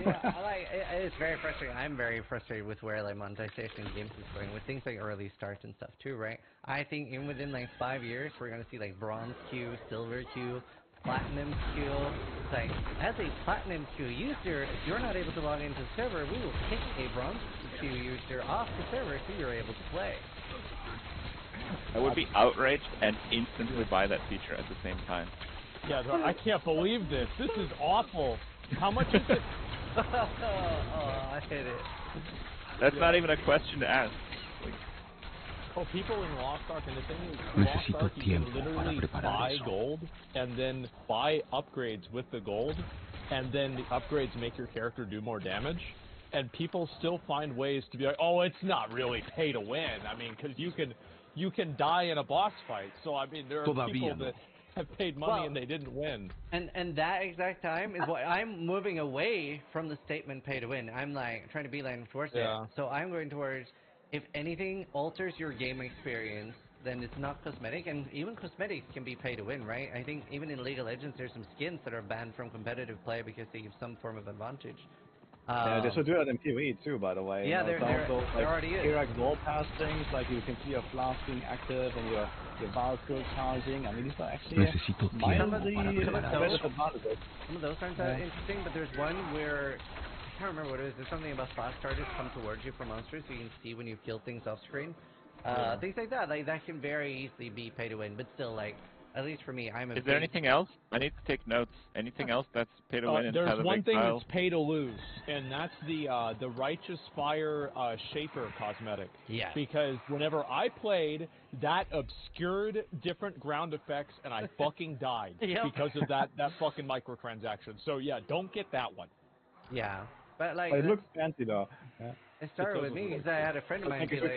Yeah, it's very frustrating. I'm very frustrated with where like monetization in games is going with things like early start and stuff too, right? I think within like 5 years we're gonna see like bronze queue, silver queue, platinum queue. It's like, as a platinum queue user, if you're not able to log into the server, we will kick a bronze queue user off the server so you're able to play. I would be outraged and instantly buy that feature at the same time. Yeah, I can't believe this. This is awful. How much is it? Oh, I hate it. That's not even a question to ask. Oh, people in Lost Ark, and the thing is, Lost Ark, you can literally buy gold and then buy upgrades with the gold and then the upgrades make your character do more damage, and people still find ways to be like, oh, it's not really pay to win. I mean, because you can die in a boss fight. So I mean, there are people that have paid money and they didn't win. And that exact time is what I'm moving away from the statement pay to win. I'm like trying to be like towards it. So I'm going towards, if anything alters your game experience, then it's not cosmetic, and even cosmetics can be pay to win, right? I think even in League of Legends there's some skins that are banned from competitive play because they give some form of advantage. Yeah, they should do that in PvE too, by the way. Yeah, you know, there already is. Kirac wall pass things, like you can see your flask being active and your Val skill charging. I mean, these are actually mildly competitive advantages. Some of those aren't that interesting, but there's one where, I can't remember what it is, there's something about flask charges come towards you from monsters so you can see when you kill things off screen. Things like that can very easily be pay to win, but still, like, at least for me, I'm a Is there anything else? I need to take notes. Anything else that's pay to win? There's one thing that's pay to lose, and that's the Righteous Fire Shaper cosmetic. Yeah. Because whenever I played, that obscured different ground effects, and I fucking died because of that fucking microtransaction. So yeah, don't get that one. Yeah, but like. But it looks fancy though. Yeah. It started with me because I had a friend of mine be like,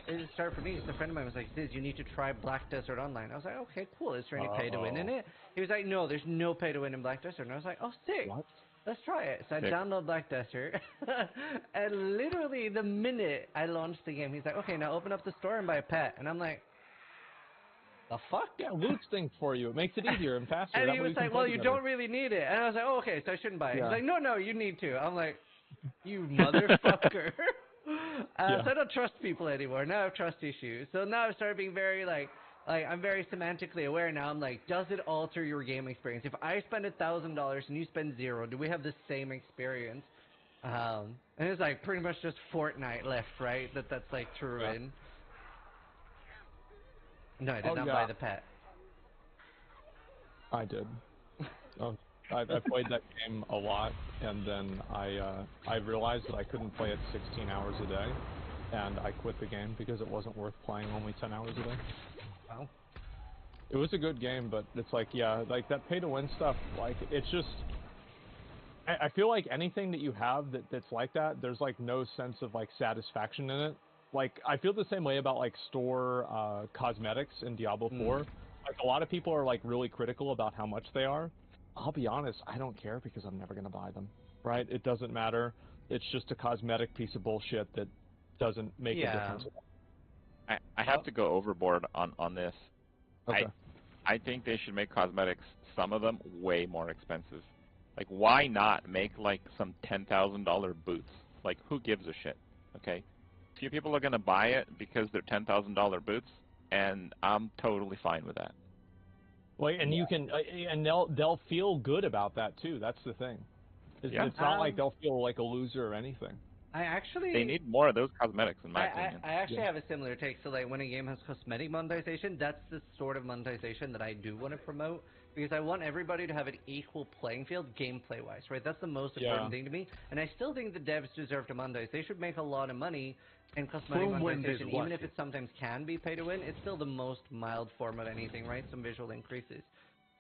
it started for me because a friend of mine was like, Diz, you need to try Black Desert Online. I was like, okay, cool. Is there any pay to win in it? He was like, no, there's no pay to win in Black Desert. And I was like, oh, sick. What? Let's try it. So I downloaded Black Desert, and literally the minute I launched the game, he's like, okay, now open up the store and buy a pet. And I'm like, the fuck? Yeah, loot's things for you. It makes it easier and faster. And he was like, well, you don't really need it. And I was like, oh, okay, so I shouldn't buy it. Yeah. He's like, no, you need to. I'm like, you motherfucker. So I don't trust people anymore. Now I have trust issues. So now I've started being very like I'm very semantically aware now. I'm like, does it alter your game experience? If I spend $1,000 and you spend $0, do we have the same experience? And it's like pretty much just Fortnite left, right? That's like true in. No, I did not buy the pet. I did. I played that game a lot, and then I realized that I couldn't play it 16 hours a day, and I quit the game because it wasn't worth playing only 10 hours a day. Wow. It was a good game, but it's like, yeah, like that pay-to-win stuff, like, it's just... I feel like anything that you have that's like that, there's like no sense of like satisfaction in it. Like, I feel the same way about like store cosmetics in Diablo 4. Like, a lot of people are like really critical about how much they are. I'll be honest, I don't care because I'm never going to buy them, right? It doesn't matter. It's just a cosmetic piece of bullshit that doesn't make a difference. I have to go overboard on this. Okay. I think they should make cosmetics, some of them, way more expensive. Like, why not make, like, some $10,000 boots? Like, who gives a shit, okay? Few people are going to buy it because they're $10,000 boots, and I'm totally fine with that. Well, and you can, and they'll feel good about that too. That's the thing. It's not like they'll feel like a loser or anything. They need more of those cosmetics, in my opinion. I actually have a similar take. So, like, when a game has cosmetic monetization, that's the sort of monetization that I do want to promote, because I want everybody to have an equal playing field gameplay-wise, right? That's the most important thing to me. And I still think the devs deserve to monetize. They should make a lot of money, and cosmetic monetization, even if it sometimes can be pay to win, it's still the most mild form of anything, right? Some visual increases.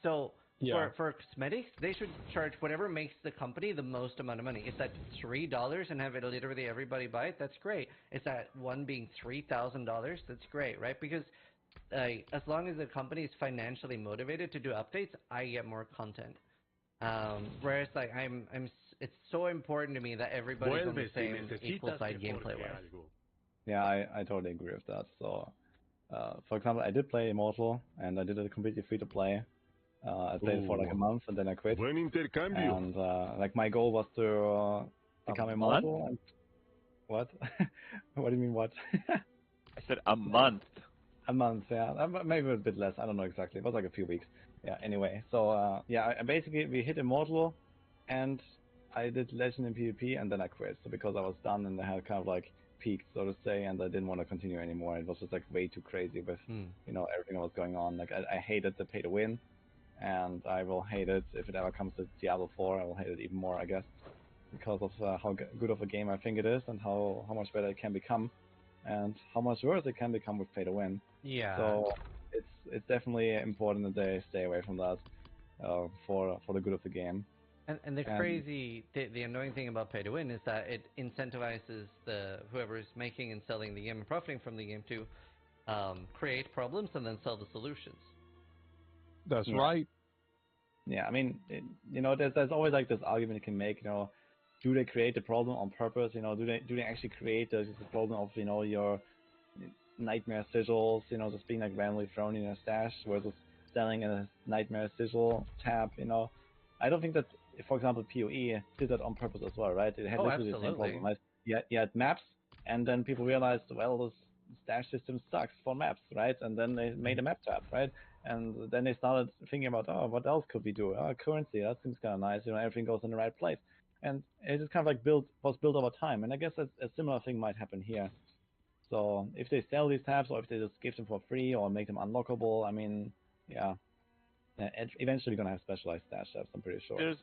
So, for cosmetics, they should charge whatever makes the company the most amount of money. If that's $3 and have it literally everybody buy it, that's great. If that one being $3,000, that's great, right? Because as long as the company is financially motivated to do updates, I get more content. Whereas, like, it's so important to me that everybody's on the same equal side gameplay-wise. Yeah, I totally agree with that. So, for example, I did play Immortal, and I did it completely free to play. I played it for like a month, and then I quit. And like my goal was to become Immortal. And... What? What do you mean what? I said a month. A month, yeah. Maybe a bit less. I don't know exactly. It was like a few weeks. Yeah. Anyway, so yeah, basically we hit Immortal, and I did Legend in PvP, and then I quit. So because I was done and I had kind of like peaked, so to say, and I didn't want to continue anymore. It was just like way too crazy with you know, everything that was going on. Like I hated the pay to win, and I will hate it if it ever comes to Diablo 4. I will hate it even more, I guess, because of how good of a game I think it is, and how much better it can become, and how much worse it can become with pay to win. Yeah. So it's definitely important that they stay away from that for the good of the game. And the crazy, the annoying thing about pay to win is that it incentivizes whoever is making and selling the game and profiting from the game to create problems and then sell the solutions. That's right. Yeah, I mean, there's always like this argument you can make. Do they create the problem on purpose? Do they actually create the problem of your nightmare sigils? Just being like randomly thrown in your stash versus selling a nightmare sigil tab. I don't think that, for example, PoE did that on purpose as well, right? It had literally the same problem. Right? You had maps, and then people realized, well, this stash system sucks for maps, right? And then they made a map tab, right? And then they started thinking about, oh, what else could we do? Oh, currency, that seems kind of nice. Everything goes in the right place. And it just kind of like was built over time. And I guess a similar thing might happen here. So if they sell these tabs, or if they just give them for free, or make them unlockable, I mean, yeah, eventually gonna have specialized stash tabs, I'm pretty sure. There's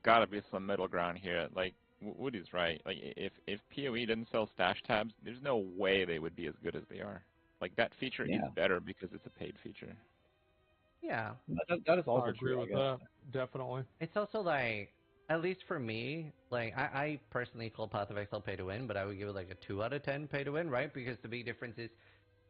got to be some middle ground here. Like Woody's right. Like if PoE didn't sell stash tabs, there's no way they would be as good as they are. Like that feature is better because it's a paid feature. Yeah, that is also I agree true. With that. Definitely. It's also like, at least for me, like I personally call Path of Exile pay to win, but I would give it like a 2 out of 10 pay to win, right? Because the big difference is,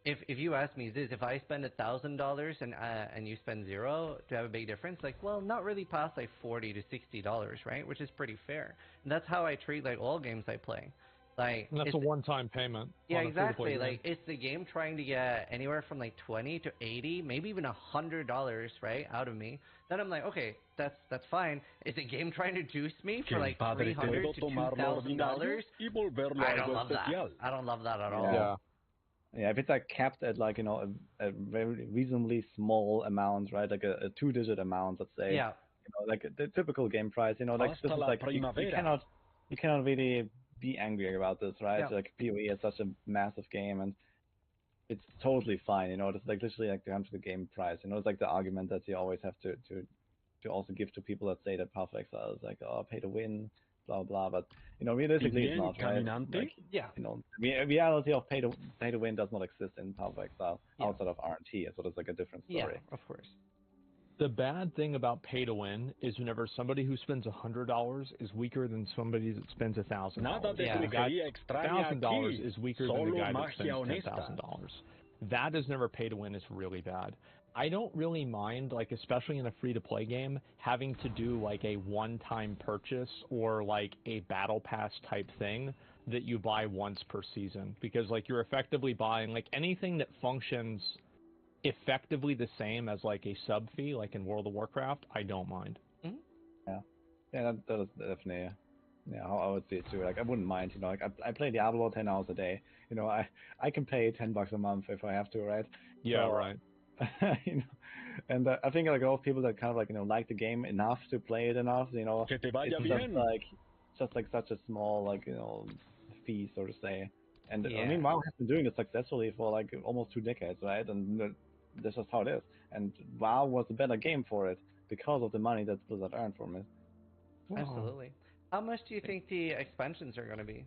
if you ask me, if I spend $1,000 and you spend $0, to have a big difference? Like, well, not really past like $40 to $60, right? Which is pretty fair. And that's how I treat like all games I play. Like, and that's a one-time payment. Yeah, exactly. Like, it's the game trying to get anywhere from like $20 to $80, maybe even $100, right, out of me. Then I'm like, okay, that's fine. Is the game trying to juice me for like $300 to $2,000? I don't love that. I don't love that at all. Yeah. Yeah, if it's like capped at like a very reasonably small amount, right? Like a 2-digit amount, let's say. Yeah. Like the typical game price. Like this is like you cannot really be angry about this, right? Yeah. Like PoE is such a massive game, and it's totally fine. It's like literally like down to the game price. It's like the argument that you always have to also give to people that say that Path of Exile is like, oh, pay to win, blah blah. But realistically, it's not, right? Like, the reality of pay to win does not exist in Path of Exile outside of RNT. So it's like a different story. Yeah, of course. The bad thing about pay to win is whenever somebody who spends $100 is weaker than somebody that spends $1,000. $1,000 is weaker than the guy that spends $10,000. That is never pay to win. Is really bad. I don't really mind, like, especially in a free-to-play game, having to do like a one-time purchase or like a battle pass type thing that you buy once per season, because like you're effectively buying like anything that functions effectively the same as like a sub fee, like in World of Warcraft. I don't mind. Yeah, that is definitely how I would see it too. Like, I wouldn't mind. Like I play Diablo 10 hours a day. I can pay $10 a month if I have to, right? Yeah, so, right. And I think like a lot of people that kind of like like the game enough to play it enough, it's just like such a small like fee, so to say. And I mean, WoW has been doing it successfully for like almost 2 decades, right? And that's just how it is. And WoW was a better game for it because of the money that Blizzard earned from it. Absolutely. How much do you think the expansions are going to be?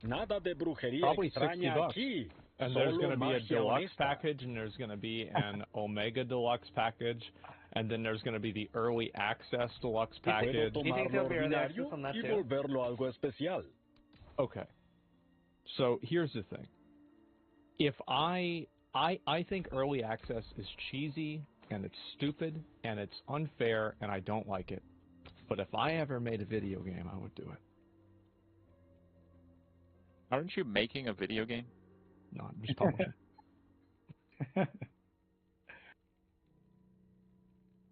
Probably $60. And there's going to be a deluxe package, and there's going to be an Omega deluxe package, and then there's going to be the early access deluxe package. Do you think there'll be early access on that too? Okay. So here's the thing. If I think early access is cheesy, and it's stupid, and it's unfair, and I don't like it. But if I ever made a video game, I would do it. Aren't you making a video game? No, I'm just publishing.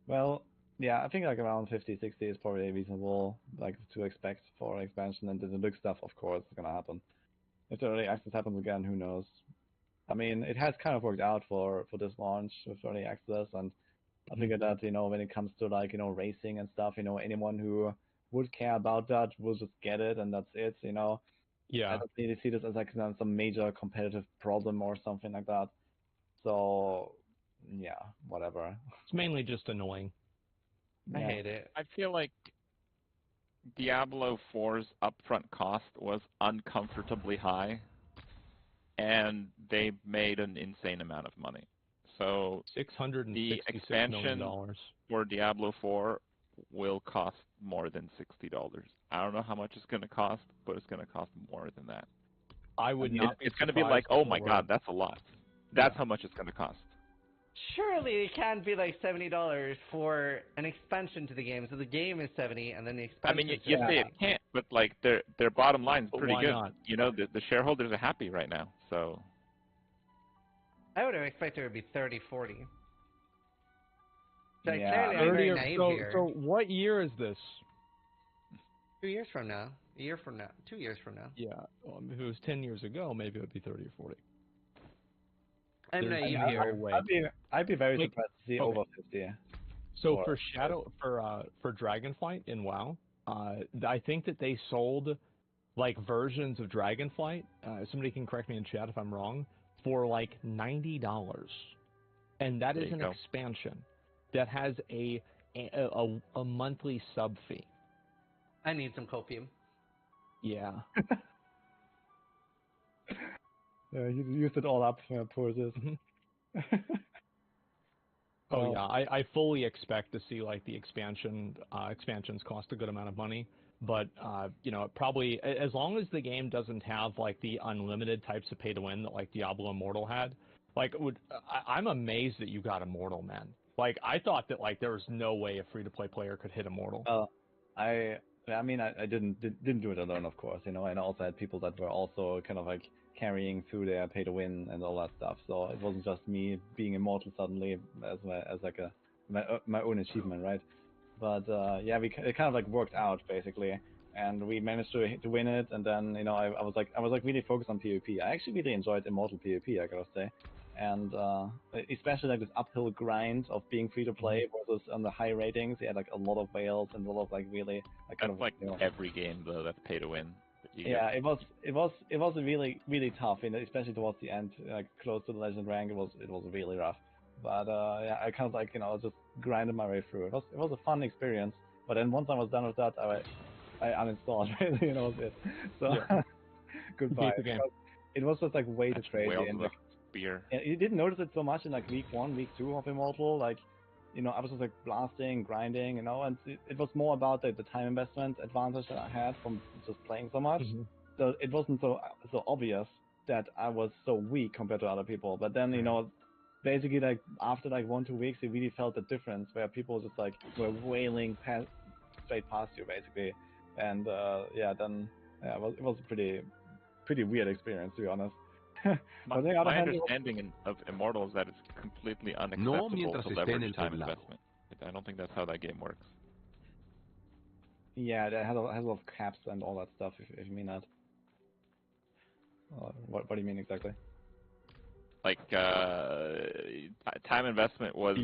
Well, yeah, I think like around 50, 60 is probably reasonable, like, to expect for expansion, and the big stuff, of course, is gonna happen. If the early access happens again, who knows? I mean, it has kind of worked out for this launch with early access, and I figure that, when it comes to like, racing and stuff, anyone who would care about that will just get it, and that's it, Yeah. I don't really see this as like some major competitive problem or something like that. So, yeah, whatever. It's mainly just annoying. I hate it. I feel like Diablo 4's upfront cost was uncomfortably high, and they made an insane amount of money. So $666 the expansion million. for Diablo 4 will cost more than $60. I don't know how much it's going to cost, but it's going to cost more than that. I would not be It's going to be like, oh my God, that's a lot. That's Yeah. how much it's going to cost. Surely it can't be like $70 for an expansion to the game. So the game is 70, and then the expansion. I mean, you say it can't, but like their bottom line is pretty good. Not? You know, the shareholders are happy right now, so. I would have expected it would be 30, 40. So Yeah. clearly I'm very naive here. So what year is this? 2 years from now. A year from now. 2 years from now. Yeah. If it was 10 years ago, maybe it would be 30 or 40. I'm naive no here. way. I'd be very Like, surprised to see okay. over 50. So for Dragonflight in WoW, I think that they sold like versions of Dragonflight. Somebody can correct me in chat if I'm wrong. For like $90, and that is an expansion that has a monthly sub fee. I need some copium. Yeah. You used it all up for this. Oh yeah, I fully expect to see like the expansions cost a good amount of money, but you know, probably as long as the game doesn't have like the unlimited types of pay to win that like Diablo Immortal had, like I'm amazed that you got Immortal, man. Like I thought that like there was no way a free to play player could hit Immortal. I mean I didn't do it alone, of course, you know, and I also had people that were also kind of like carrying through their pay to win and all that stuff. So it wasn't just me being immortal suddenly as my own achievement, right? But yeah, it kind of like worked out basically, and we managed to win it. And then you know I was like really focused on PvP. I actually really enjoyed immortal PvP, I gotta say, and especially like this uphill grind of being free to play versus on the high ratings. You had like a lot of whales and a lot of like really like kind That's of like you know, every game though that's pay to win. Yeah, it was really tough, you know, especially towards the end, like close to the legend rank. It was really rough, but yeah, I kind of like, you know, just grinded my way through. It was a fun experience, but then once I was done with that, I uninstalled, you know, it. So goodbye. The game. It was just like way too crazy, and like beer. you didn't notice it so much in like week 1, week 2 of Immortal, like. You know, I was just like blasting, grinding, you know, and it was more about the time investment advantage that I had from just playing so much. So it wasn't so obvious that I was so weak compared to other people. But then, you know, basically like after like 1-2 weeks, you really felt the difference where people just like were wailing straight past you basically. And yeah, then yeah, it was a pretty weird experience, to be honest. My understanding of Immortal is that it's completely unacceptable to leverage time investment. I don't think that's how that game works. Yeah, it has a lot of caps and all that stuff, if you mean that. What do you mean exactly? Like, time investment was...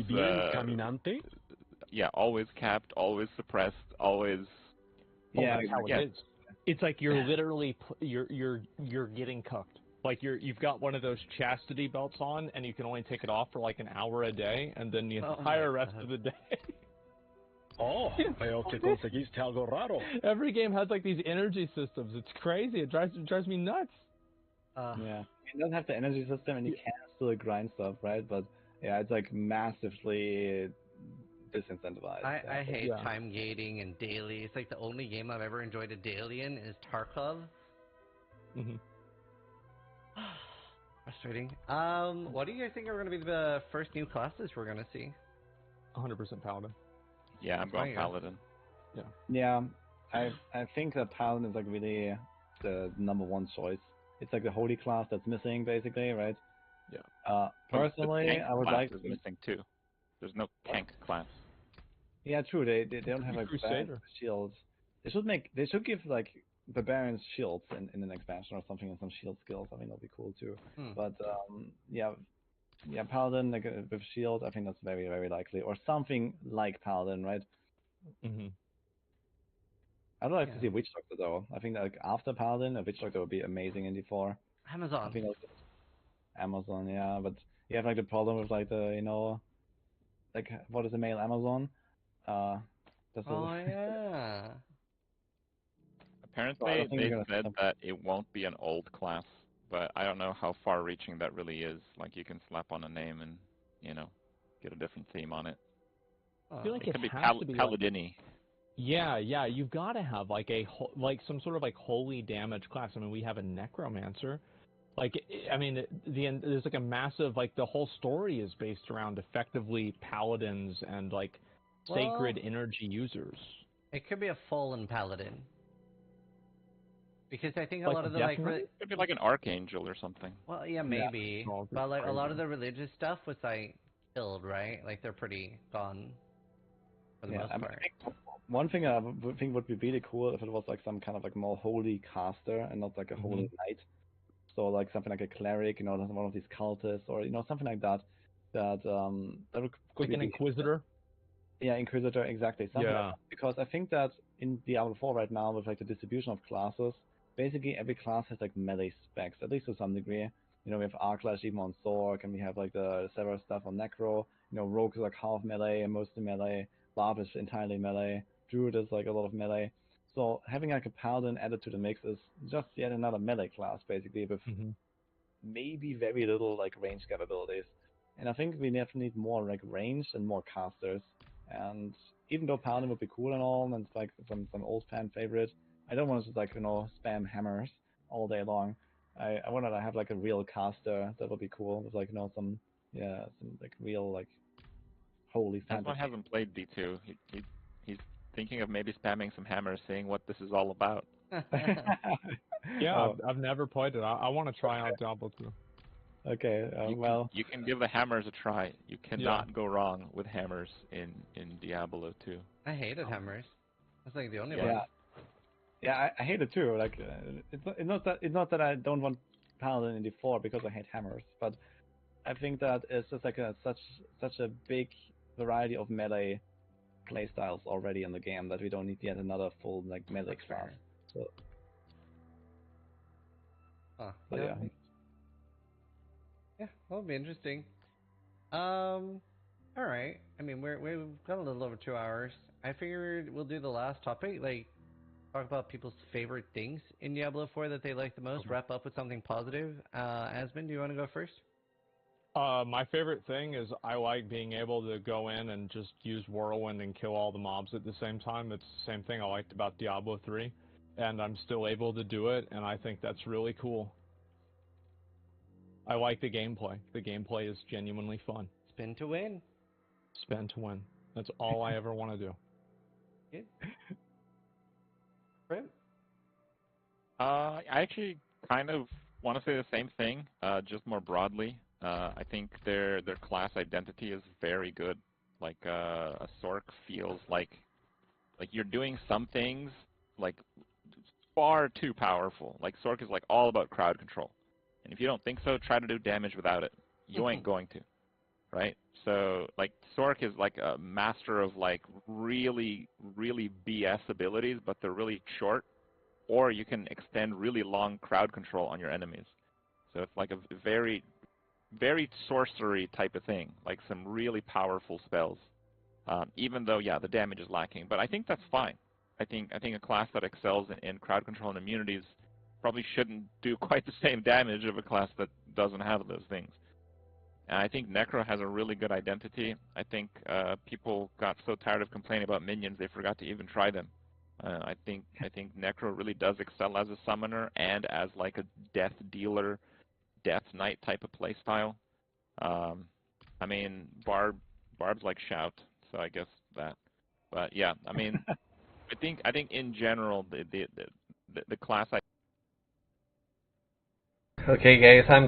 yeah, always capped, always suppressed, always... Yeah, that's how it is. It's like you're literally... You're getting cooked. Like you've got one of those chastity belts on, and you can only take it off for like an hour a day, and then the entire rest of the day. Veo que conseguiste algo raro. Every game has like these energy systems. It's crazy. It drives me nuts. Yeah, it doesn't have the energy system, and you can still grind stuff, right? But yeah, it's like massively disincentivized. I hate time gating and daily. It's like the only game I've ever enjoyed a daily in is Tarkov. Frustrating. What do you guys think are going to be the first new classes we're going to see? 100% Paladin. Yeah, I'm going Paladin. Yeah, I think that Paladin is like really the #1 choice. It's like the holy class that's missing, basically, right? Yeah. Personally, I would like is missing too. There's no tank class. Yeah, true. They don't have like shields. They should give like barbarians shields in an expansion or something, and some shield skills. I mean, that'll be cool too. But yeah, Paladin like with shield, I think that's very, very likely, or something like Paladin, right? I would like to see Witch Doctor though. I think that, like after Paladin, a Witch Doctor would be amazing in D4. Amazon. I think Amazon, yeah, but you have like the problem with like the, you know, like what is the male Amazon? Yeah. Apparently, they said that it won't be an old class, but I don't know how far-reaching that really is. Like, you can slap on a name and, you know, get a different theme on it. I feel like it could be has to be Paladini. Yeah, you've got to have like some sort of like holy damage class. I mean, we have a necromancer. Like, I mean, there's like a massive, like, the whole story is based around effectively paladins and like sacred energy users. It could be a fallen paladin. Because I think a Like, lot of the it could be like an archangel or something. well, yeah, maybe. Yeah. But like a lot of the religious stuff was like killed, right? Like they're pretty gone for the most part. One thing I would think would be really cool if it was like some kind of like more holy caster and not like a holy knight. So like something like a cleric, you know, one of these cultists, or you know, something like that. That could like be an inquisitor. Yeah, inquisitor, exactly. Something like that. Because I think that in Diablo 4 right now, with like the distribution of classes, basically every class has like melee specs, at least to some degree. You know, we have Arclash even on Sorc, and we have like the several stuff on Necro. You know, Rogue is like half melee and mostly melee. Barb is entirely melee. Druid is like a lot of melee. So having like a paladin added to the mix is just yet another melee class, basically, with maybe very little like range capabilities. And I think we definitely need more like range and more casters. And even though paladin would be cool and all, and it's like some old fan favorite, I don't want to just like, you know, spam hammers all day long. I wanted to have like a real caster that would be cool with like, you know, some like real like holy fantasy. This one hasn't played D2. He's thinking of maybe spamming some hammers, seeing what this is all about. Yeah, I've never played it. I want to try out Diablo 2. Okay, you can give the hammers a try. You cannot go wrong with hammers in Diablo 2. I hated hammers. That's like the only one. Yeah, I hate it too. Like, it's not that I don't want paladin in D4 because I hate hammers, but I think that it's just like such a big variety of melee playstyles already in the game that we don't need yet another full like melee class. So, yeah, that'll be interesting. All right. I mean, we've got a little over 2 hours. I figured we'll do the last topic, like talk about people's favorite things in Diablo 4 that they like the most. Wrap up with something positive. Asmund, do you want to go first? My favorite thing is I like being able to go in and just use Whirlwind and kill all the mobs at the same time. It's the same thing I liked about Diablo 3, and I'm still able to do it, and I think that's really cool. I like the gameplay. The gameplay is genuinely fun. Spin to win. Spin to win. That's all I ever want to do. Good. Brent? I actually kind of want to say the same thing, just more broadly. I think their class identity is very good. Like a Sorc feels like you're doing some things like far too powerful. Like Sorc is like all about crowd control, and if you don't think so, try to do damage without it. You ain't going to, right? So like Sorc is like a master of like really BS abilities, but they're really short. Or you can extend really long crowd control on your enemies. So it's like a very sorcery type of thing, like some really powerful spells. Even though, the damage is lacking, but I think that's fine. I think a class that excels in crowd control and immunities probably shouldn't do quite the same damage of a class that doesn't have those things. And I think Necro has a really good identity. I think people got so tired of complaining about minions they forgot to even try them. I think Necro really does excel as a summoner and as like a death dealer, death knight type of playstyle. I mean, Barb's like shout, so I guess that. But yeah, I mean, I think in general the class. Okay, guys, I'm